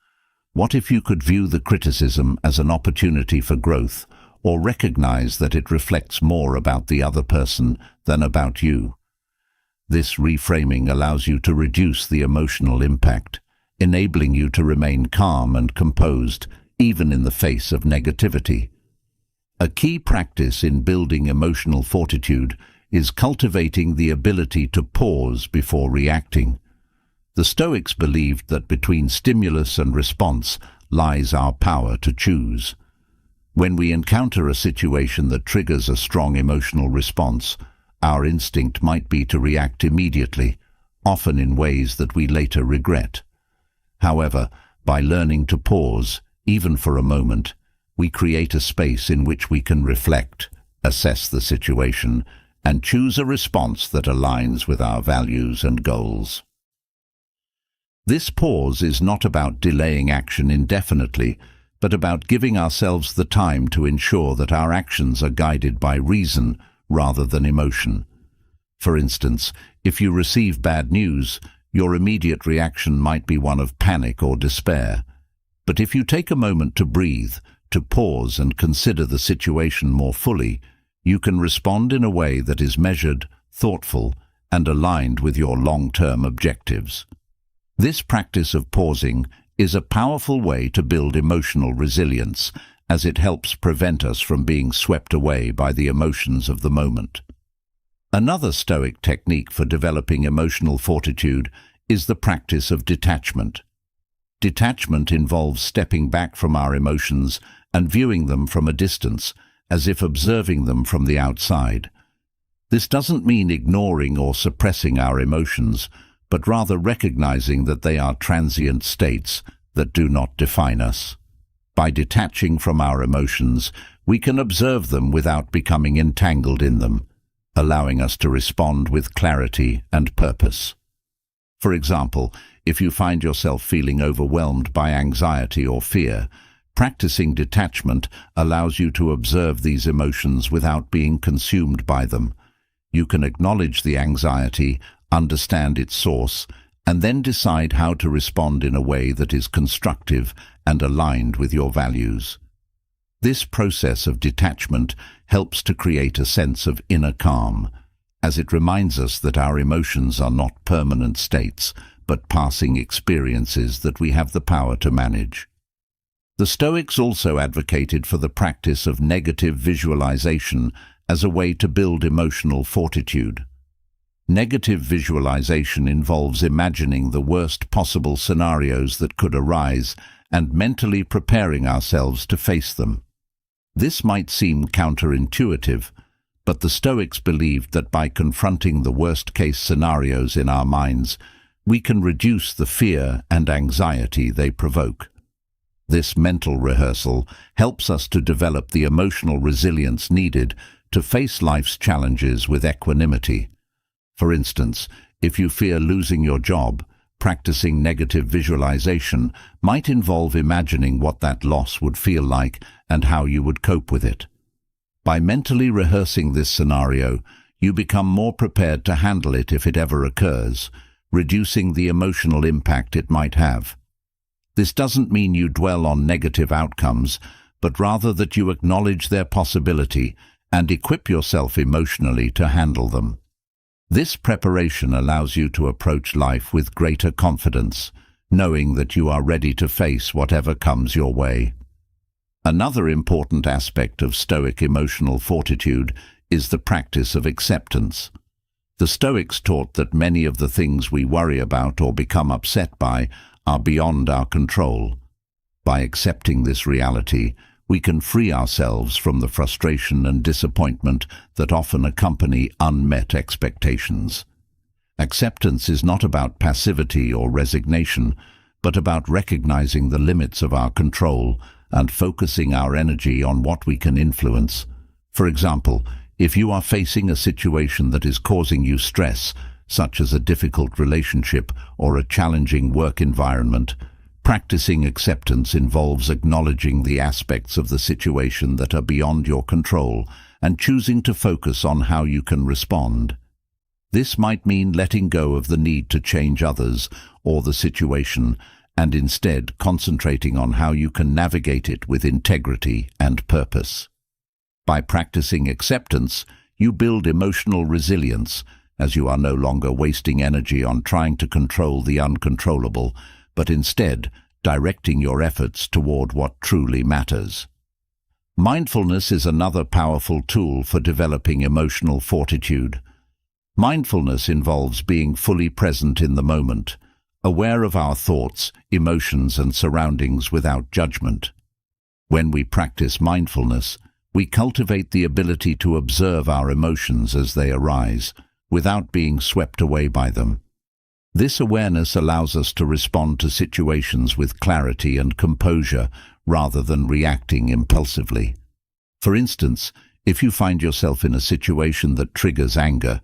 What if you could view the criticism as an opportunity for growth, or recognize that it reflects more about the other person than about you? This reframing allows you to reduce the emotional impact, enabling you to remain calm and composed, even in the face of negativity. A key practice in building emotional fortitude is cultivating the ability to pause before reacting. The Stoics believed that between stimulus and response lies our power to choose. When we encounter a situation that triggers a strong emotional response, our instinct might be to react immediately, often in ways that we later regret. However, by learning to pause, even for a moment, we create a space in which we can reflect, assess the situation, and choose a response that aligns with our values and goals. This pause is not about delaying action indefinitely, but about giving ourselves the time to ensure that our actions are guided by reason rather than emotion. For instance, if you receive bad news, your immediate reaction might be one of panic or despair. But if you take a moment to breathe, to pause and consider the situation more fully, you can respond in a way that is measured, thoughtful, and aligned with your long-term objectives. This practice of pausing is a powerful way to build emotional resilience, as it helps prevent us from being swept away by the emotions of the moment. Another Stoic technique for developing emotional fortitude is the practice of detachment. Detachment involves stepping back from our emotions and viewing them from a distance, as if observing them from the outside. This doesn't mean ignoring or suppressing our emotions, but rather recognizing that they are transient states that do not define us. By detaching from our emotions, we can observe them without becoming entangled in them, allowing us to respond with clarity and purpose. For example, if you find yourself feeling overwhelmed by anxiety or fear, practicing detachment allows you to observe these emotions without being consumed by them. You can acknowledge the anxiety, understand its source, and then decide how to respond in a way that is constructive and aligned with your values. This process of detachment helps to create a sense of inner calm, as it reminds us that our emotions are not permanent states, but passing experiences that we have the power to manage. The Stoics also advocated for the practice of negative visualization as a way to build emotional fortitude. Negative visualization involves imagining the worst possible scenarios that could arise and mentally preparing ourselves to face them. This might seem counterintuitive, but the Stoics believed that by confronting the worst-case scenarios in our minds, we can reduce the fear and anxiety they provoke. This mental rehearsal helps us to develop the emotional resilience needed to face life's challenges with equanimity. For instance, if you fear losing your job, practicing negative visualization might involve imagining what that loss would feel like and how you would cope with it. By mentally rehearsing this scenario, you become more prepared to handle it if it ever occurs, reducing the emotional impact it might have. This doesn't mean you dwell on negative outcomes, but rather that you acknowledge their possibility and equip yourself emotionally to handle them. This preparation allows you to approach life with greater confidence, knowing that you are ready to face whatever comes your way. Another important aspect of Stoic emotional fortitude is the practice of acceptance. The Stoics taught that many of the things we worry about or become upset by are beyond our control. By accepting this reality, we can free ourselves from the frustration and disappointment that often accompany unmet expectations. Acceptance is not about passivity or resignation, but about recognizing the limits of our control and focusing our energy on what we can influence. For example, if you are facing a situation that is causing you stress, such as a difficult relationship or a challenging work environment, practicing acceptance involves acknowledging the aspects of the situation that are beyond your control and choosing to focus on how you can respond. This might mean letting go of the need to change others or the situation and instead concentrating on how you can navigate it with integrity and purpose. By practicing acceptance, you build emotional resilience, as you are no longer wasting energy on trying to control the uncontrollable, but instead directing your efforts toward what truly matters. Mindfulness is another powerful tool for developing emotional fortitude. Mindfulness involves being fully present in the moment, aware of our thoughts, emotions, and surroundings without judgment. When we practice mindfulness, we cultivate the ability to observe our emotions as they arise, without being swept away by them. This awareness allows us to respond to situations with clarity and composure rather than reacting impulsively. For instance, if you find yourself in a situation that triggers anger,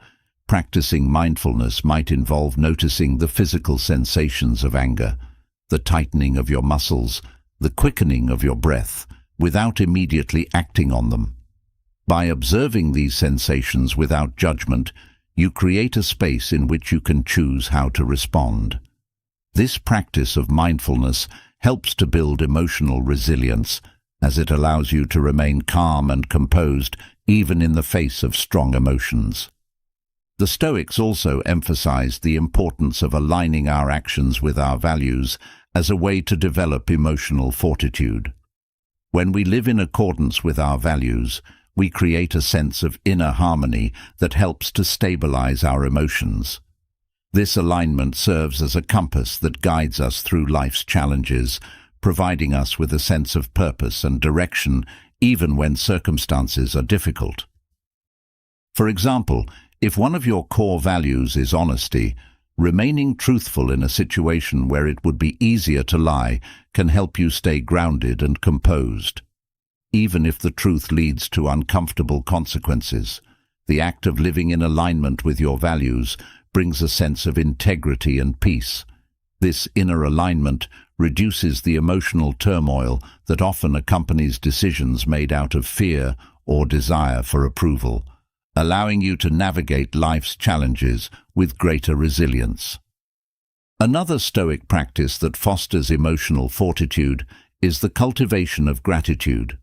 practicing mindfulness might involve noticing the physical sensations of anger, the tightening of your muscles, the quickening of your breath, without immediately acting on them. By observing these sensations without judgment, you create a space in which you can choose how to respond. This practice of mindfulness helps to build emotional resilience, as it allows you to remain calm and composed even in the face of strong emotions. The Stoics also emphasized the importance of aligning our actions with our values as a way to develop emotional fortitude. When we live in accordance with our values, we create a sense of inner harmony that helps to stabilize our emotions. This alignment serves as a compass that guides us through life's challenges, providing us with a sense of purpose and direction even when circumstances are difficult. For example, if one of your core values is honesty, remaining truthful in a situation where it would be easier to lie can help you stay grounded and composed. Even if the truth leads to uncomfortable consequences, the act of living in alignment with your values brings a sense of integrity and peace. This inner alignment reduces the emotional turmoil that often accompanies decisions made out of fear or desire for approval, allowing you to navigate life's challenges with greater resilience. Another Stoic practice that fosters emotional fortitude is the cultivation of gratitude.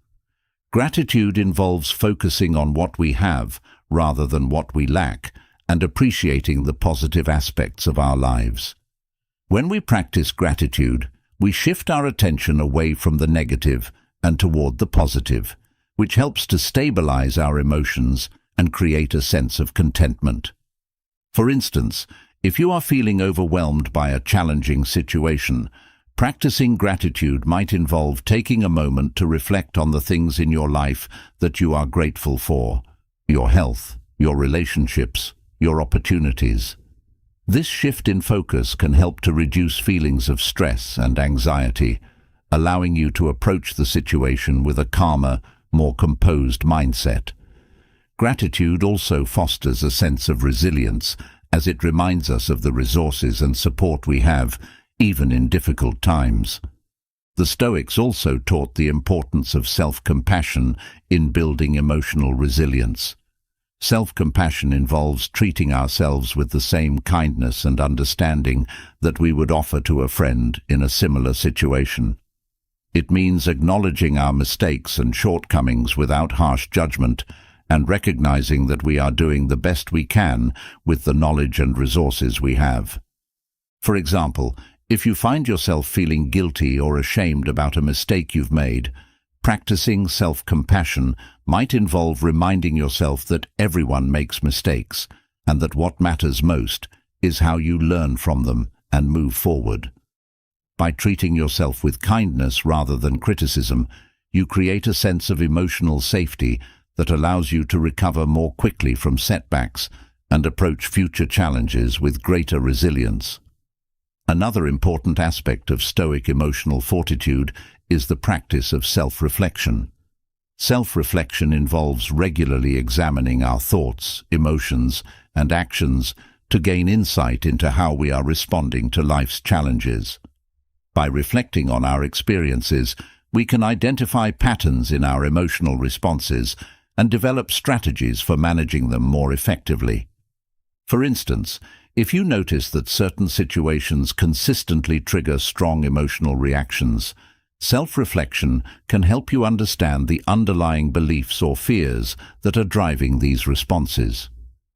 Gratitude involves focusing on what we have rather than what we lack, and appreciating the positive aspects of our lives. When we practice gratitude, we shift our attention away from the negative and toward the positive, which helps to stabilize our emotions and create a sense of contentment. For instance, if you are feeling overwhelmed by a challenging situation, practicing gratitude might involve taking a moment to reflect on the things in your life that you are grateful for: your health, your relationships, your opportunities. This shift in focus can help to reduce feelings of stress and anxiety, allowing you to approach the situation with a calmer, more composed mindset. Gratitude also fosters a sense of resilience, as it reminds us of the resources and support we have, even in difficult times. The Stoics also taught the importance of self-compassion in building emotional resilience. Self-compassion involves treating ourselves with the same kindness and understanding that we would offer to a friend in a similar situation. It means acknowledging our mistakes and shortcomings without harsh judgment, and recognizing that we are doing the best we can with the knowledge and resources we have. For example, if you find yourself feeling guilty or ashamed about a mistake you've made, Practicing self-compassion might involve reminding yourself that everyone makes mistakes and that what matters most is how you learn from them and move forward. By treating yourself with kindness rather than criticism, you create a sense of emotional safety that allows you to recover more quickly from setbacks and approach future challenges with greater resilience. Another important aspect of Stoic emotional fortitude is the practice of self-reflection. Self-reflection involves regularly examining our thoughts, emotions, and actions to gain insight into how we are responding to life's challenges. By reflecting on our experiences, we can identify patterns in our emotional responses and develop strategies for managing them more effectively. For instance, if you notice that certain situations consistently trigger strong emotional reactions, self-reflection can help you understand the underlying beliefs or fears that are driving these responses.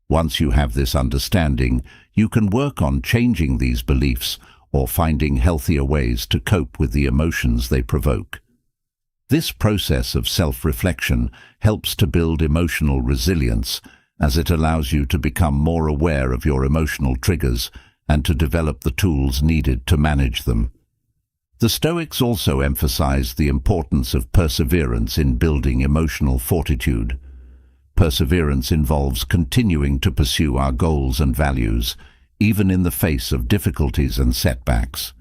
Once you have this understanding, you can work on changing these beliefs or finding healthier ways to cope with the emotions they provoke. This process of self-reflection helps to build emotional resilience, as it allows you to become more aware of your emotional triggers and to develop the tools needed to manage them. The Stoics also emphasize the importance of perseverance in building emotional fortitude. Perseverance involves continuing to pursue our goals and values, even in the face of difficulties and setbacks.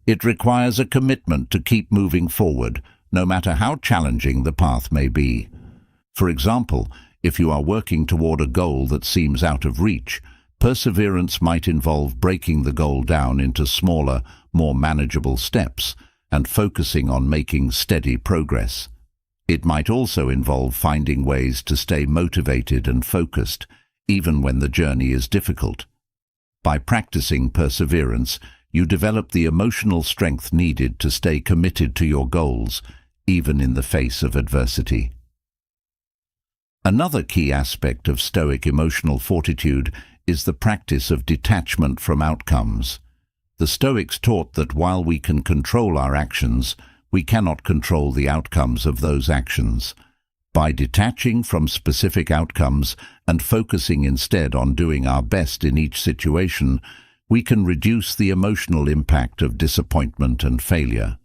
It requires a commitment to keep moving forward, no matter how challenging the path may be. For example, if you are working toward a goal that seems out of reach, perseverance might involve breaking the goal down into smaller, more manageable steps and focusing on making steady progress. It might also involve finding ways to stay motivated and focused, even when the journey is difficult. By practicing perseverance, you develop the emotional strength needed to stay committed to your goals, even in the face of adversity. Another key aspect of Stoic emotional fortitude is the practice of detachment from outcomes. The Stoics taught that while we can control our actions, we cannot control the outcomes of those actions. By detaching from specific outcomes and focusing instead on doing our best in each situation, we can reduce the emotional impact of disappointment and failure.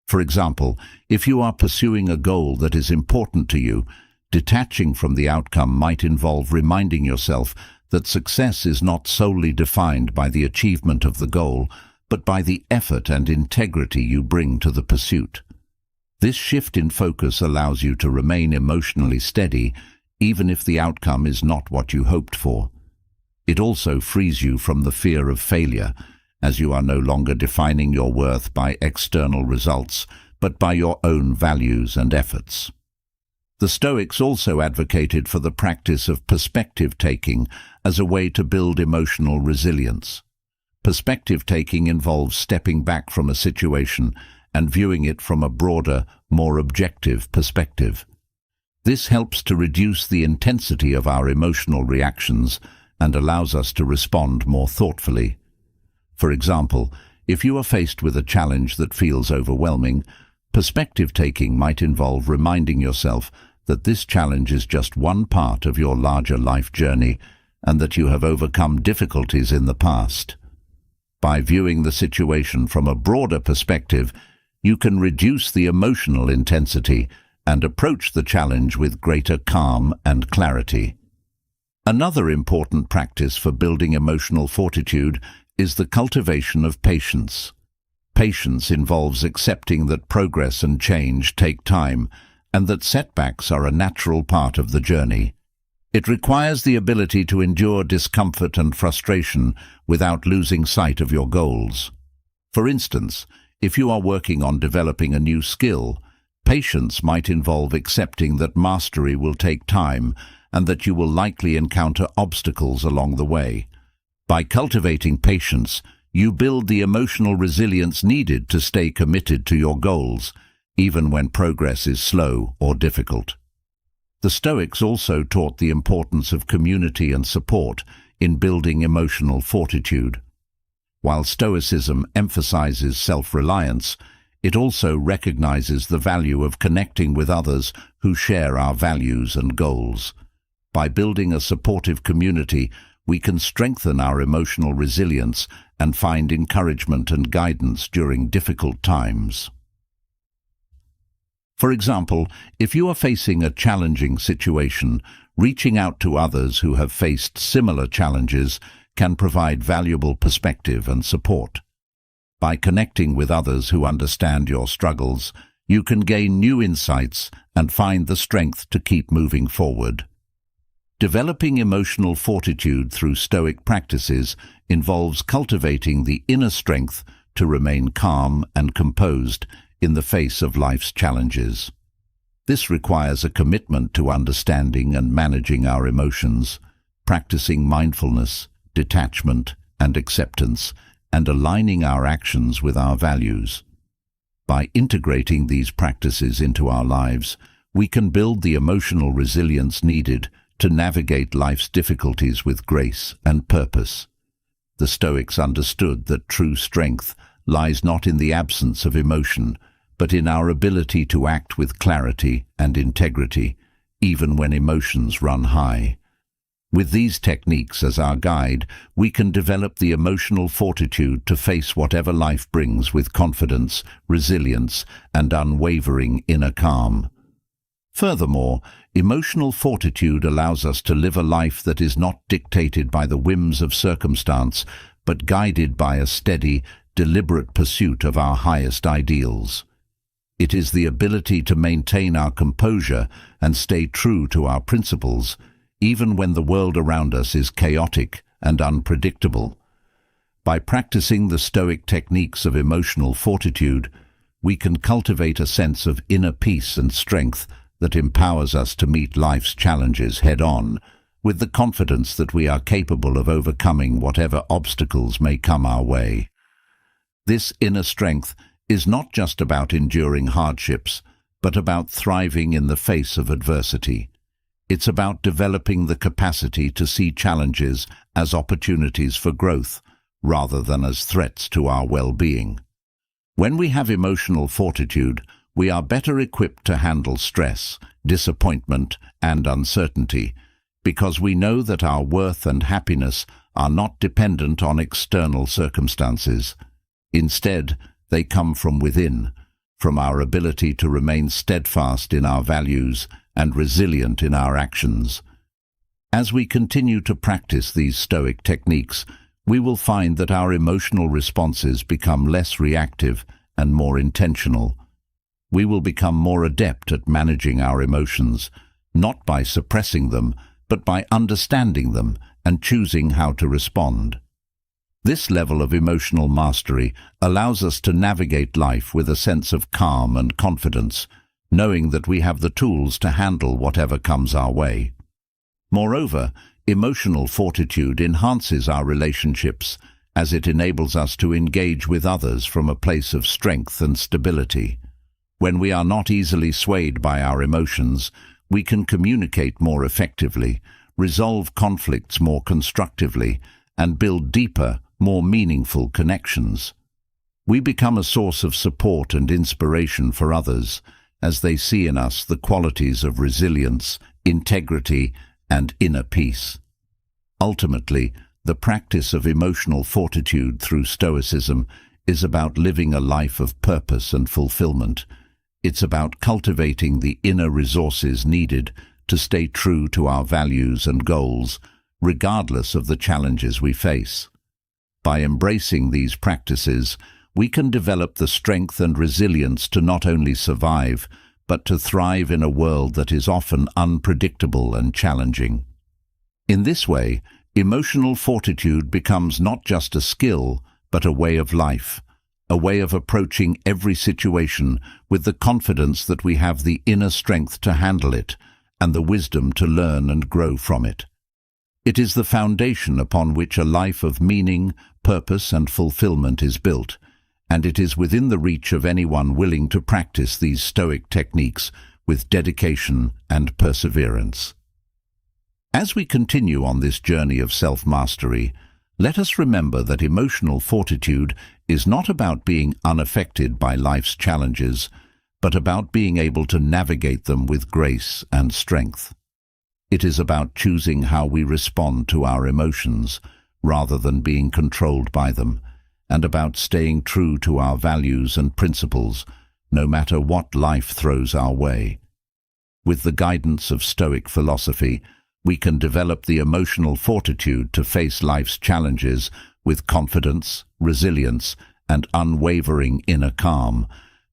For example, if you are pursuing a goal that is important to you, detaching from the outcome might involve reminding yourself that success is not solely defined by the achievement of the goal, but by the effort and integrity you bring to the pursuit. This shift in focus allows you to remain emotionally steady, even if the outcome is not what you hoped for. It also frees you from the fear of failure, as you are no longer defining your worth by external results, but by your own values and efforts. The Stoics also advocated for the practice of perspective-taking as a way to build emotional resilience. Perspective-taking involves stepping back from a situation and viewing it from a broader, more objective perspective. This helps to reduce the intensity of our emotional reactions and allows us to respond more thoughtfully. For example, if you are faced with a challenge that feels overwhelming, perspective-taking might involve reminding yourself that this challenge is just one part of your larger life journey and that you have overcome difficulties in the past. By viewing the situation from a broader perspective, you can reduce the emotional intensity and approach the challenge with greater calm and clarity. Another important practice for building emotional fortitude is the cultivation of patience. Patience involves accepting that progress and change take time and that setbacks are a natural part of the journey. It requires the ability to endure discomfort and frustration without losing sight of your goals. For instance, if you are working on developing a new skill, patience might involve accepting that mastery will take time and that you will likely encounter obstacles along the way. By cultivating patience, you build the emotional resilience needed to stay committed to your goals, even when progress is slow or difficult. The Stoics also taught the importance of community and support in building emotional fortitude. While Stoicism emphasizes self-reliance, It also recognizes the value of connecting with others who share our values and goals. By building a supportive community, we can strengthen our emotional resilience and find encouragement and guidance during difficult times. For example, if you are facing a challenging situation, reaching out to others who have faced similar challenges can provide valuable perspective and support. By connecting with others who understand your struggles, you can gain new insights and find the strength to keep moving forward. Developing emotional fortitude through Stoic practices involves cultivating the inner strength to remain calm and composed in the face of life's challenges. This requires a commitment to understanding and managing our emotions, practicing mindfulness, detachment, and acceptance, and aligning our actions with our values. By integrating these practices into our lives, we can build the emotional resilience needed to navigate life's difficulties with grace and purpose. The Stoics understood that true strength lies not in the absence of emotion, but in our ability to act with clarity and integrity, even when emotions run high. With these techniques as our guide, we can develop the emotional fortitude to face whatever life brings with confidence, resilience, and unwavering inner calm. Furthermore, emotional fortitude allows us to live a life that is not dictated by the whims of circumstance, but guided by a steady, deliberate pursuit of our highest ideals. It is the ability to maintain our composure and stay true to our principles, even when the world around us is chaotic and unpredictable. By practicing the Stoic techniques of emotional fortitude, we can cultivate a sense of inner peace and strength that empowers us to meet life's challenges head-on, with the confidence that we are capable of overcoming whatever obstacles may come our way. This inner strength is not just about enduring hardships, but about thriving in the face of adversity. It's about developing the capacity to see challenges as opportunities for growth, rather than as threats to our well-being. When we have emotional fortitude, we are better equipped to handle stress, disappointment, and uncertainty, because we know that our worth and happiness are not dependent on external circumstances. Instead, they come from within, from our ability to remain steadfast in our values and resilient in our actions. As we continue to practice these Stoic techniques, we will find that our emotional responses become less reactive and more intentional. We will become more adept at managing our emotions, not by suppressing them, but by understanding them and choosing how to respond. This level of emotional mastery allows us to navigate life with a sense of calm and confidence, knowing that we have the tools to handle whatever comes our way. Moreover, emotional fortitude enhances our relationships as it enables us to engage with others from a place of strength and stability. When we are not easily swayed by our emotions, we can communicate more effectively, resolve conflicts more constructively, and build deeper, more meaningful connections. We become a source of support and inspiration for others, as they see in us the qualities of resilience, integrity, and inner peace. Ultimately, the practice of emotional fortitude through Stoicism is about living a life of purpose and fulfillment. It's about cultivating the inner resources needed to stay true to our values and goals, regardless of the challenges we face. By embracing these practices, we can develop the strength and resilience to not only survive, but to thrive in a world that is often unpredictable and challenging. In this way, emotional fortitude becomes not just a skill, but a way of life, a way of approaching every situation with the confidence that we have the inner strength to handle it and the wisdom to learn and grow from it. It is the foundation upon which a life of meaning, purpose, and fulfillment is built, and it is within the reach of anyone willing to practice these Stoic techniques with dedication and perseverance. As we continue on this journey of self-mastery, let us remember that emotional fortitude is not about being unaffected by life's challenges, but about being able to navigate them with grace and strength. It is about choosing how we respond to our emotions, rather than being controlled by them, and about staying true to our values and principles, no matter what life throws our way. With the guidance of Stoic philosophy, we can develop the emotional fortitude to face life's challenges with confidence, resilience, and unwavering inner calm,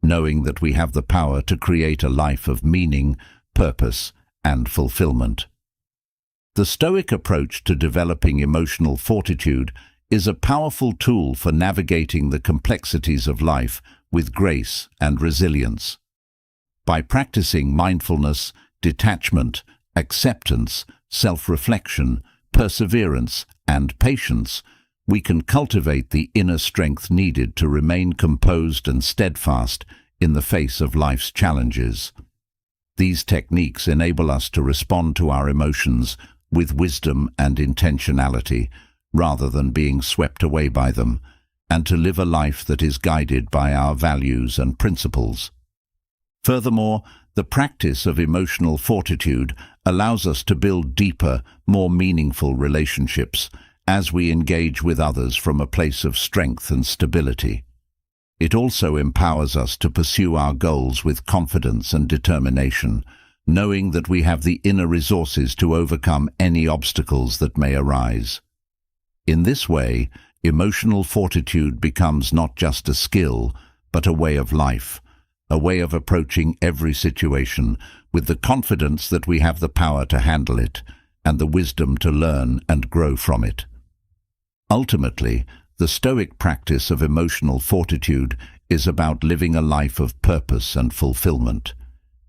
knowing that we have the power to create a life of meaning, purpose, and fulfillment. The Stoic approach to developing emotional fortitude is a powerful tool for navigating the complexities of life with grace and resilience. By practicing mindfulness, detachment, acceptance, self-reflection, perseverance, and patience, we can cultivate the inner strength needed to remain composed and steadfast in the face of life's challenges. These techniques enable us to respond to our emotions with wisdom and intentionality, rather than being swept away by them, and to live a life that is guided by our values and principles. Furthermore, the practice of emotional fortitude allows us to build deeper, more meaningful relationships as we engage with others from a place of strength and stability. It also empowers us to pursue our goals with confidence and determination, knowing that we have the inner resources to overcome any obstacles that may arise. In this way, emotional fortitude becomes not just a skill, but a way of life, a way of approaching every situation with the confidence that we have the power to handle it and the wisdom to learn and grow from it. Ultimately, the Stoic practice of emotional fortitude is about living a life of purpose and fulfillment.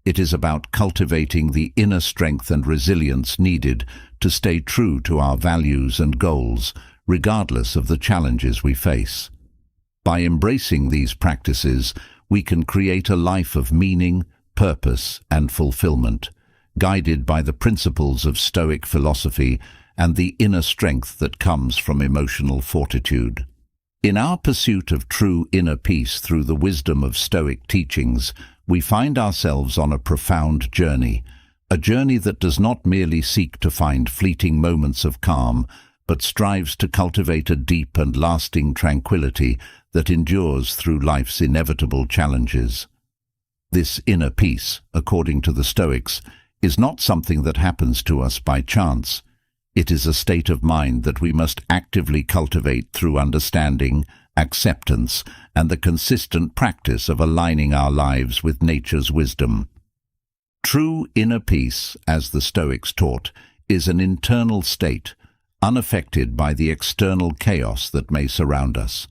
It is about cultivating the inner strength and resilience needed to stay true to our values and goals, regardless of the challenges we face. By embracing these practices, we can create a life of meaning, purpose, and fulfillment, guided by the principles of Stoic philosophy and the inner strength that comes from emotional fortitude. In our pursuit of true inner peace through the wisdom of Stoic teachings, we find ourselves on a profound journey, a journey that does not merely seek to find fleeting moments of calm, but strives to cultivate a deep and lasting tranquility that endures through life's inevitable challenges. This inner peace, according to the Stoics, is not something that happens to us by chance. It is a state of mind that we must actively cultivate through understanding, acceptance, and the consistent practice of aligning our lives with nature's wisdom. True inner peace, as the Stoics taught, is an internal state, unaffected by the external chaos that may surround us.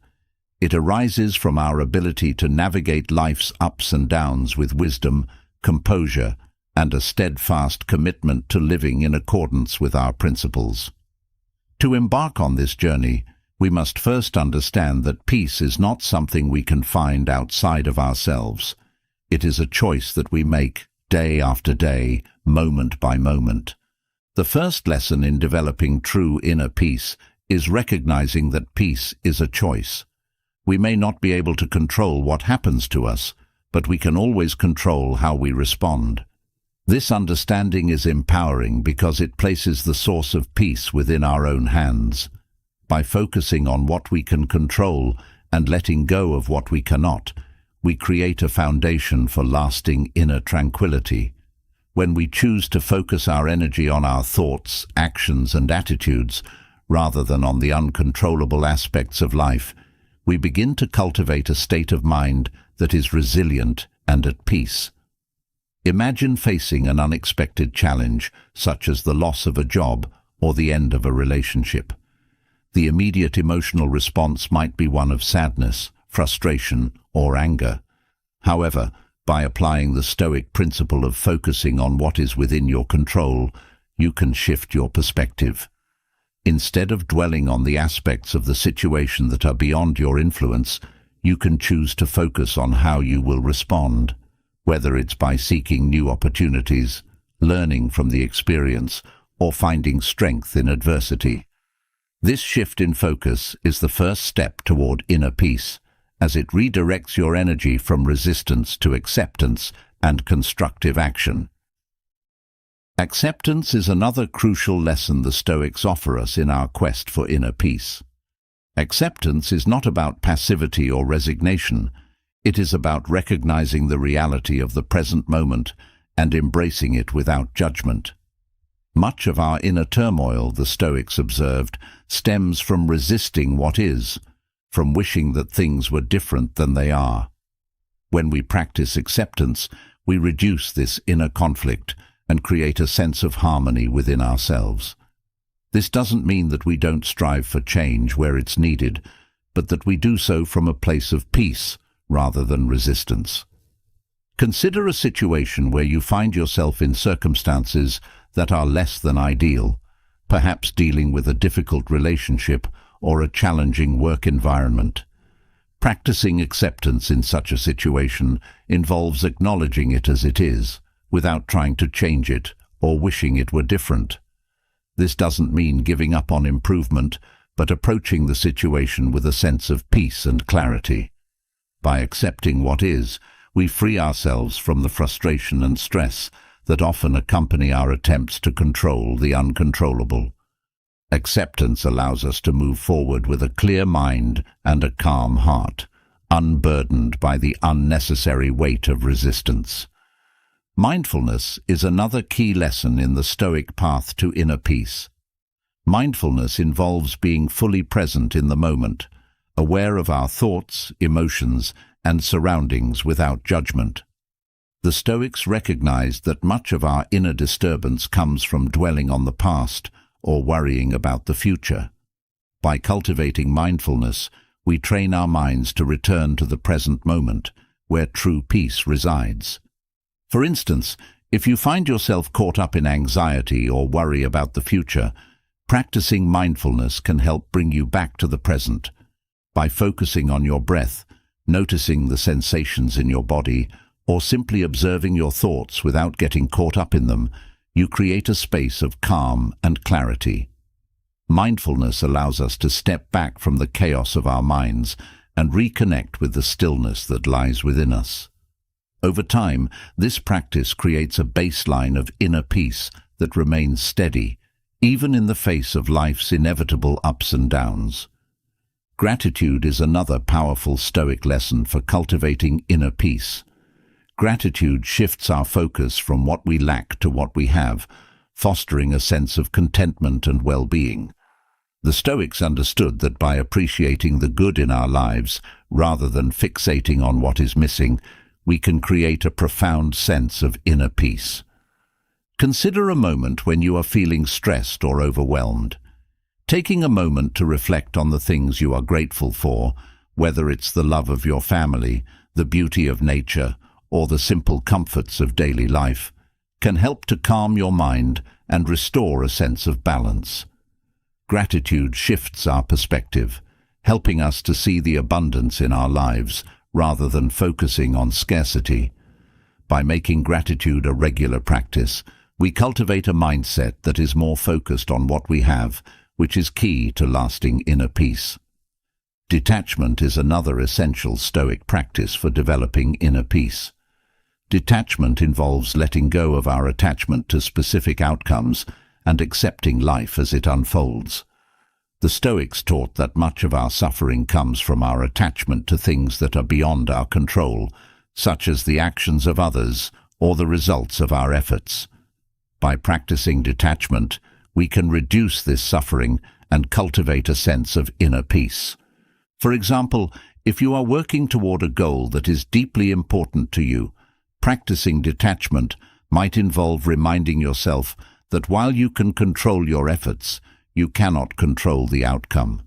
It arises from our ability to navigate life's ups and downs with wisdom, composure, and a steadfast commitment to living in accordance with our principles. To embark on this journey, we must first understand that peace is not something we can find outside of ourselves. It is a choice that we make day after day, moment by moment. The first lesson in developing true inner peace is recognizing that peace is a choice. We may not be able to control what happens to us, but we can always control how we respond. This understanding is empowering because it places the source of peace within our own hands. By focusing on what we can control and letting go of what we cannot, we create a foundation for lasting inner tranquility. When we choose to focus our energy on our thoughts, actions, and attitudes, rather than on the uncontrollable aspects of life, we begin to cultivate a state of mind that is resilient and at peace. Imagine facing an unexpected challenge, such as the loss of a job or the end of a relationship. The immediate emotional response might be one of sadness, frustration, or anger. However, by applying the Stoic principle of focusing on what is within your control, you can shift your perspective. Instead of dwelling on the aspects of the situation that are beyond your influence, you can choose to focus on how you will respond, whether it's by seeking new opportunities, learning from the experience, or finding strength in adversity. This shift in focus is the first step toward inner peace, as it redirects your energy from resistance to acceptance and constructive action. Acceptance is another crucial lesson the Stoics offer us in our quest for inner peace. Acceptance is not about passivity or resignation. It is about recognizing the reality of the present moment and embracing it without judgment. Much of our inner turmoil, the Stoics observed, stems from resisting what is, from wishing that things were different than they are. When we practice acceptance, we reduce this inner conflict and create a sense of harmony within ourselves. This doesn't mean that we don't strive for change where it's needed, but that we do so from a place of peace rather than resistance. Consider a situation where you find yourself in circumstances that are less than ideal, perhaps dealing with a difficult relationship or a challenging work environment. Practicing acceptance in such a situation involves acknowledging it as it is, without trying to change it or wishing it were different. This doesn't mean giving up on improvement, but approaching the situation with a sense of peace and clarity. By accepting what is, we free ourselves from the frustration and stress that often accompany our attempts to control the uncontrollable. Acceptance allows us to move forward with a clear mind and a calm heart, unburdened by the unnecessary weight of resistance. Mindfulness is another key lesson in the Stoic path to inner peace. Mindfulness involves being fully present in the moment, aware of our thoughts, emotions, and surroundings without judgment. The Stoics recognized that much of our inner disturbance comes from dwelling on the past or worrying about the future. By cultivating mindfulness, we train our minds to return to the present moment, where true peace resides. For instance, if you find yourself caught up in anxiety or worry about the future, practicing mindfulness can help bring you back to the present. By focusing on your breath, noticing the sensations in your body, or simply observing your thoughts without getting caught up in them, you create a space of calm and clarity. Mindfulness allows us to step back from the chaos of our minds and reconnect with the stillness that lies within us. Over time, this practice creates a baseline of inner peace that remains steady, even in the face of life's inevitable ups and downs. Gratitude is another powerful Stoic lesson for cultivating inner peace. Gratitude shifts our focus from what we lack to what we have, fostering a sense of contentment and well-being. The Stoics understood that by appreciating the good in our lives, rather than fixating on what is missing, we can create a profound sense of inner peace. Consider a moment when you are feeling stressed or overwhelmed. Taking a moment to reflect on the things you are grateful for, whether it's the love of your family, the beauty of nature, or the simple comforts of daily life, can help to calm your mind and restore a sense of balance. Gratitude shifts our perspective, helping us to see the abundance in our lives rather than focusing on scarcity. By making gratitude a regular practice, we cultivate a mindset that is more focused on what we have, which is key to lasting inner peace. Detachment is another essential Stoic practice for developing inner peace. Detachment involves letting go of our attachment to specific outcomes and accepting life as it unfolds. The Stoics taught that much of our suffering comes from our attachment to things that are beyond our control, such as the actions of others or the results of our efforts. By practicing detachment, we can reduce this suffering and cultivate a sense of inner peace. For example, if you are working toward a goal that is deeply important to you, practicing detachment might involve reminding yourself that while you can control your efforts, you cannot control the outcome.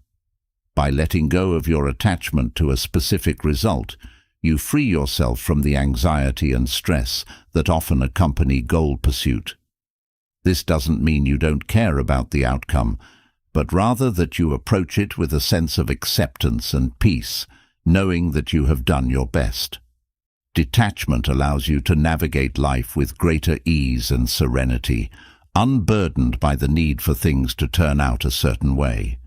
By letting go of your attachment to a specific result, you free yourself from the anxiety and stress that often accompany goal pursuit. This doesn't mean you don't care about the outcome, but rather that you approach it with a sense of acceptance and peace, knowing that you have done your best. Detachment allows you to navigate life with greater ease and serenity, unburdened by the need for things to turn out a certain way.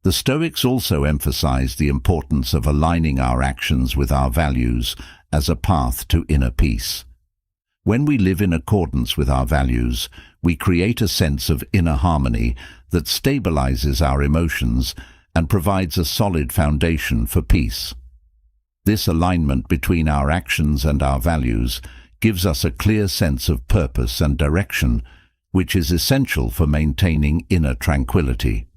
The Stoics also emphasize the importance of aligning our actions with our values as a path to inner peace. When we live in accordance with our values, we create a sense of inner harmony that stabilizes our emotions and provides a solid foundation for peace. This alignment between our actions and our values gives us a clear sense of purpose and direction, which is essential for maintaining inner tranquility.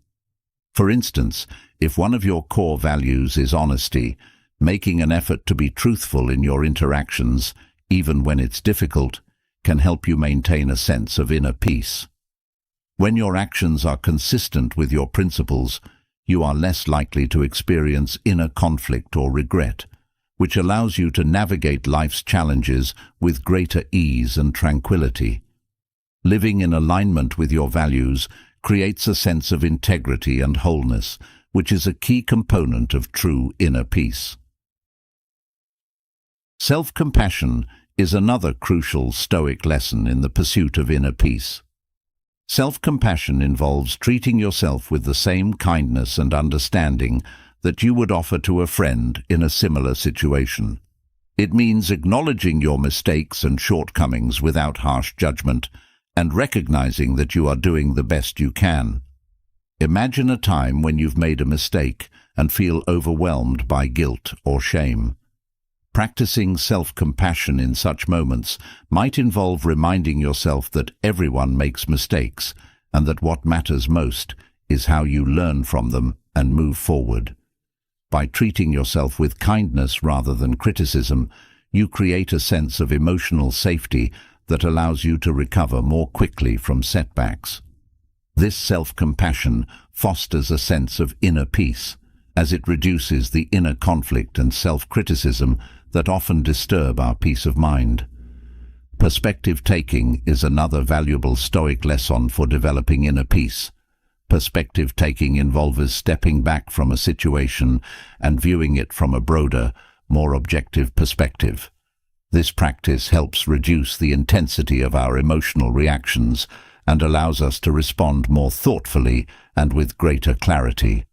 For instance, if one of your core values is honesty, making an effort to be truthful in your interactions, even when it's difficult, can help you maintain a sense of inner peace. When your actions are consistent with your principles, you are less likely to experience inner conflict or regret, which allows you to navigate life's challenges with greater ease and tranquility. Living in alignment with your values creates a sense of integrity and wholeness, which is a key component of true inner peace. Self-compassion is another crucial Stoic lesson in the pursuit of inner peace. Self-compassion involves treating yourself with the same kindness and understanding that you would offer to a friend in a similar situation. It means acknowledging your mistakes and shortcomings without harsh judgment and recognizing that you are doing the best you can. Imagine a time when you've made a mistake and feel overwhelmed by guilt or shame. Practicing self-compassion in such moments might involve reminding yourself that everyone makes mistakes and that what matters most is how you learn from them and move forward. By treating yourself with kindness rather than criticism, you create a sense of emotional safety that allows you to recover more quickly from setbacks. This self-compassion fosters a sense of inner peace, as it reduces the inner conflict and self-criticism that often disturb our peace of mind. Perspective-taking is another valuable Stoic lesson for developing inner peace. Perspective-taking involves stepping back from a situation and viewing it from a broader, more objective perspective. This practice helps reduce the intensity of our emotional reactions and allows us to respond more thoughtfully and with greater clarity.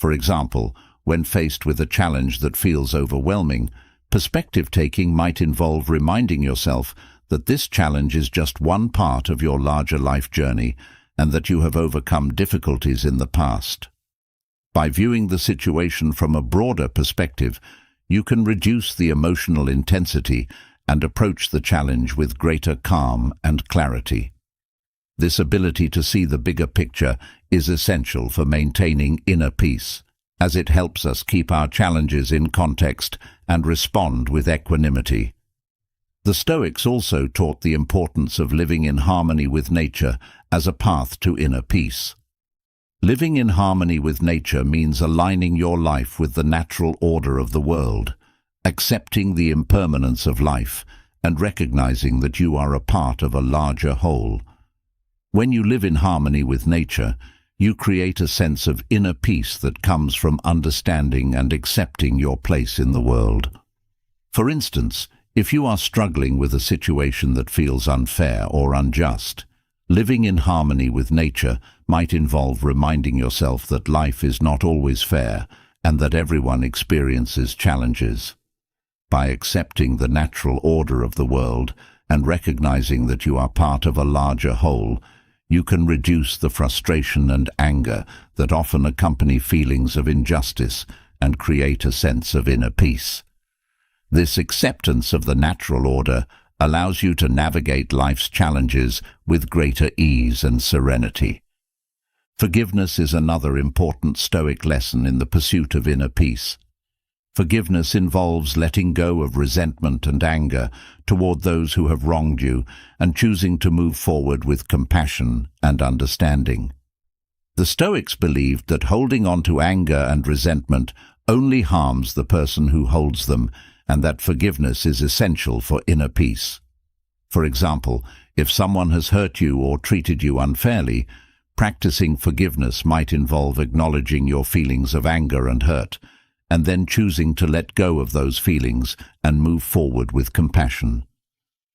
For example, when faced with a challenge that feels overwhelming, perspective-taking might involve reminding yourself that this challenge is just one part of your larger life journey and that you have overcome difficulties in the past. By viewing the situation from a broader perspective, you can reduce the emotional intensity and approach the challenge with greater calm and clarity. This ability to see the bigger picture is essential for maintaining inner peace, as it helps us keep our challenges in context and respond with equanimity. The Stoics also taught the importance of living in harmony with nature as a path to inner peace. Living in harmony with nature means aligning your life with the natural order of the world, accepting the impermanence of life, and recognizing that you are a part of a larger whole. When you live in harmony with nature, you create a sense of inner peace that comes from understanding and accepting your place in the world. For instance, if you are struggling with a situation that feels unfair or unjust, living in harmony with nature might involve reminding yourself that life is not always fair and that everyone experiences challenges. By accepting the natural order of the world and recognizing that you are part of a larger whole, you can reduce the frustration and anger that often accompany feelings of injustice and create a sense of inner peace. This acceptance of the natural order allows you to navigate life's challenges with greater ease and serenity. Forgiveness is another important Stoic lesson in the pursuit of inner peace. Forgiveness involves letting go of resentment and anger toward those who have wronged you and choosing to move forward with compassion and understanding. The Stoics believed that holding on to anger and resentment only harms the person who holds them, and that forgiveness is essential for inner peace. For example, if someone has hurt you or treated you unfairly, practicing forgiveness might involve acknowledging your feelings of anger and hurt, and then choosing to let go of those feelings and move forward with compassion.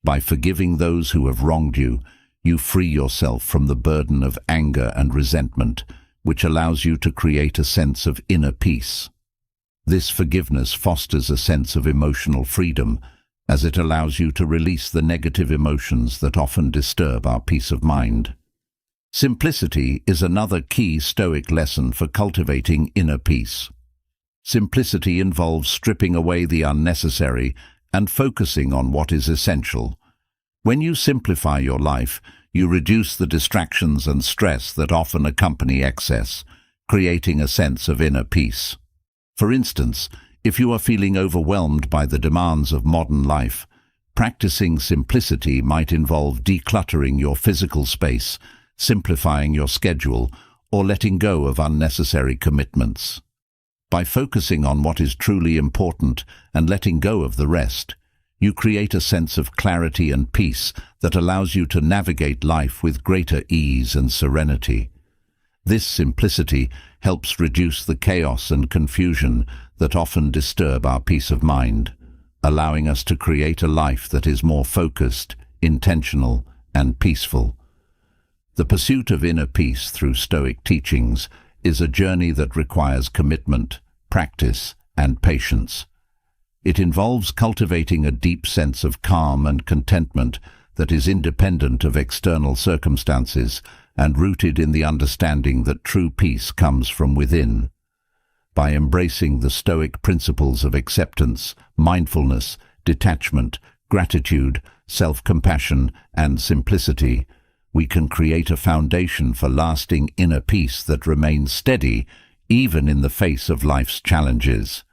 By forgiving those who have wronged you, you free yourself from the burden of anger and resentment, which allows you to create a sense of inner peace. This forgiveness fosters a sense of emotional freedom, as it allows you to release the negative emotions that often disturb our peace of mind. Simplicity is another key Stoic lesson for cultivating inner peace. Simplicity involves stripping away the unnecessary and focusing on what is essential. When you simplify your life, you reduce the distractions and stress that often accompany excess, creating a sense of inner peace. For instance, if you are feeling overwhelmed by the demands of modern life, practicing simplicity might involve decluttering your physical space, simplifying your schedule, or letting go of unnecessary commitments. By focusing on what is truly important and letting go of the rest, you create a sense of clarity and peace that allows you to navigate life with greater ease and serenity. This simplicity helps reduce the chaos and confusion that often disturb our peace of mind, allowing us to create a life that is more focused, intentional, and peaceful. The pursuit of inner peace through Stoic teachings is a journey that requires commitment, practice, and patience. It involves cultivating a deep sense of calm and contentment that is independent of external circumstances and rooted in the understanding that true peace comes from within. By embracing the Stoic principles of acceptance, mindfulness, detachment, gratitude, self-compassion, and simplicity, we can create a foundation for lasting inner peace that remains steady even in the face of life's challenges.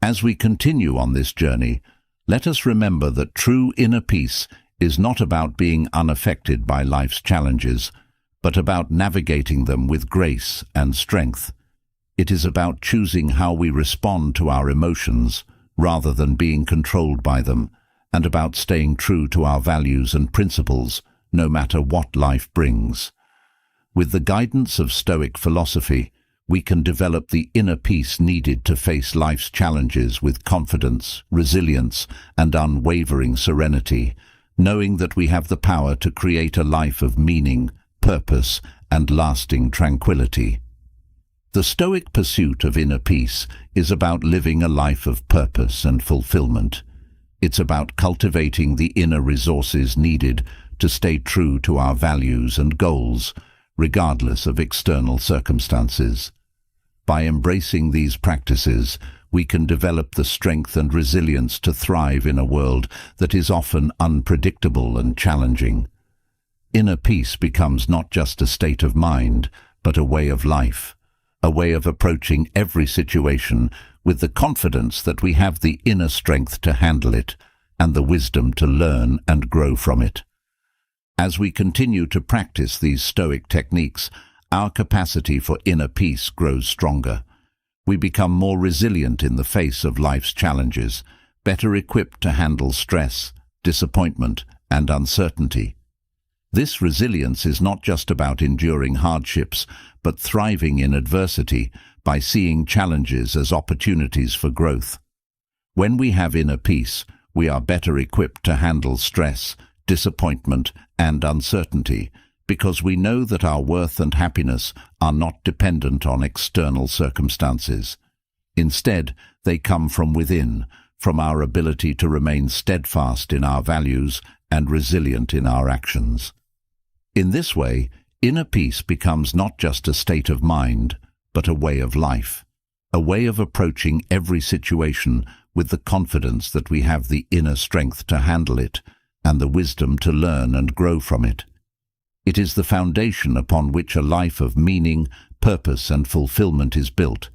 As we continue on this journey, let us remember that true inner peace is not about being unaffected by life's challenges, but about navigating them with grace and strength. It is about choosing how we respond to our emotions rather than being controlled by them, and about staying true to our values and principles, no matter what life brings. With the guidance of Stoic philosophy, we can develop the inner peace needed to face life's challenges with confidence, resilience, and unwavering serenity, knowing that we have the power to create a life of meaning, purpose, and lasting tranquility. The Stoic pursuit of inner peace is about living a life of purpose and fulfillment. It's about cultivating the inner resources needed to stay true to our values and goals, regardless of external circumstances. By embracing these practices, we can develop the strength and resilience to thrive in a world that is often unpredictable and challenging. Inner peace becomes not just a state of mind, but a way of life, a way of approaching every situation with the confidence that we have the inner strength to handle it and the wisdom to learn and grow from it. As we continue to practice these Stoic techniques, our capacity for inner peace grows stronger. We become more resilient in the face of life's challenges, better equipped to handle stress, disappointment, and uncertainty. This resilience is not just about enduring hardships, but thriving in adversity by seeing challenges as opportunities for growth. When we have inner peace, we are better equipped to handle stress, disappointment, and uncertainty, because we know that our worth and happiness are not dependent on external circumstances. Instead, they come from within, from our ability to remain steadfast in our values and resilient in our actions. In this way, inner peace becomes not just a state of mind, but a way of life, a way of approaching every situation with the confidence that we have the inner strength to handle it and the wisdom to learn and grow from it. It is the foundation upon which a life of meaning, purpose, and fulfillment is built,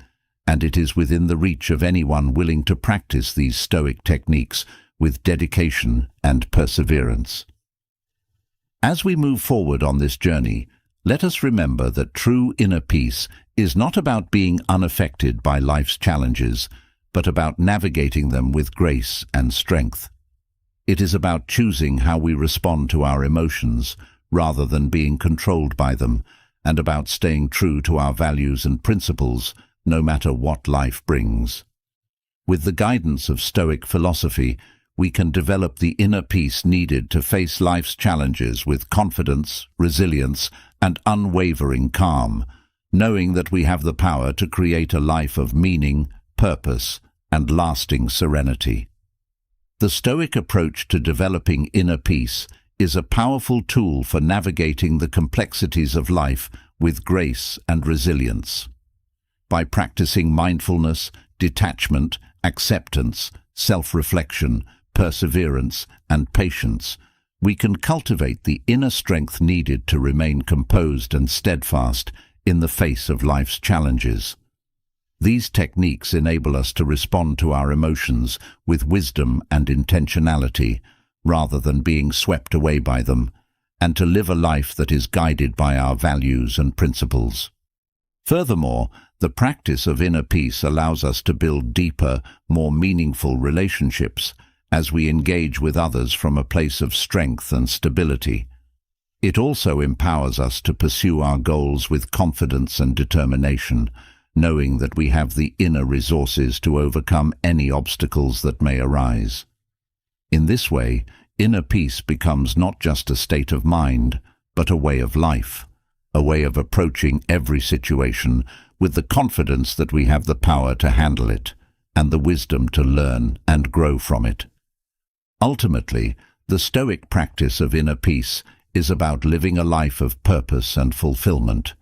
and it is within the reach of anyone willing to practice these Stoic techniques with dedication and perseverance. As we move forward on this journey, let us remember that true inner peace is not about being unaffected by life's challenges, but about navigating them with grace and strength. It is about choosing how we respond to our emotions, rather than being controlled by them, and about staying true to our values and principles, no matter what life brings. With the guidance of Stoic philosophy, we can develop the inner peace needed to face life's challenges with confidence, resilience, and unwavering calm, knowing that we have the power to create a life of meaning, purpose, and lasting serenity. The Stoic approach to developing inner peace is a powerful tool for navigating the complexities of life with grace and resilience. By practicing mindfulness, detachment, acceptance, self-reflection, perseverance, and patience, we can cultivate the inner strength needed to remain composed and steadfast in the face of life's challenges. These techniques enable us to respond to our emotions with wisdom and intentionality, rather than being swept away by them, and to live a life that is guided by our values and principles. Furthermore, the practice of inner peace allows us to build deeper, more meaningful relationships as we engage with others from a place of strength and stability. It also empowers us to pursue our goals with confidence and determination, knowing that we have the inner resources to overcome any obstacles that may arise. In this way, inner peace becomes not just a state of mind, but a way of life, a way of approaching every situation with the confidence that we have the power to handle it and the wisdom to learn and grow from it. Ultimately, the Stoic practice of inner peace is about living a life of purpose and fulfillment.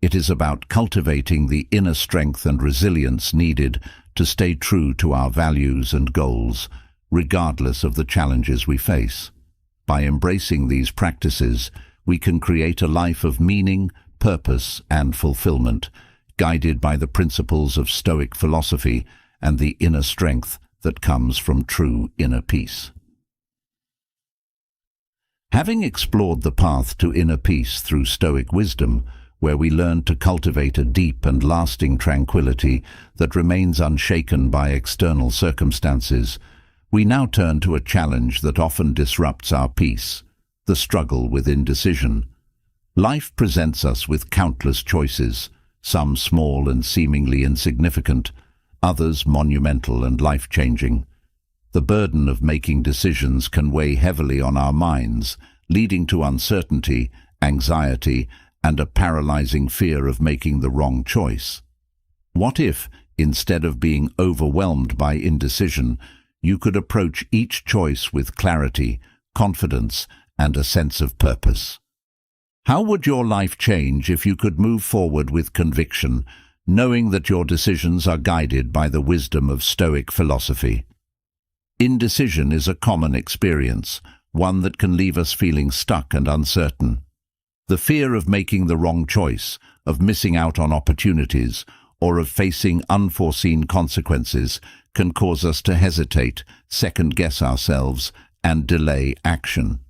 It is about cultivating the inner strength and resilience needed to stay true to our values and goals, regardless of the challenges we face. By embracing these practices, we can create a life of meaning, purpose, and fulfillment, guided by the principles of Stoic philosophy and the inner strength that comes from true inner peace. Having explored the path to inner peace through Stoic wisdom, where we learn to cultivate a deep and lasting tranquility that remains unshaken by external circumstances, we now turn to a challenge that often disrupts our peace: the struggle with indecision. Life presents us with countless choices, some small and seemingly insignificant, others monumental and life-changing. The burden of making decisions can weigh heavily on our minds, leading to uncertainty, anxiety, and a paralyzing fear of making the wrong choice. What if, instead of being overwhelmed by indecision, you could approach each choice with clarity, confidence, and a sense of purpose? How would your life change if you could move forward with conviction, knowing that your decisions are guided by the wisdom of Stoic philosophy? Indecision is a common experience, one that can leave us feeling stuck and uncertain. The fear of making the wrong choice, of missing out on opportunities, or of facing unforeseen consequences can cause us to hesitate, second-guess ourselves, and delay action.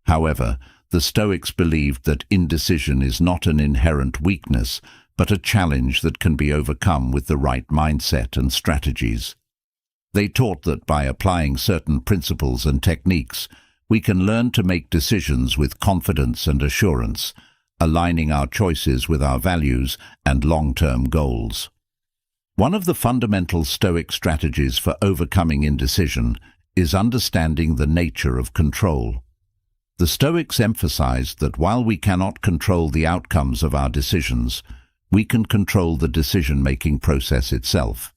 However, the Stoics believed that indecision is not an inherent weakness, but a challenge that can be overcome with the right mindset and strategies. They taught that by applying certain principles and techniques, we can learn to make decisions with confidence and assurance, aligning our choices with our values and long-term goals. One of the fundamental Stoic strategies for overcoming indecision is understanding the nature of control. The Stoics emphasized that while we cannot control the outcomes of our decisions, we can control the decision-making process itself.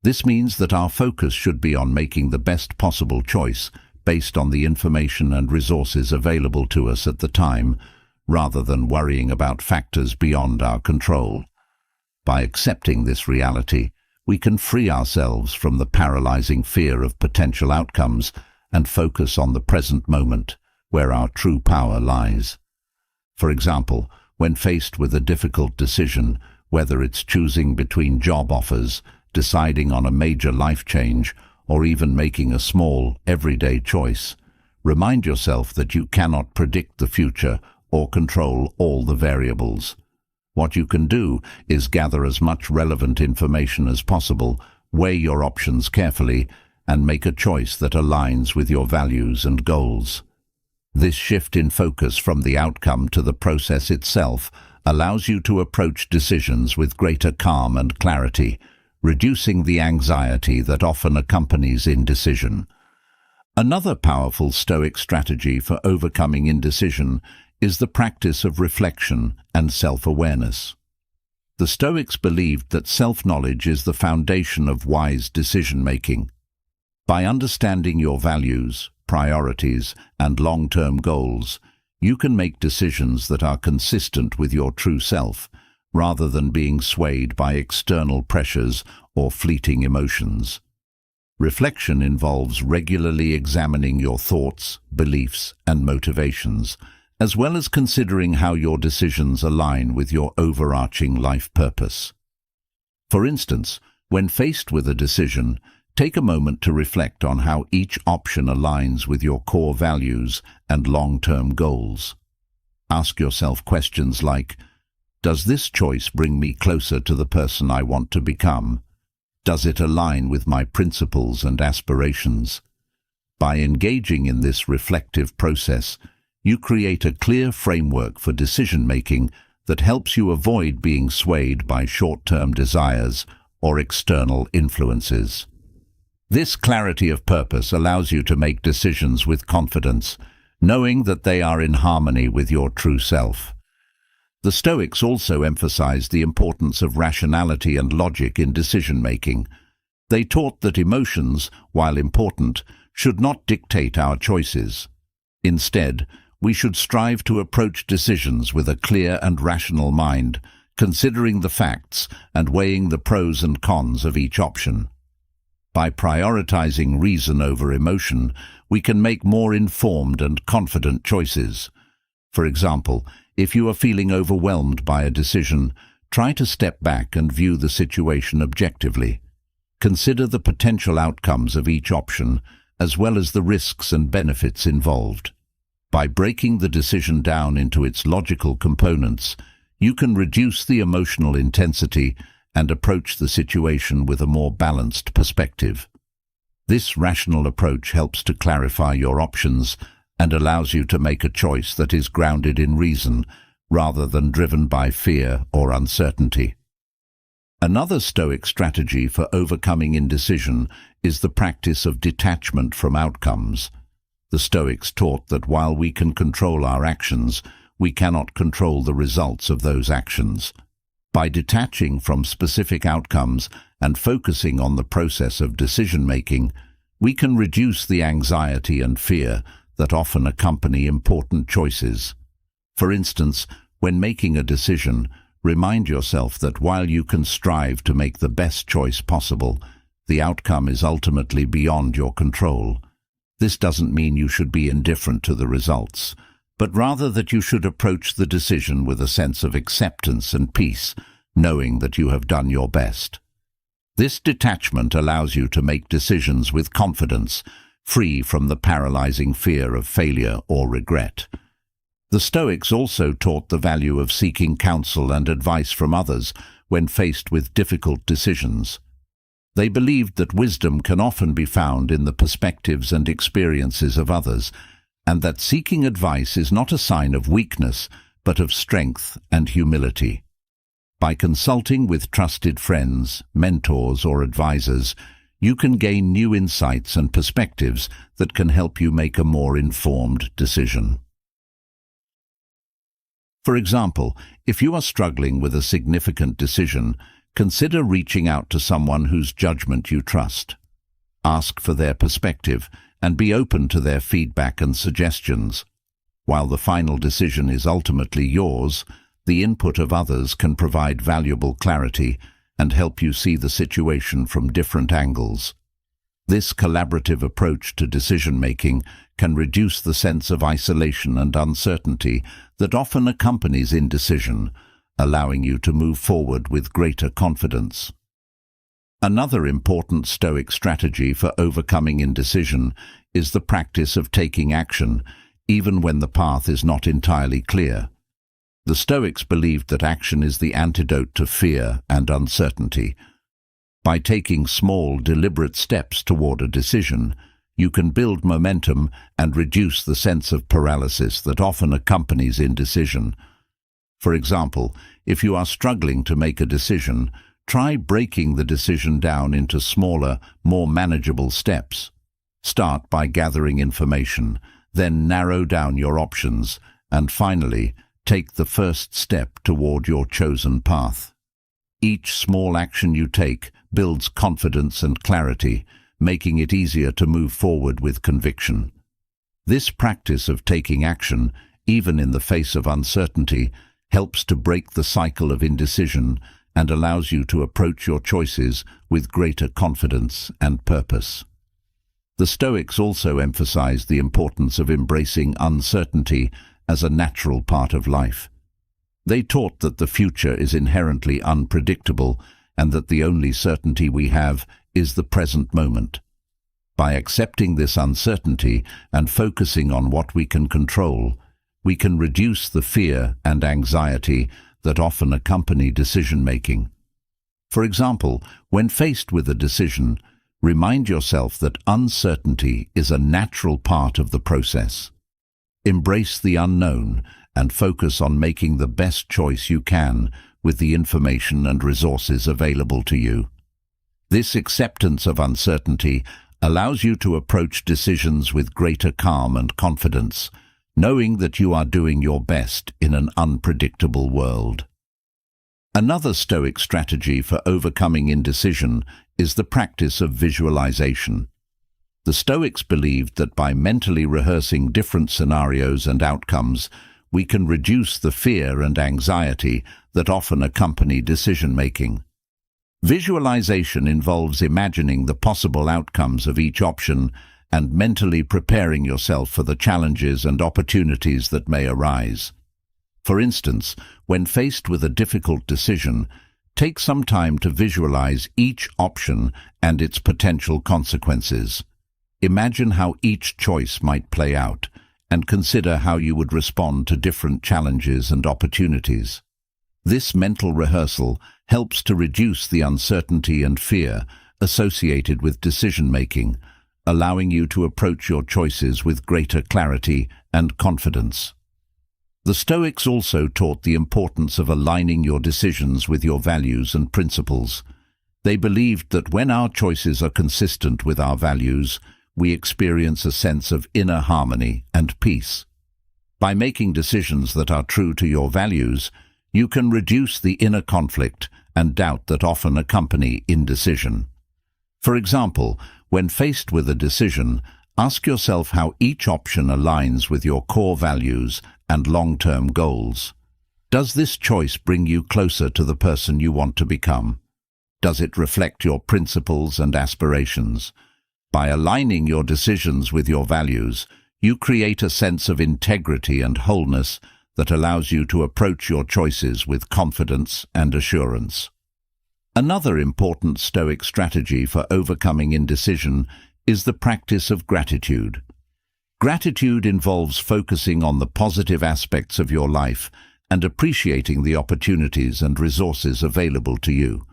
This means that our focus should be on making the best possible choice based on the information and resources available to us at the time, rather than worrying about factors beyond our control. By accepting this reality, we can free ourselves from the paralyzing fear of potential outcomes and focus on the present moment, where our true power lies. For example, when faced with a difficult decision, whether it's choosing between job offers, deciding on a major life change, or even making a small, everyday choice, remind yourself that you cannot predict the future or control all the variables. What you can do is gather as much relevant information as possible, weigh your options carefully, and make a choice that aligns with your values and goals. This shift in focus from the outcome to the process itself allows you to approach decisions with greater calm and clarity, reducing the anxiety that often accompanies indecision. Another powerful Stoic strategy for overcoming indecision is the practice of reflection and self-awareness. The Stoics believed that self-knowledge is the foundation of wise decision-making. By understanding your values, priorities, and long-term goals, you can make decisions that are consistent with your true self, rather than being swayed by external pressures or fleeting emotions. Reflection involves regularly examining your thoughts, beliefs, and motivations, as well as considering how your decisions align with your overarching life purpose. For instance, when faced with a decision, take a moment to reflect on how each option aligns with your core values and long-term goals. Ask yourself questions like, does this choice bring me closer to the person I want to become? Does it align with my principles and aspirations? By engaging in this reflective process, you create a clear framework for decision-making that helps you avoid being swayed by short-term desires or external influences. This clarity of purpose allows you to make decisions with confidence, knowing that they are in harmony with your true self. The Stoics also emphasized the importance of rationality and logic in decision-making. They taught that emotions, while important, should not dictate our choices. Instead, we should strive to approach decisions with a clear and rational mind, considering the facts and weighing the pros and cons of each option. By prioritizing reason over emotion, we can make more informed and confident choices. For example, if you are feeling overwhelmed by a decision, try to step back and view the situation objectively. Consider the potential outcomes of each option, as well as the risks and benefits involved. By breaking the decision down into its logical components, you can reduce the emotional intensity and approach the situation with a more balanced perspective. This rational approach helps to clarify your options and allows you to make a choice that is grounded in reason rather than driven by fear or uncertainty. Another Stoic strategy for overcoming indecision is the practice of detachment from outcomes. The Stoics taught that while we can control our actions, we cannot control the results of those actions. By detaching from specific outcomes and focusing on the process of decision-making, we can reduce the anxiety and fear that often accompany important choices. For instance, when making a decision, remind yourself that while you can strive to make the best choice possible, the outcome is ultimately beyond your control. This doesn't mean you should be indifferent to the results, but rather that you should approach the decision with a sense of acceptance and peace, knowing that you have done your best. This detachment allows you to make decisions with confidence, free from the paralyzing fear of failure or regret. The Stoics also taught the value of seeking counsel and advice from others when faced with difficult decisions. They believed that wisdom can often be found in the perspectives and experiences of others, and that seeking advice is not a sign of weakness, but of strength and humility. By consulting with trusted friends, mentors, or advisors, you can gain new insights and perspectives that can help you make a more informed decision. For example, if you are struggling with a significant decision, consider reaching out to someone whose judgment you trust. Ask for their perspective and be open to their feedback and suggestions. While the final decision is ultimately yours, the input of others can provide valuable clarity and help you see the situation from different angles. This collaborative approach to decision-making can reduce the sense of isolation and uncertainty that often accompanies indecision, allowing you to move forward with greater confidence. Another important Stoic strategy for overcoming indecision is the practice of taking action, even when the path is not entirely clear. The Stoics believed that action is the antidote to fear and uncertainty. By taking small, deliberate steps toward a decision, you can build momentum and reduce the sense of paralysis that often accompanies indecision. For example, if you are struggling to make a decision, try breaking the decision down into smaller, more manageable steps. Start by gathering information, then narrow down your options, and finally, take the first step toward your chosen path. Each small action you take builds confidence and clarity, making it easier to move forward with conviction. This practice of taking action, even in the face of uncertainty, helps to break the cycle of indecision and allows you to approach your choices with greater confidence and purpose. The Stoics also emphasize the importance of embracing uncertainty as a natural part of life. They taught that the future is inherently unpredictable and that the only certainty we have is the present moment. By accepting this uncertainty and focusing on what we can control, we can reduce the fear and anxiety that often accompany decision-making. For example, when faced with a decision, remind yourself that uncertainty is a natural part of the process. Embrace the unknown and focus on making the best choice you can with the information and resources available to you. This acceptance of uncertainty allows you to approach decisions with greater calm and confidence, knowing that you are doing your best in an unpredictable world. Another Stoic strategy for overcoming indecision is the practice of visualization. The Stoics believed that by mentally rehearsing different scenarios and outcomes, we can reduce the fear and anxiety that often accompany decision-making. Visualization involves imagining the possible outcomes of each option and mentally preparing yourself for the challenges and opportunities that may arise. For instance, when faced with a difficult decision, take some time to visualize each option and its potential consequences. Imagine how each choice might play out, and consider how you would respond to different challenges and opportunities. This mental rehearsal helps to reduce the uncertainty and fear associated with decision-making, allowing you to approach your choices with greater clarity and confidence. The Stoics also taught the importance of aligning your decisions with your values and principles. They believed that when our choices are consistent with our values, we experience a sense of inner harmony and peace. By making decisions that are true to your values, you can reduce the inner conflict and doubt that often accompany indecision. For example, when faced with a decision, ask yourself how each option aligns with your core values and long-term goals. Does this choice bring you closer to the person you want to become? Does it reflect your principles and aspirations? By aligning your decisions with your values, you create a sense of integrity and wholeness that allows you to approach your choices with confidence and assurance. Another important Stoic strategy for overcoming indecision is the practice of gratitude. Gratitude involves focusing on the positive aspects of your life and appreciating the opportunities and resources available to you.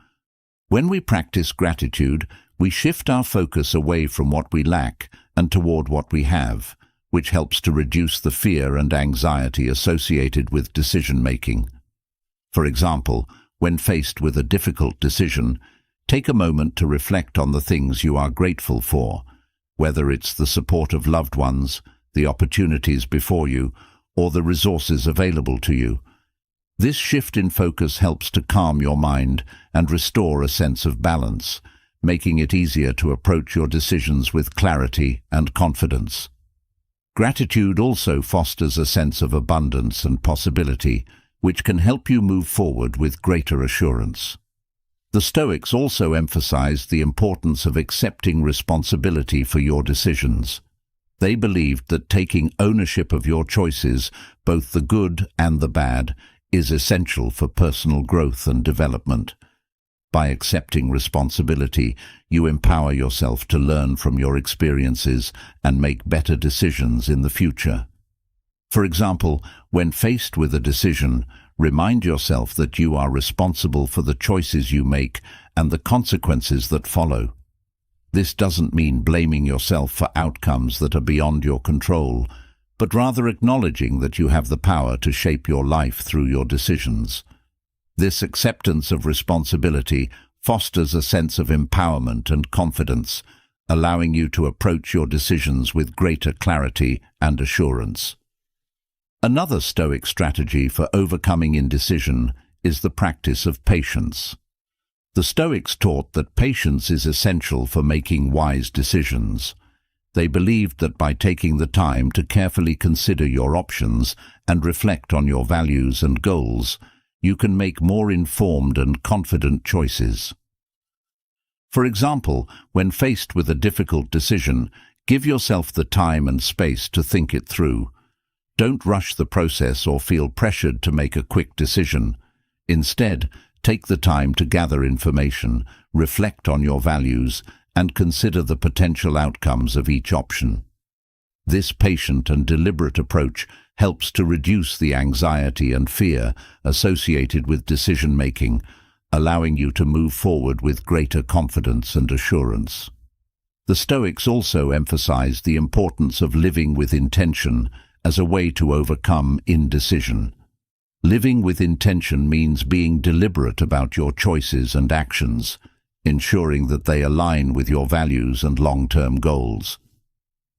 When we practice gratitude, we shift our focus away from what we lack and toward what we have, which helps to reduce the fear and anxiety associated with decision-making. For example, when faced with a difficult decision, take a moment to reflect on the things you are grateful for, whether it's the support of loved ones, the opportunities before you, or the resources available to you. This shift in focus helps to calm your mind and restore a sense of balance, making it easier to approach your decisions with clarity and confidence. Gratitude also fosters a sense of abundance and possibility, which can help you move forward with greater assurance. The Stoics also emphasized the importance of accepting responsibility for your decisions. They believed that taking ownership of your choices, both the good and the bad, is essential for personal growth and development. By accepting responsibility, you empower yourself to learn from your experiences and make better decisions in the future. For example, when faced with a decision, remind yourself that you are responsible for the choices you make and the consequences that follow. This doesn't mean blaming yourself for outcomes that are beyond your control, but rather acknowledging that you have the power to shape your life through your decisions. This acceptance of responsibility fosters a sense of empowerment and confidence, allowing you to approach your decisions with greater clarity and assurance. Another Stoic strategy for overcoming indecision is the practice of patience. The Stoics taught that patience is essential for making wise decisions. They believed that by taking the time to carefully consider your options and reflect on your values and goals, you can make more informed and confident choices. For example, when faced with a difficult decision, give yourself the time and space to think it through. Don't rush the process or feel pressured to make a quick decision. Instead, take the time to gather information, reflect on your values, and consider the potential outcomes of each option. This patient and deliberate approach helps to reduce the anxiety and fear associated with decision-making, allowing you to move forward with greater confidence and assurance. The Stoics also emphasized the importance of living with intention as a way to overcome indecision. Living with intention means being deliberate about your choices and actions, ensuring that they align with your values and long-term goals.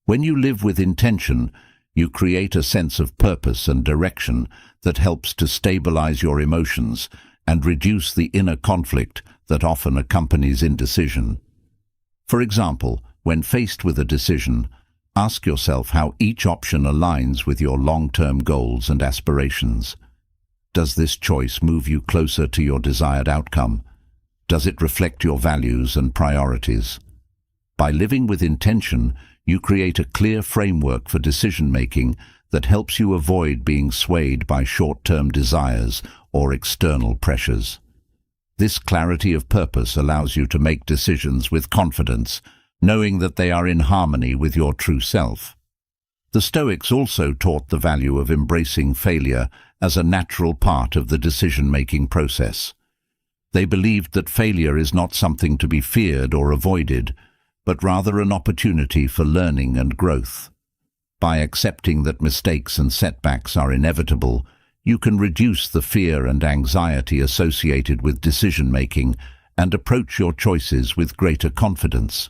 When you live with intention, you create a sense of purpose and direction that helps to stabilize your emotions and reduce the inner conflict that often accompanies indecision. For example, when faced with a decision, ask yourself how each option aligns with your long-term goals and aspirations. Does this choice move you closer to your desired outcome? Does it reflect your values and priorities? By living with intention, you create a clear framework for decision-making that helps you avoid being swayed by short-term desires or external pressures. This clarity of purpose allows you to make decisions with confidence, knowing that they are in harmony with your true self. The Stoics also taught the value of embracing failure as a natural part of the decision-making process. They believed that failure is not something to be feared or avoided, but rather an opportunity for learning and growth. By accepting that mistakes and setbacks are inevitable, you can reduce the fear and anxiety associated with decision-making and approach your choices with greater confidence.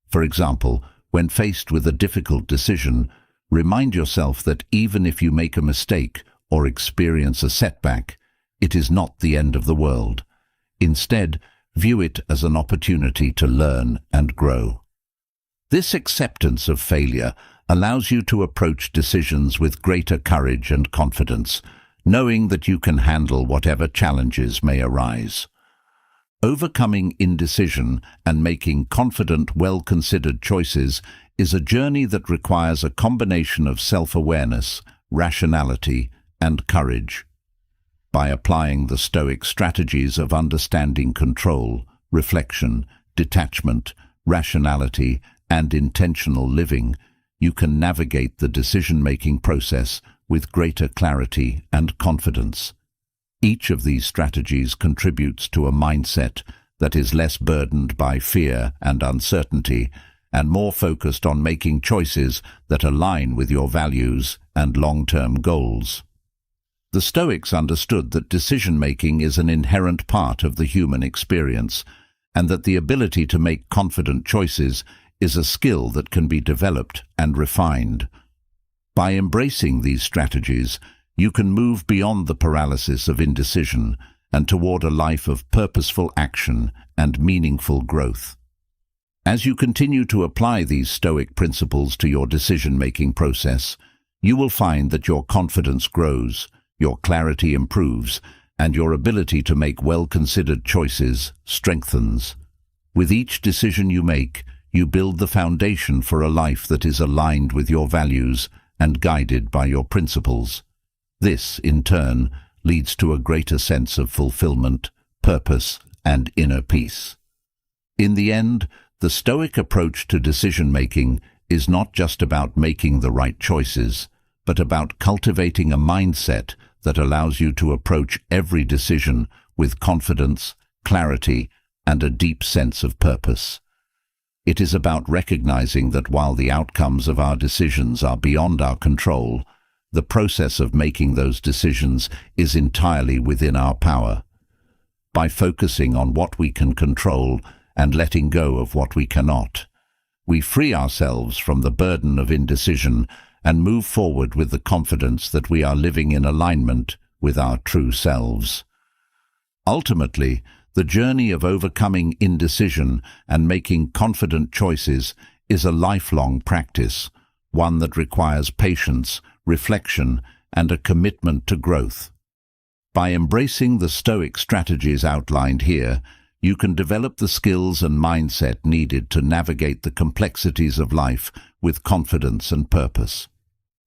For example, when faced with a difficult decision, remind yourself that even if you make a mistake or experience a setback, it is not the end of the world. Instead, view it as an opportunity to learn and grow. This acceptance of failure allows you to approach decisions with greater courage and confidence, knowing that you can handle whatever challenges may arise. Overcoming indecision and making confident, well-considered choices is a journey that requires a combination of self-awareness, rationality, and courage. By applying the Stoic strategies of understanding control, reflection, detachment, rationality, and intentional living, you can navigate the decision-making process with greater clarity and confidence. Each of these strategies contributes to a mindset that is less burdened by fear and uncertainty and more focused on making choices that align with your values and long-term goals. The Stoics understood that decision-making is an inherent part of the human experience, and that the ability to make confident choices is a skill that can be developed and refined. By embracing these strategies, you can move beyond the paralysis of indecision and toward a life of purposeful action and meaningful growth. As you continue to apply these Stoic principles to your decision-making process, you will find that your confidence grows, your clarity improves, and your ability to make well-considered choices strengthens. With each decision you make, you build the foundation for a life that is aligned with your values and guided by your principles. This, in turn, leads to a greater sense of fulfillment, purpose, and inner peace. In the end, the Stoic approach to decision-making is not just about making the right choices, but about cultivating a mindset that allows you to approach every decision with confidence, clarity, and a deep sense of purpose. It is about recognizing that while the outcomes of our decisions are beyond our control, the process of making those decisions is entirely within our power. By focusing on what we can control and letting go of what we cannot, we free ourselves from the burden of indecision and move forward with the confidence that we are living in alignment with our true selves. Ultimately, The journey of overcoming indecision and making confident choices is a lifelong practice, one that requires patience, reflection, and a commitment to growth. By embracing the Stoic strategies outlined here, you can develop the skills and mindset needed to navigate the complexities of life with confidence and purpose.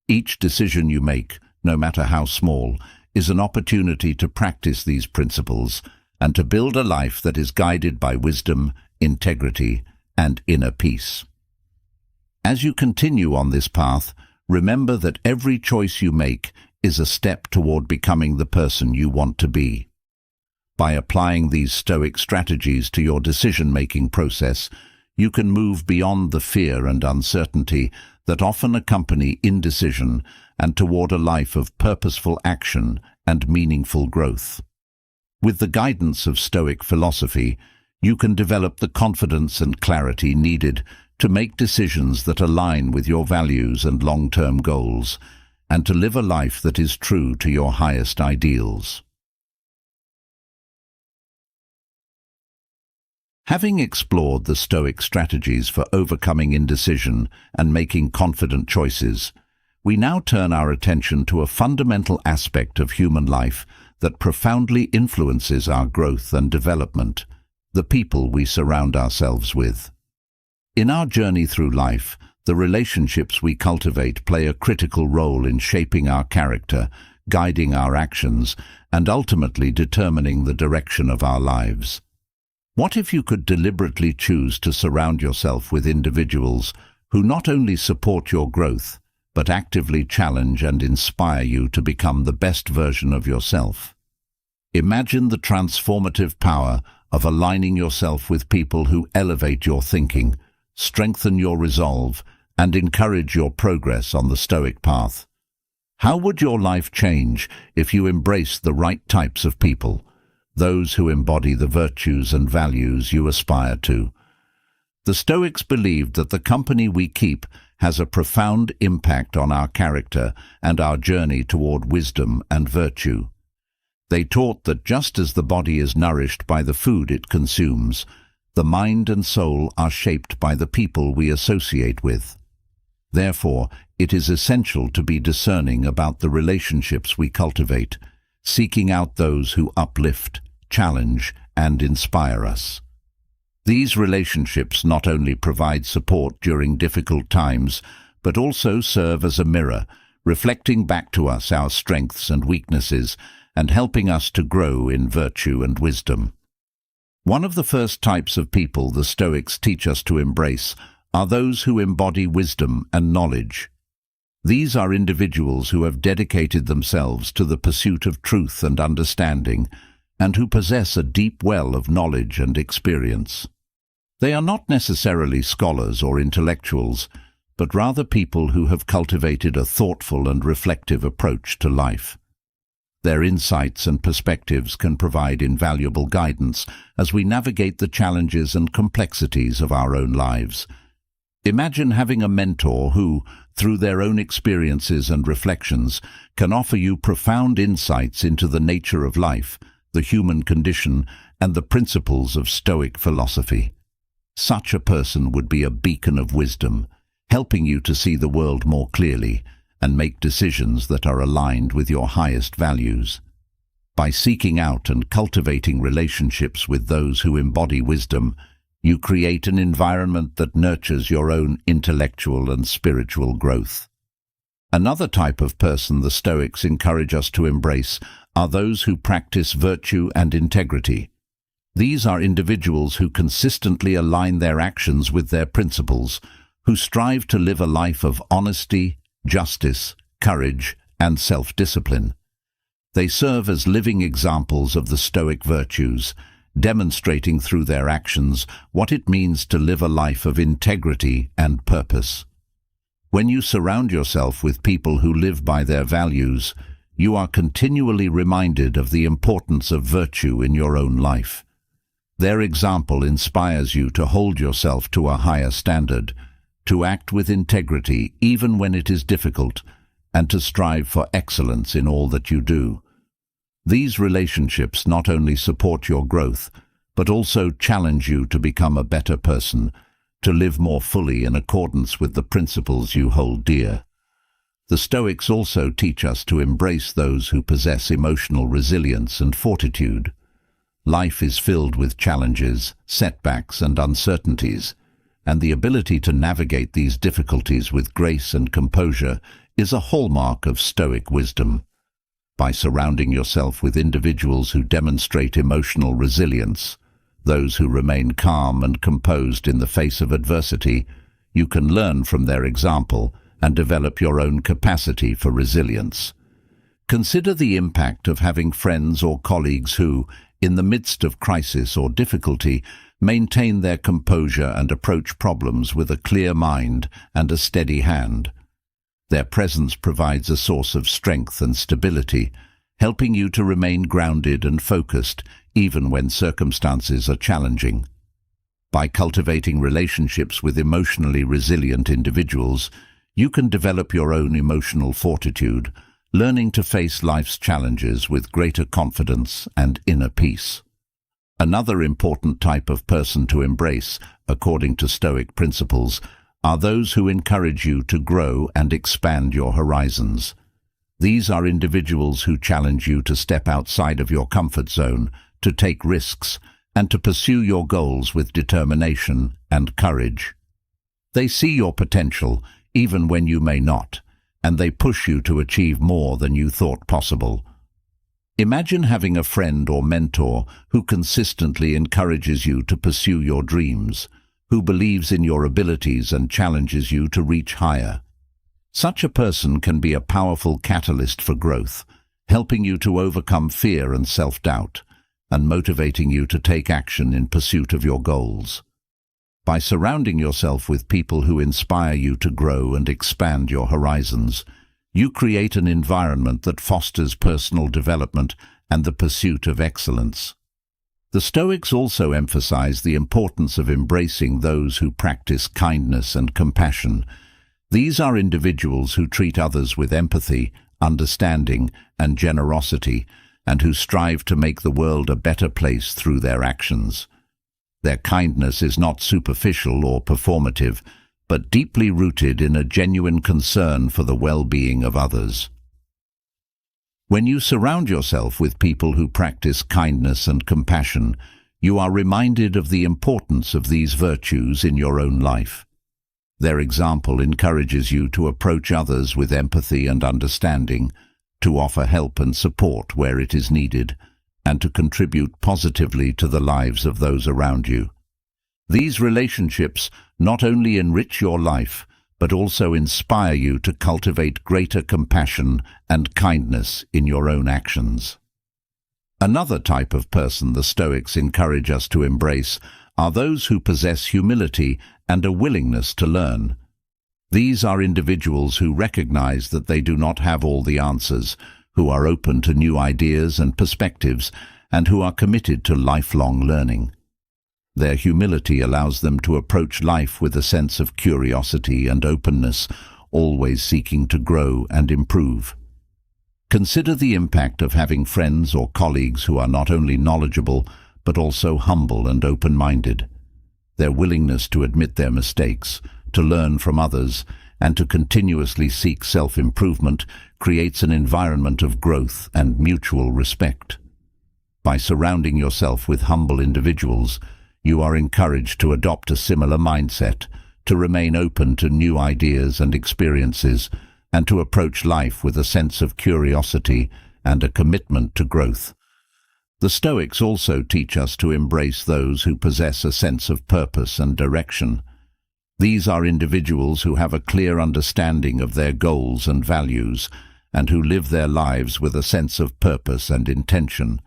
Each decision you make, no matter how small, is an opportunity to practice these principles and to build a life that is guided by wisdom, integrity, and inner peace. As you continue on this path, remember that every choice you make is a step toward becoming the person you want to be. By applying these Stoic strategies to your decision-making process, you can move beyond the fear and uncertainty that often accompany indecision and toward a life of purposeful action and meaningful growth. With the guidance of Stoic philosophy, you can develop the confidence and clarity needed to make decisions that align with your values and long-term goals, and to live a life that is true to your highest ideals. Having explored the Stoic strategies for overcoming indecision and making confident choices, we now turn our attention to a fundamental aspect of human life that profoundly influences our growth and development: the people we surround ourselves with. In our journey through life, the relationships we cultivate play a critical role in shaping our character, guiding our actions, and ultimately determining the direction of our lives. What if you could deliberately choose to surround yourself with individuals who not only support your growth, but actively challenge and inspire you to become the best version of yourself? Imagine the transformative power of aligning yourself with people who elevate your thinking, strengthen your resolve, and encourage your progress on the Stoic path. How would your life change if you embraced the right types of people, those who embody the virtues and values you aspire to? The Stoics believed that the company we keep has a profound impact on our character and our journey toward wisdom and virtue. They taught that just as the body is nourished by the food it consumes, the mind and soul are shaped by the people we associate with. Therefore, it is essential to be discerning about the relationships we cultivate, seeking out those who uplift, challenge, and inspire us. These relationships not only provide support during difficult times, but also serve as a mirror, reflecting back to us our strengths and weaknesses and helping us to grow in virtue and wisdom. One of the first types of people the Stoics teach us to embrace are those who embody wisdom and knowledge. These are individuals who have dedicated themselves to the pursuit of truth and understanding, and who possess a deep well of knowledge and experience. They are not necessarily scholars or intellectuals, but rather people who have cultivated a thoughtful and reflective approach to life. Their insights and perspectives can provide invaluable guidance as we navigate the challenges and complexities of our own lives. Imagine having a mentor who, through their own experiences and reflections, can offer you profound insights into the nature of life, the human condition, and the principles of Stoic philosophy. Such a person would be a beacon of wisdom, helping you to see the world more clearly and make decisions that are aligned with your highest values. By seeking out and cultivating relationships with those who embody wisdom, you create an environment that nurtures your own intellectual and spiritual growth. Another type of person the Stoics encourage us to embrace are those who practice virtue and integrity. These are individuals who consistently align their actions with their principles, who strive to live a life of honesty, justice, courage, and self-discipline. They serve as living examples of the Stoic virtues, demonstrating through their actions what it means to live a life of integrity and purpose. When you surround yourself with people who live by their values, you are continually reminded of the importance of virtue in your own life. Their example inspires you to hold yourself to a higher standard, to act with integrity even when it is difficult, and to strive for excellence in all that you do. These relationships not only support your growth, but also challenge you to become a better person, to live more fully in accordance with the principles you hold dear. The Stoics also teach us to embrace those who possess emotional resilience and fortitude. Life is filled with challenges, setbacks, and uncertainties, and the ability to navigate these difficulties with grace and composure is a hallmark of Stoic wisdom. By surrounding yourself with individuals who demonstrate emotional resilience, those who remain calm and composed in the face of adversity, you can learn from their example and develop your own capacity for resilience. Consider the impact of having friends or colleagues who, in the midst of crisis or difficulty, maintain their composure and approach problems with a clear mind and a steady hand. Their presence provides a source of strength and stability, helping you to remain grounded and focused even when circumstances are challenging. By cultivating relationships with emotionally resilient individuals, you can develop your own emotional fortitude, learning to face life's challenges with greater confidence and inner peace. Another important type of person to embrace, according to Stoic principles, are those who encourage you to grow and expand your horizons. These are individuals who challenge you to step outside of your comfort zone, to take risks, and to pursue your goals with determination and courage. They see your potential, even when you may not, and they push you to achieve more than you thought possible. Imagine having a friend or mentor who consistently encourages you to pursue your dreams, who believes in your abilities and challenges you to reach higher. Such a person can be a powerful catalyst for growth, helping you to overcome fear and self-doubt, and motivating you to take action in pursuit of your goals. By surrounding yourself with people who inspire you to grow and expand your horizons, you create an environment that fosters personal development and the pursuit of excellence. The Stoics also emphasize the importance of embracing those who practice kindness and compassion. These are individuals who treat others with empathy, understanding, and generosity, and who strive to make the world a better place through their actions. Their kindness is not superficial or performative, but deeply rooted in a genuine concern for the well-being of others. When you surround yourself with people who practice kindness and compassion, you are reminded of the importance of these virtues in your own life. Their example encourages you to approach others with empathy and understanding, to offer help and support where it is needed, and to contribute positively to the lives of those around you. These relationships not only enrich your life, but also inspire you to cultivate greater compassion and kindness in your own actions. Another type of person the Stoics encourage us to embrace are those who possess humility and a willingness to learn. These are individuals who recognize that they do not have all the answers, who are open to new ideas and perspectives, and who are committed to lifelong learning. Their humility allows them to approach life with a sense of curiosity and openness, always seeking to grow and improve. Consider the impact of having friends or colleagues who are not only knowledgeable, but also humble and open-minded. Their willingness to admit their mistakes, to learn from others, and to continuously seek self-improvement creates an environment of growth and mutual respect. By surrounding yourself with humble individuals, you are encouraged to adopt a similar mindset, to remain open to new ideas and experiences, and to approach life with a sense of curiosity and a commitment to growth. The Stoics also teach us to embrace those who possess a sense of purpose and direction. These are individuals who have a clear understanding of their goals and values, and who live their lives with a sense of purpose and intention.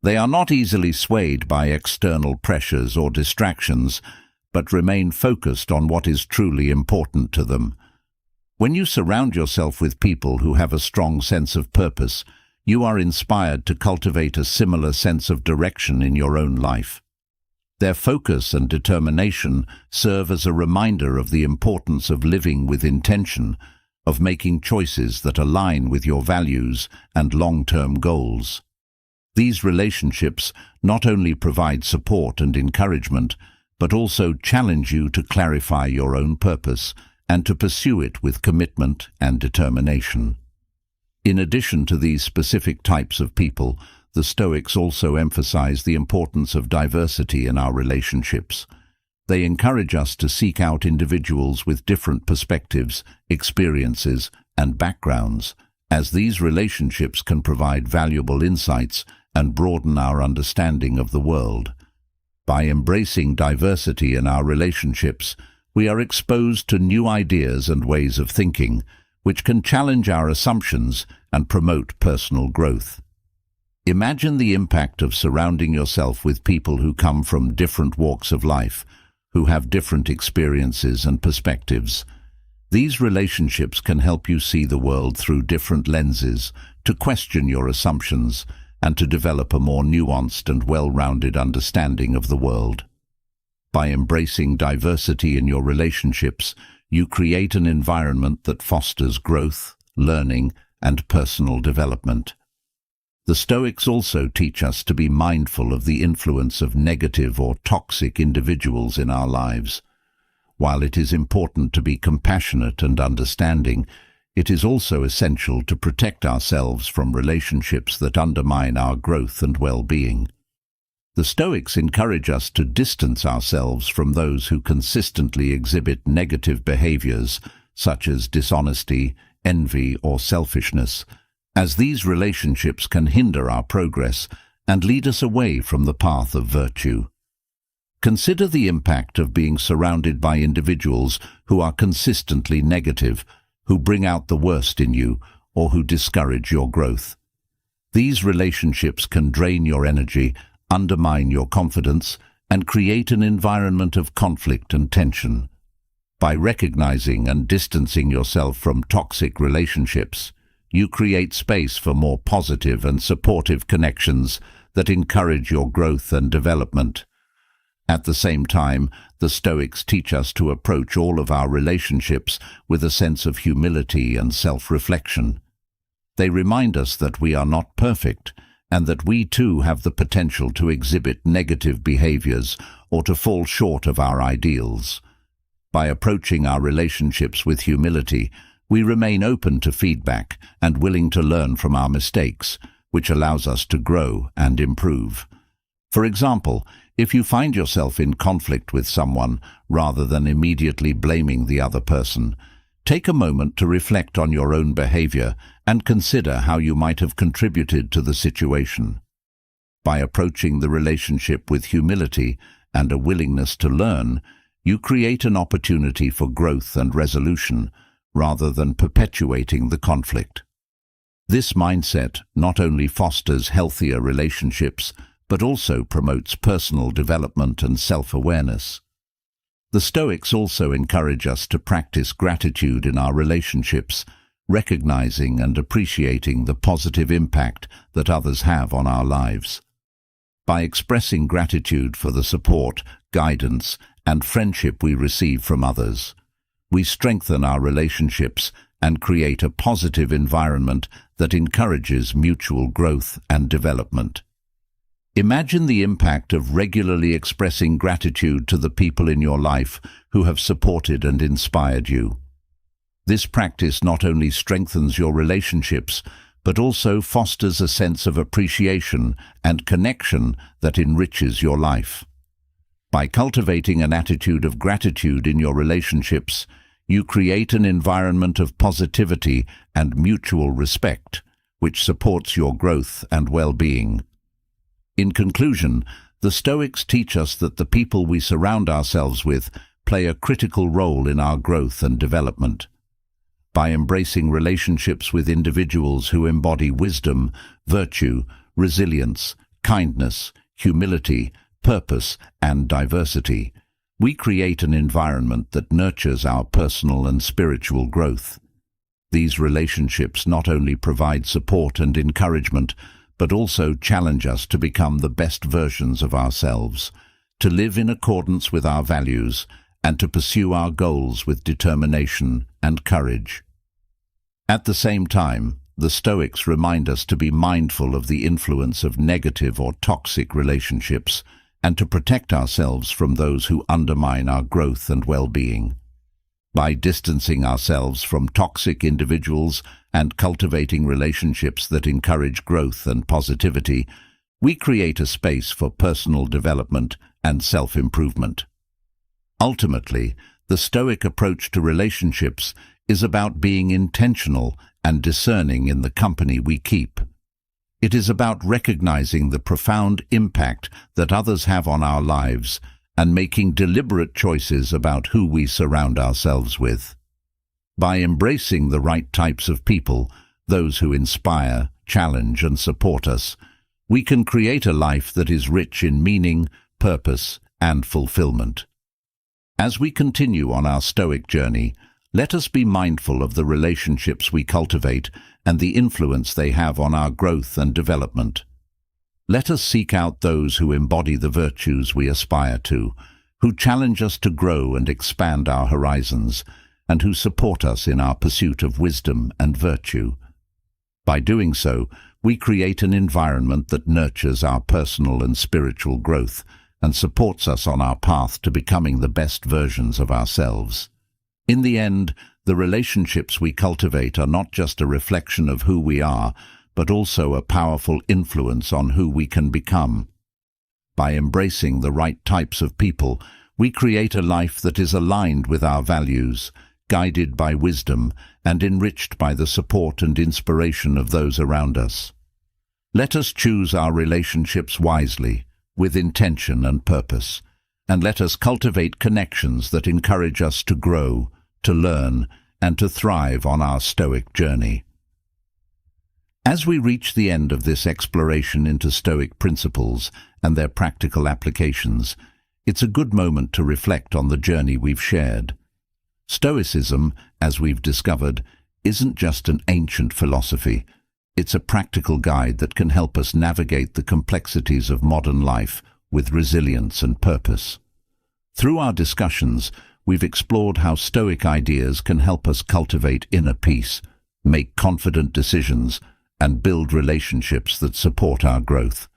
They are not easily swayed by external pressures or distractions, but remain focused on what is truly important to them. When you surround yourself with people who have a strong sense of purpose, you are inspired to cultivate a similar sense of direction in your own life. Their focus and determination serve as a reminder of the importance of living with intention, of making choices that align with your values and long-term goals. These relationships not only provide support and encouragement, but also challenge you to clarify your own purpose and to pursue it with commitment and determination. In addition to these specific types of people, the Stoics also emphasize the importance of diversity in our relationships. They encourage us to seek out individuals with different perspectives, experiences, and backgrounds, as these relationships can provide valuable insights and broaden our understanding of the world. By embracing diversity in our relationships, we are exposed to new ideas and ways of thinking, which can challenge our assumptions and promote personal growth. Imagine the impact of surrounding yourself with people who come from different walks of life, who have different experiences and perspectives. These relationships can help you see the world through different lenses, to question your assumptions, and to develop a more nuanced and well-rounded understanding of the world. By embracing diversity in your relationships, you create an environment that fosters growth, learning, and personal development. The Stoics also teach us to be mindful of the influence of negative or toxic individuals in our lives. While it is important to be compassionate and understanding, it is also essential to protect ourselves from relationships that undermine our growth and well-being. The Stoics encourage us to distance ourselves from those who consistently exhibit negative behaviors, such as dishonesty, envy, or selfishness, as these relationships can hinder our progress and lead us away from the path of virtue. Consider the impact of being surrounded by individuals who are consistently negative, who bring out the worst in you, or who discourage your growth. These relationships can drain your energy, undermine your confidence, and create an environment of conflict and tension. By recognizing and distancing yourself from toxic relationships, you create space for more positive and supportive connections that encourage your growth and development. At the same time, the Stoics teach us to approach all of our relationships with a sense of humility and self-reflection. They remind us that we are not perfect, and that we too have the potential to exhibit negative behaviors or to fall short of our ideals. By approaching our relationships with humility, we remain open to feedback and willing to learn from our mistakes, which allows us to grow and improve. For example, if you find yourself in conflict with someone, rather than immediately blaming the other person, take a moment to reflect on your own behavior and consider how you might have contributed to the situation. By approaching the relationship with humility and a willingness to learn, you create an opportunity for growth and resolution, rather than perpetuating the conflict. This mindset not only fosters healthier relationships, but also promotes personal development and self-awareness. The Stoics also encourage us to practice gratitude in our relationships, recognizing and appreciating the positive impact that others have on our lives. By expressing gratitude for the support, guidance, and friendship we receive from others, we strengthen our relationships and create a positive environment that encourages mutual growth and development. Imagine the impact of regularly expressing gratitude to the people in your life who have supported and inspired you. This practice not only strengthens your relationships, but also fosters a sense of appreciation and connection that enriches your life. By cultivating an attitude of gratitude in your relationships, you create an environment of positivity and mutual respect, which supports your growth and well-being. In conclusion, the Stoics teach us that the people we surround ourselves with play a critical role in our growth and development. By embracing relationships with individuals who embody wisdom, virtue, resilience, kindness, humility, purpose, and diversity, we create an environment that nurtures our personal and spiritual growth. These relationships not only provide support and encouragement, but also challenge us to become the best versions of ourselves, to live in accordance with our values, and to pursue our goals with determination and courage. At the same time, the Stoics remind us to be mindful of the influence of negative or toxic relationships and to protect ourselves from those who undermine our growth and well-being. By distancing ourselves from toxic individuals and cultivating relationships that encourage growth and positivity, we create a space for personal development and self-improvement. Ultimately, the Stoic approach to relationships is about being intentional and discerning in the company we keep. It is about recognizing the profound impact that others have on our lives and making deliberate choices about who we surround ourselves with. By embracing the right types of people, those who inspire, challenge, and support us, we can create a life that is rich in meaning, purpose, and fulfillment. As we continue on our Stoic journey, let us be mindful of the relationships we cultivate and the influence they have on our growth and development. Let us seek out those who embody the virtues we aspire to, who challenge us to grow and expand our horizons, and who support us in our pursuit of wisdom and virtue. By doing so, we create an environment that nurtures our personal and spiritual growth and supports us on our path to becoming the best versions of ourselves. In the end, the relationships we cultivate are not just a reflection of who we are, but also a powerful influence on who we can become. By embracing the right types of people, we create a life that is aligned with our values, guided by wisdom, and enriched by the support and inspiration of those around us. Let us choose our relationships wisely, with intention and purpose, and let us cultivate connections that encourage us to grow, to learn, and to thrive on our Stoic journey. As we reach the end of this exploration into Stoic principles and their practical applications, it's a good moment to reflect on the journey we've shared. Stoicism, as we've discovered, isn't just an ancient philosophy. It's a practical guide that can help us navigate the complexities of modern life with resilience and purpose. Through our discussions, we've explored how Stoic ideas can help us cultivate inner peace, make confident decisions, and build relationships that support our growth.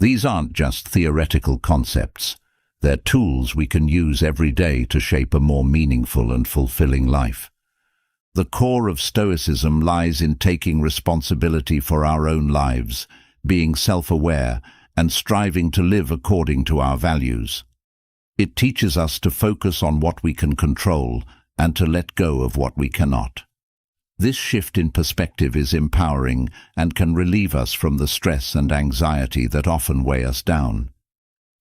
These aren't just theoretical concepts. They're tools we can use every day to shape a more meaningful and fulfilling life. The core of Stoicism lies in taking responsibility for our own lives, being self-aware, and striving to live according to our values. It teaches us to focus on what we can control and to let go of what we cannot. This shift in perspective is empowering and can relieve us from the stress and anxiety that often weigh us down.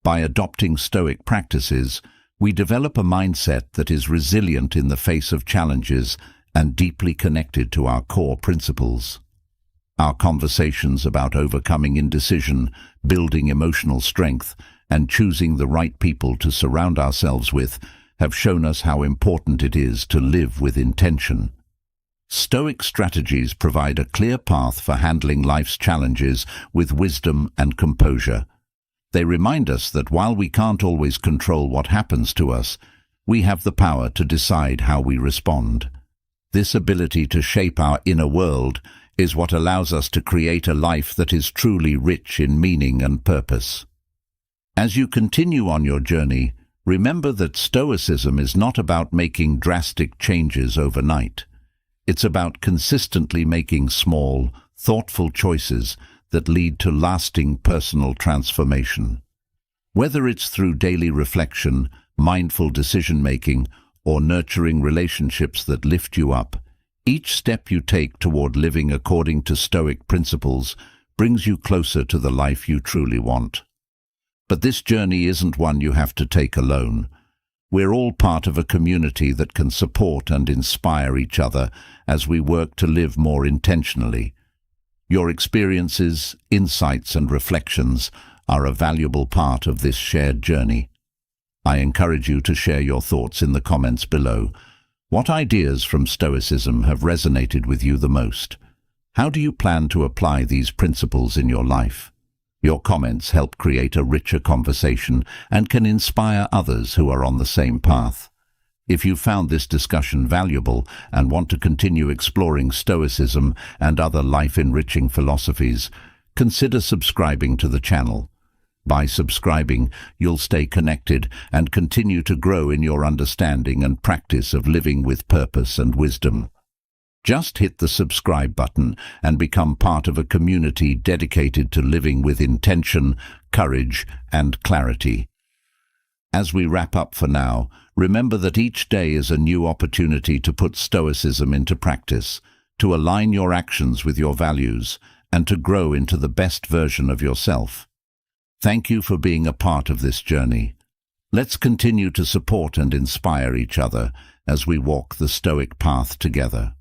By adopting Stoic practices, we develop a mindset that is resilient in the face of challenges and deeply connected to our core principles. Our conversations about overcoming indecision, building emotional strength, and choosing the right people to surround ourselves with have shown us how important it is to live with intention. Stoic strategies provide a clear path for handling life's challenges with wisdom and composure. They remind us that while we can't always control what happens to us, we have the power to decide how we respond. This ability to shape our inner world is what allows us to create a life that is truly rich in meaning and purpose. As you continue on your journey, remember that Stoicism is not about making drastic changes overnight. It's about consistently making small, thoughtful choices that lead to lasting personal transformation. Whether it's through daily reflection, mindful decision-making, or nurturing relationships that lift you up, each step you take toward living according to Stoic principles brings you closer to the life you truly want. But this journey isn't one you have to take alone. We're all part of a community that can support and inspire each other as we work to live more intentionally. Your experiences, insights, and reflections are a valuable part of this shared journey. I encourage you to share your thoughts in the comments below. What ideas from Stoicism have resonated with you the most? How do you plan to apply these principles in your life? Your comments help create a richer conversation and can inspire others who are on the same path. If you found this discussion valuable and want to continue exploring Stoicism and other life-enriching philosophies, consider subscribing to the channel. By subscribing, you'll stay connected and continue to grow in your understanding and practice of living with purpose and wisdom. Just hit the subscribe button and become part of a community dedicated to living with intention, courage, and clarity. As we wrap up for now, remember that each day is a new opportunity to put Stoicism into practice, to align your actions with your values, and to grow into the best version of yourself. Thank you for being a part of this journey. Let's continue to support and inspire each other as we walk the Stoic path together.